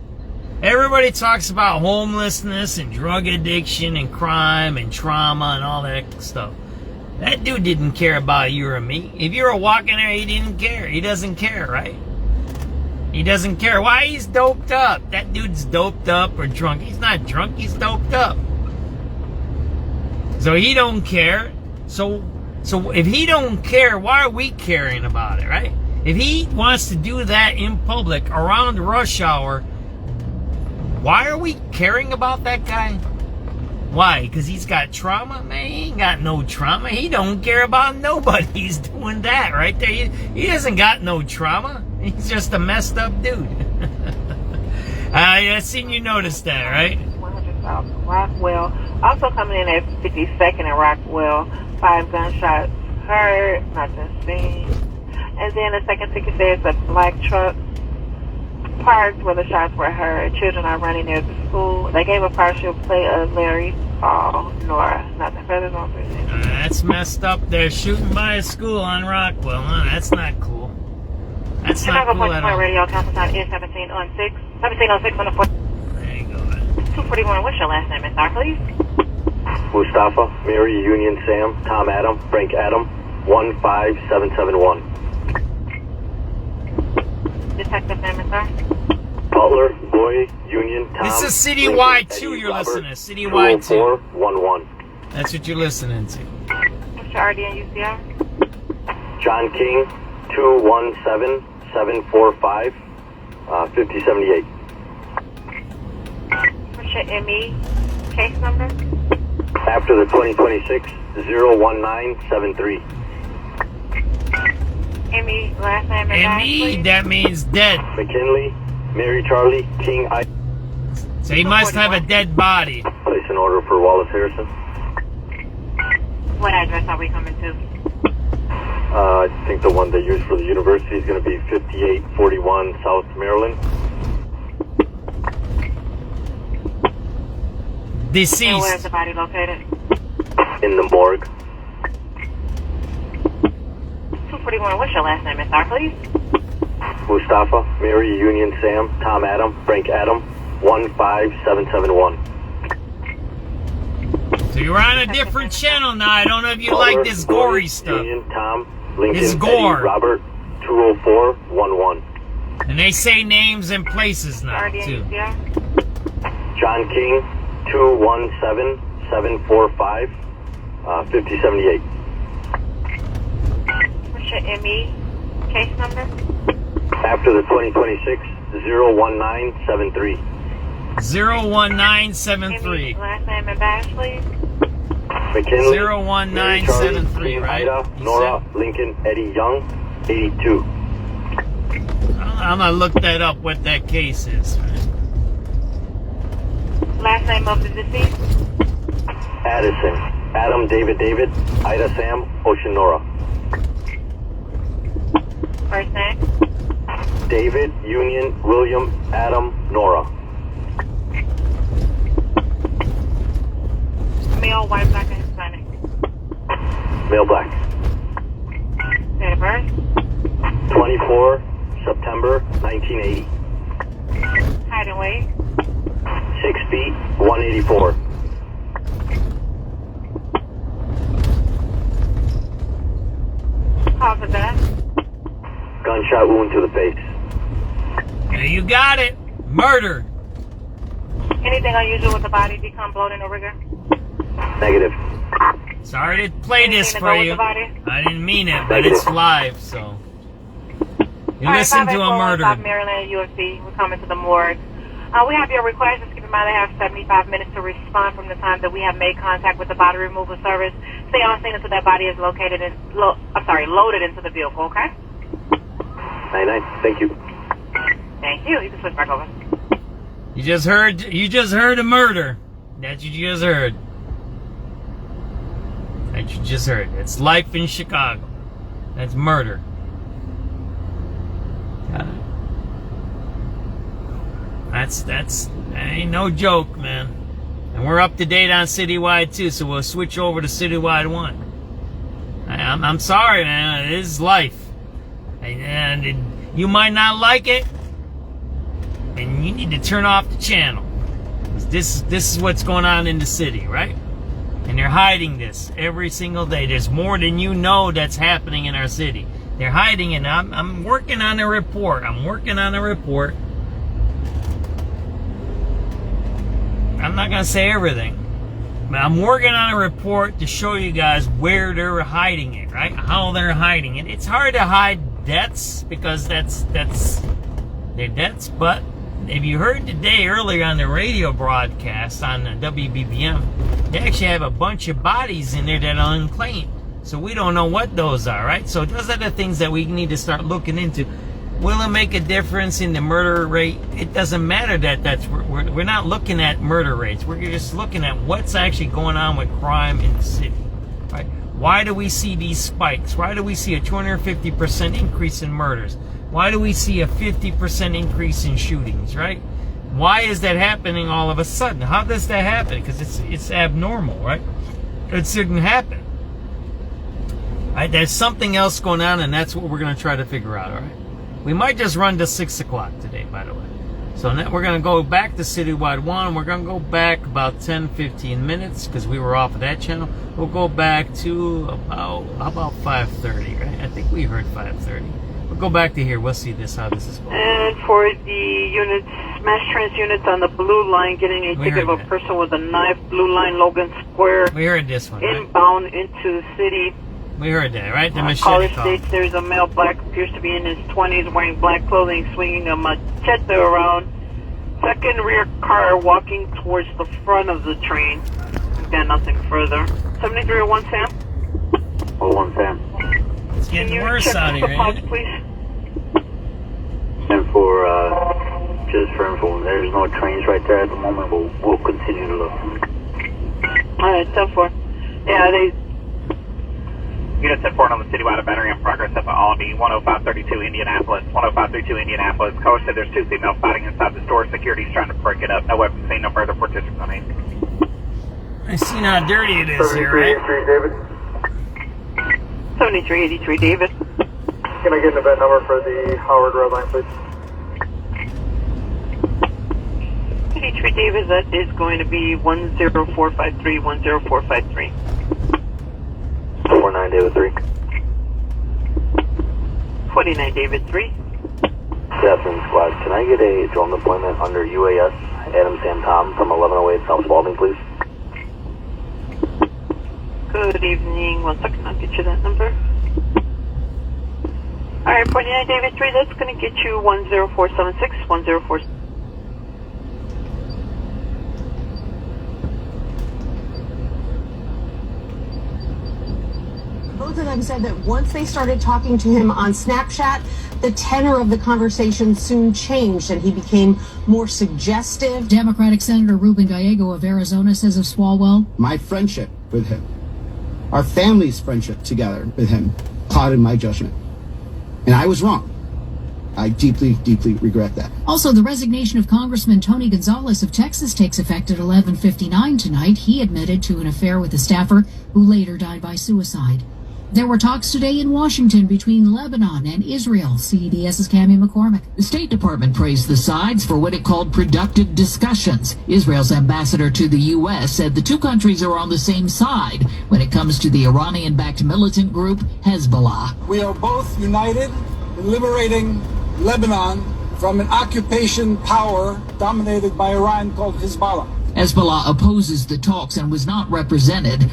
Everybody talks about homelessness and drug addiction and crime and trauma and all that stuff. That dude didn't care about you or me. If you were walking there, he didn't care. He doesn't care, right? He doesn't care. Why? He's doped up. That dude's doped up or drunk. He's not drunk. He's doped up. So he don't care. So if he don't care, why are we caring about it, right? If he wants to do that in public around rush hour, why are we caring about that guy? Why? Because he's got trauma? Man, he ain't got no trauma. He don't care about nobody. He's doing that right there. He hasn't got no trauma. He's just a messed up dude. I seen you notice that, right? 100 South Rockwell. Also coming in at 52nd and Rockwell. 5 gunshots heard, nothing seen. And then the second ticket says a black truck parked where the shots were heard. Children are running near the school. They gave a partial play of Larry Paul Nora. Nothing further on 3. That's messed up. They're shooting by a school on Rockwell. Huh? That's not cool. That's not cool at all. Radio council sign is 1706. 1706 on the 4th. There you go. 241. What's your last name, Miss Star, please? Mustafa, Mary, Union, Sam, Tom, Adam, Frank, Adam, 15771. Detective name, Miss Star? Butler, Boy, Union, Tom. This is citywide too. You're listening to citywide too. 411. That's what you're listening to. What's your RD and UCR? John King, 217745, 5078. What's your ME case number? After the 2026 01973. ME last name and ME, that means dead. McKinley, Mary Charlie, King I. So he must have a dead body. Place an order for Wallace Harrison. What address are we coming to? I think the one they use for the university is going to be 5841 South Maryland. Deceased. And where's the body located? In the morgue. 241. What's your last name, Miss Star, please? Mustafa, Mary, Union, Sam, Tom, Adam, Frank, Adam, 15771. So you're on a different channel now. I don't know if you like this gory stuff. Union, Tom, Lincoln, It's gore. Eddie, Robert, 20411. And they say names and places now, too. John King, 217745, 5078. What's your ME case number? After the 2026 01973. 01973. Last name and badge, please. McKinley, 01973, right? Ida, Nora, Lincoln, Eddie Young, 82. I'm gonna look that up, what that case is. Last name of the deceased? Addison. Adam, David, David, Ida, Sam, Ocean, Nora. First name? David, Union, William, Adam, Nora. Male, white, black, and Hispanic. Male, black. Date of birth? 24 September 1980. Height and weight? 6 feet, 184. Cause of death? Gunshot wound to the face. Yeah, you got it. Murder. Anything unusual with the body, decom, bloating, or rigor? Negative. Sorry to play this Anything to for go with you. the body? I didn't mean it, but it's live, so. You listen to a murder. South Maryland, UFC. We're coming to the morgue. We have your request. Just keep in mind they have 75 minutes to respond from the time that we have made contact with the body removal service. Stay on scene until that body is loaded into the vehicle, okay? 99. Thank you. Thank you. You can switch back over. You just heard a murder. That you just heard. That you just heard. It's life in Chicago. That's murder. That ain't no joke, man. And we're up to date on Citywide too, so we'll switch over to Citywide 1. I'm sorry, man. It is life. And you might not like it, and you need to turn off the channel. This is what's going on in the city, right? And they're hiding this every single day. There's more than you know that's happening in our city. They're hiding it. I'm working on a report. I'm not going to say everything, but I'm working on a report to show you guys where they're hiding it, right? How they're hiding it. It's hard to hide deaths because that's their deaths, but if you heard today earlier on the radio broadcast on WBBM, they actually have a bunch of bodies in there that are unclaimed. So we don't know what those are, right? So those are the things that we need to start looking into. Will it make a difference in the murder rate? It doesn't matter we're not looking at murder rates. We're just looking at what's actually going on with crime in the city, right? Why do we see these spikes? Why do we see a 250% increase in murders? Why do we see a 50% increase in shootings, right? Why is that happening all of a sudden? How does that happen? Because it's abnormal, right? It shouldn't happen. Right? There's something else going on, and that's what we're going to try to figure out, all right? We might just run to 6 o'clock today, by the way. So now we're going to go back to Citywide 1. We're going to go back about 10-15 minutes because we were off of that channel. We'll go back to about 5:30, right? I think we heard 5:30. We'll go back to here. We'll see how this is going. And for the units, mass trans units on the blue line, getting a ticket of a person with a knife, blue line, Logan Square. We heard this one, inbound right? Into city. We heard that, right? The machete caller call. states there's a male black, appears to be in his 20s, wearing black clothing, swinging a machete around. Second rear car walking towards the front of the train. Got nothing further. 7301 Sam? 01 Sam. It's getting worse out here, ain't it? Please. And for, just for info, there's no trains right there at the moment, but we'll continue to look. Alright, 10-4. Yeah, they... Unit 10-4 on the citywide battery in progress up at Albany, 10532 Indianapolis. 10532 Indianapolis. Caller said there's 2 females fighting inside the store. Security's trying to break it up. No weapons seen, no further participants on 8. I see how dirty it is here, right? 7383 David. Can I get an event number for the Howard Road line, please? 83 David, that is going to be 10453, 10453. 49 David 3. 49 David 3. Jasmine Squad, can I get a drone deployment under UAS Adam Sam Tom from 1108 South Spalding, please? Good evening. 1 second, I'll get you that number. Alright, 49 David 3, that's going to get you 10476, 10476. Both of them said that once they started talking to him on Snapchat, the tenor of the conversation soon changed and he became more suggestive. Democratic Senator Ruben Gallego of Arizona says of Swalwell, my friendship with him our family's friendship together with him clouded my judgment. And I was wrong. I deeply, deeply regret that. Also, the resignation of Congressman Tony Gonzalez of Texas takes effect at 11:59 tonight. He admitted to an affair with a staffer who later died by suicide. There were talks today in Washington between Lebanon and Israel. CBS's Cammie McCormick. The State Department praised the sides for what it called productive discussions. Israel's ambassador to the U.S. said the two countries are on the same side when it comes to the Iranian-backed militant group Hezbollah. We are both united in liberating Lebanon from an occupation power dominated by Iran called Hezbollah. Hezbollah opposes the talks and was not represented.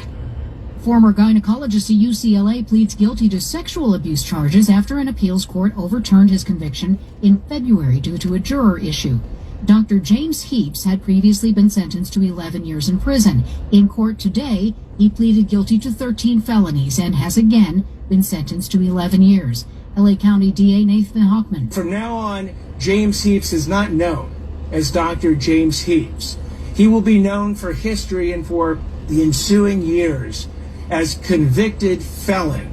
Former gynecologist at UCLA pleads guilty to sexual abuse charges after an appeals court overturned his conviction in February due to a juror issue. Dr. James Heaps had previously been sentenced to 11 years in prison. In court today, he pleaded guilty to 13 felonies and has again been sentenced to 11 years. LA County DA Nathan Hochman. From now on, James Heaps is not known as Dr. James Heaps. He will be known for history and for the ensuing years as convicted felon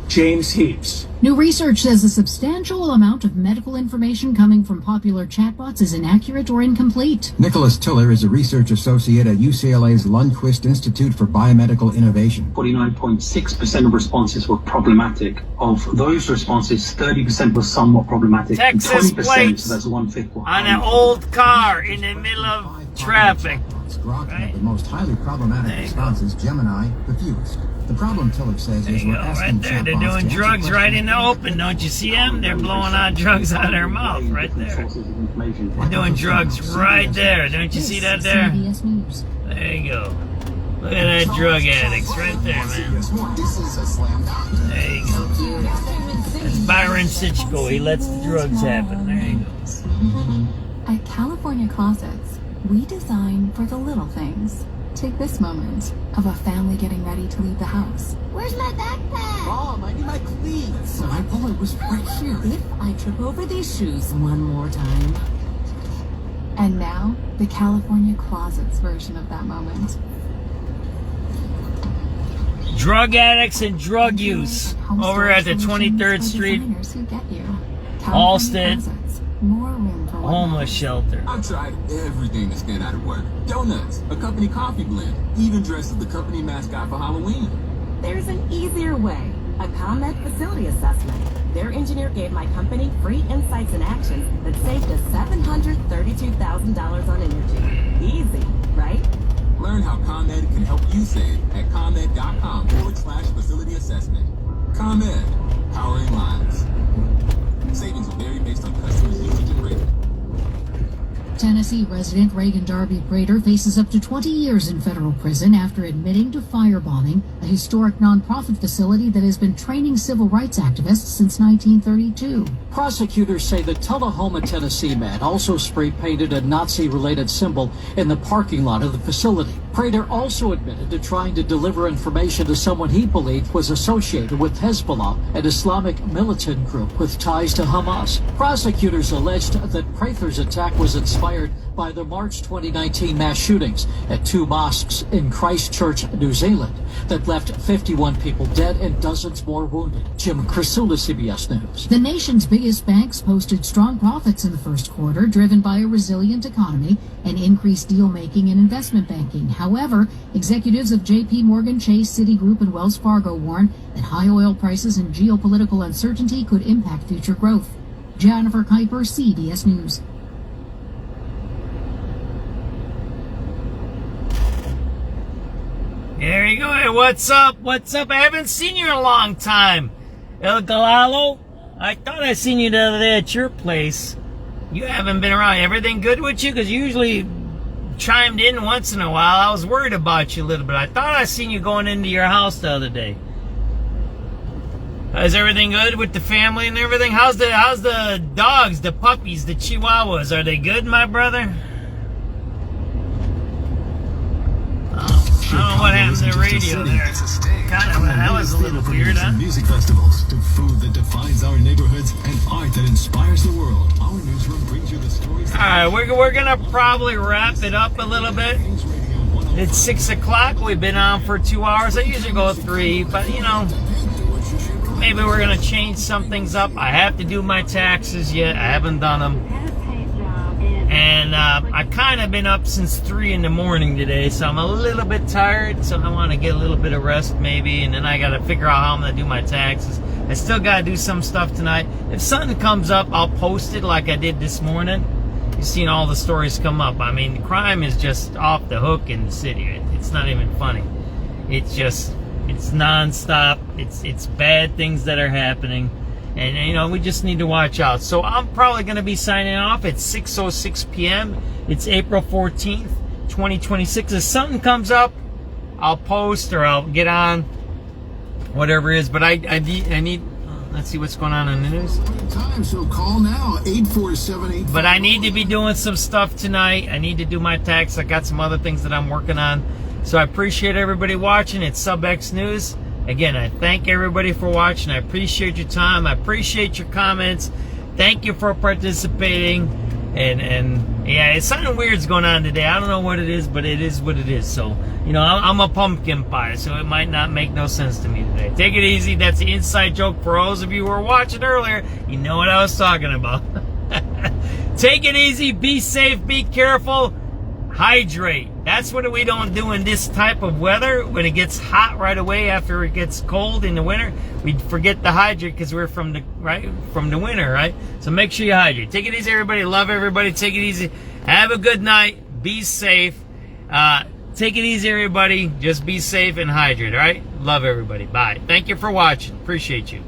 James Heaps. New research says a substantial amount of medical information coming from popular chatbots is inaccurate or incomplete. Nicholas Tiller is a research associate at UCLA's Lundquist Institute for Biomedical Innovation. 49.6% of responses were problematic. Of those responses, 30% were somewhat problematic. Texas and 20%, plates so that's 1/5, were on an old car in the middle of traffic. Grok had the most highly problematic responses, Gemini the fewest. The problem, Tiller says, is we're asking right there. They're doing drugs right in the open. Don't you see them? They're blowing out drugs out of their mouth right there. They're doing drugs right there. Don't you see that there? There you go. Look at that drug addicts right there, man. There you go. That's Byron Sitchko. He lets the drugs happen. There you go. At California Closets, we design for the little things. Take this moment of a family getting ready to leave the house. Where's my backpack? Mom, I need my cleats. My wallet was right here. If I trip over these shoes one more time. And now, the California Closets version of that moment. Drug addicts and drug use over at the 23rd Street Allstate homeless shelter. I've tried everything to stand out of work. Donuts, a company coffee blend, even dressed as the company mascot for Halloween. There's an easier way. A ComEd facility assessment. Their engineer gave my company free insights and actions that saved us $732,000 on energy. Easy, right? Learn how ComEd can help you save at ComEd.com/facility assessment. ComEd, powering lives. Savings will vary based on customers' usage and rating. Tennessee resident Reagan Darby Prater faces up to 20 years in federal prison after admitting to firebombing a historic nonprofit facility that has been training civil rights activists since 1932. Prosecutors say the Tullahoma, Tennessee man also spray-painted a Nazi-related symbol in the parking lot of the facility. Prater also admitted to trying to deliver information to someone he believed was associated with Hezbollah, an Islamic militant group with ties to Hamas. Prosecutors alleged that Prater's attack was inspired by the March 2019 mass shootings at two mosques in Christchurch, New Zealand, that left 51 people dead and dozens more wounded. Jim Crisula, CBS News. The nation's biggest banks posted strong profits in the first quarter, driven by a resilient economy and increased deal-making and investment banking. However, executives of J.P. Morgan Chase, Citigroup, and Wells Fargo warn that high oil prices and geopolitical uncertainty could impact future growth. Jennifer Kuiper, CBS News. There you go. Hey, what's up? What's up? I haven't seen you in a long time. El Galalo? I thought I seen you the other day at your place. You haven't been around. Everything good with you? Because you usually chimed in once in a while. I was worried about you a little bit. I thought I seen you going into your house the other day. Is everything good with the family and everything? How's the dogs, the puppies, the chihuahuas? Are they good, my brother? I don't know what happened to the radio there. That was a little weird, huh? Music festivals, to food that defines our neighborhoods, and art that inspires the world. Our newsroom brings you the stories. All right, we're gonna probably wrap it up a little bit. It's 6 o'clock. We've been on for 2 hours. I usually go 3, but you know, maybe we're gonna change some things up. I have to do my taxes yet. I haven't done them, and I've kind of been up since 3 in the morning today, so I'm a little bit tired. So I want to get a little bit of rest maybe, and then I got to figure out how I'm gonna do my taxes. I still got to do some stuff tonight. If something comes up, I'll post it like I did this morning. You've seen all the stories come up. I mean, crime is just off the hook in the city. It's not even funny. It's just, it's nonstop. It's bad things that are happening. And, you know, we just need to watch out. So I'm probably going to be signing off at 6:06 p.m. It's April 14th, 2026. If something comes up, I'll post or I'll get on. Whatever it is, but I need let's see what's going on in the news. Time, so call now, 847-8. But I need to be doing some stuff tonight. I need to do my tax. I got some other things that I'm working on. So I appreciate everybody watching. It's SubX.News. Again, I thank everybody for watching. I appreciate your time. I appreciate your comments. Thank you for participating. And yeah, it's something weird's going on today. I don't know what it is, but it is what it is. So, you know, I'm a pumpkin pie, so it might not make no sense to me today. Take it easy. That's the inside joke for those of you who were watching earlier. You know what I was talking about. Take it easy. Be safe. Be careful. Hydrate. That's what we don't do in this type of weather. When it gets hot right away after it gets cold in the winter, we forget to hydrate because we're from the winter, right? So make sure you hydrate. Take it easy, everybody. Love everybody. Take it easy. Have a good night. Be safe. Take it easy, everybody. Just be safe and hydrate, all right? Love everybody. Bye. Thank you for watching. Appreciate you.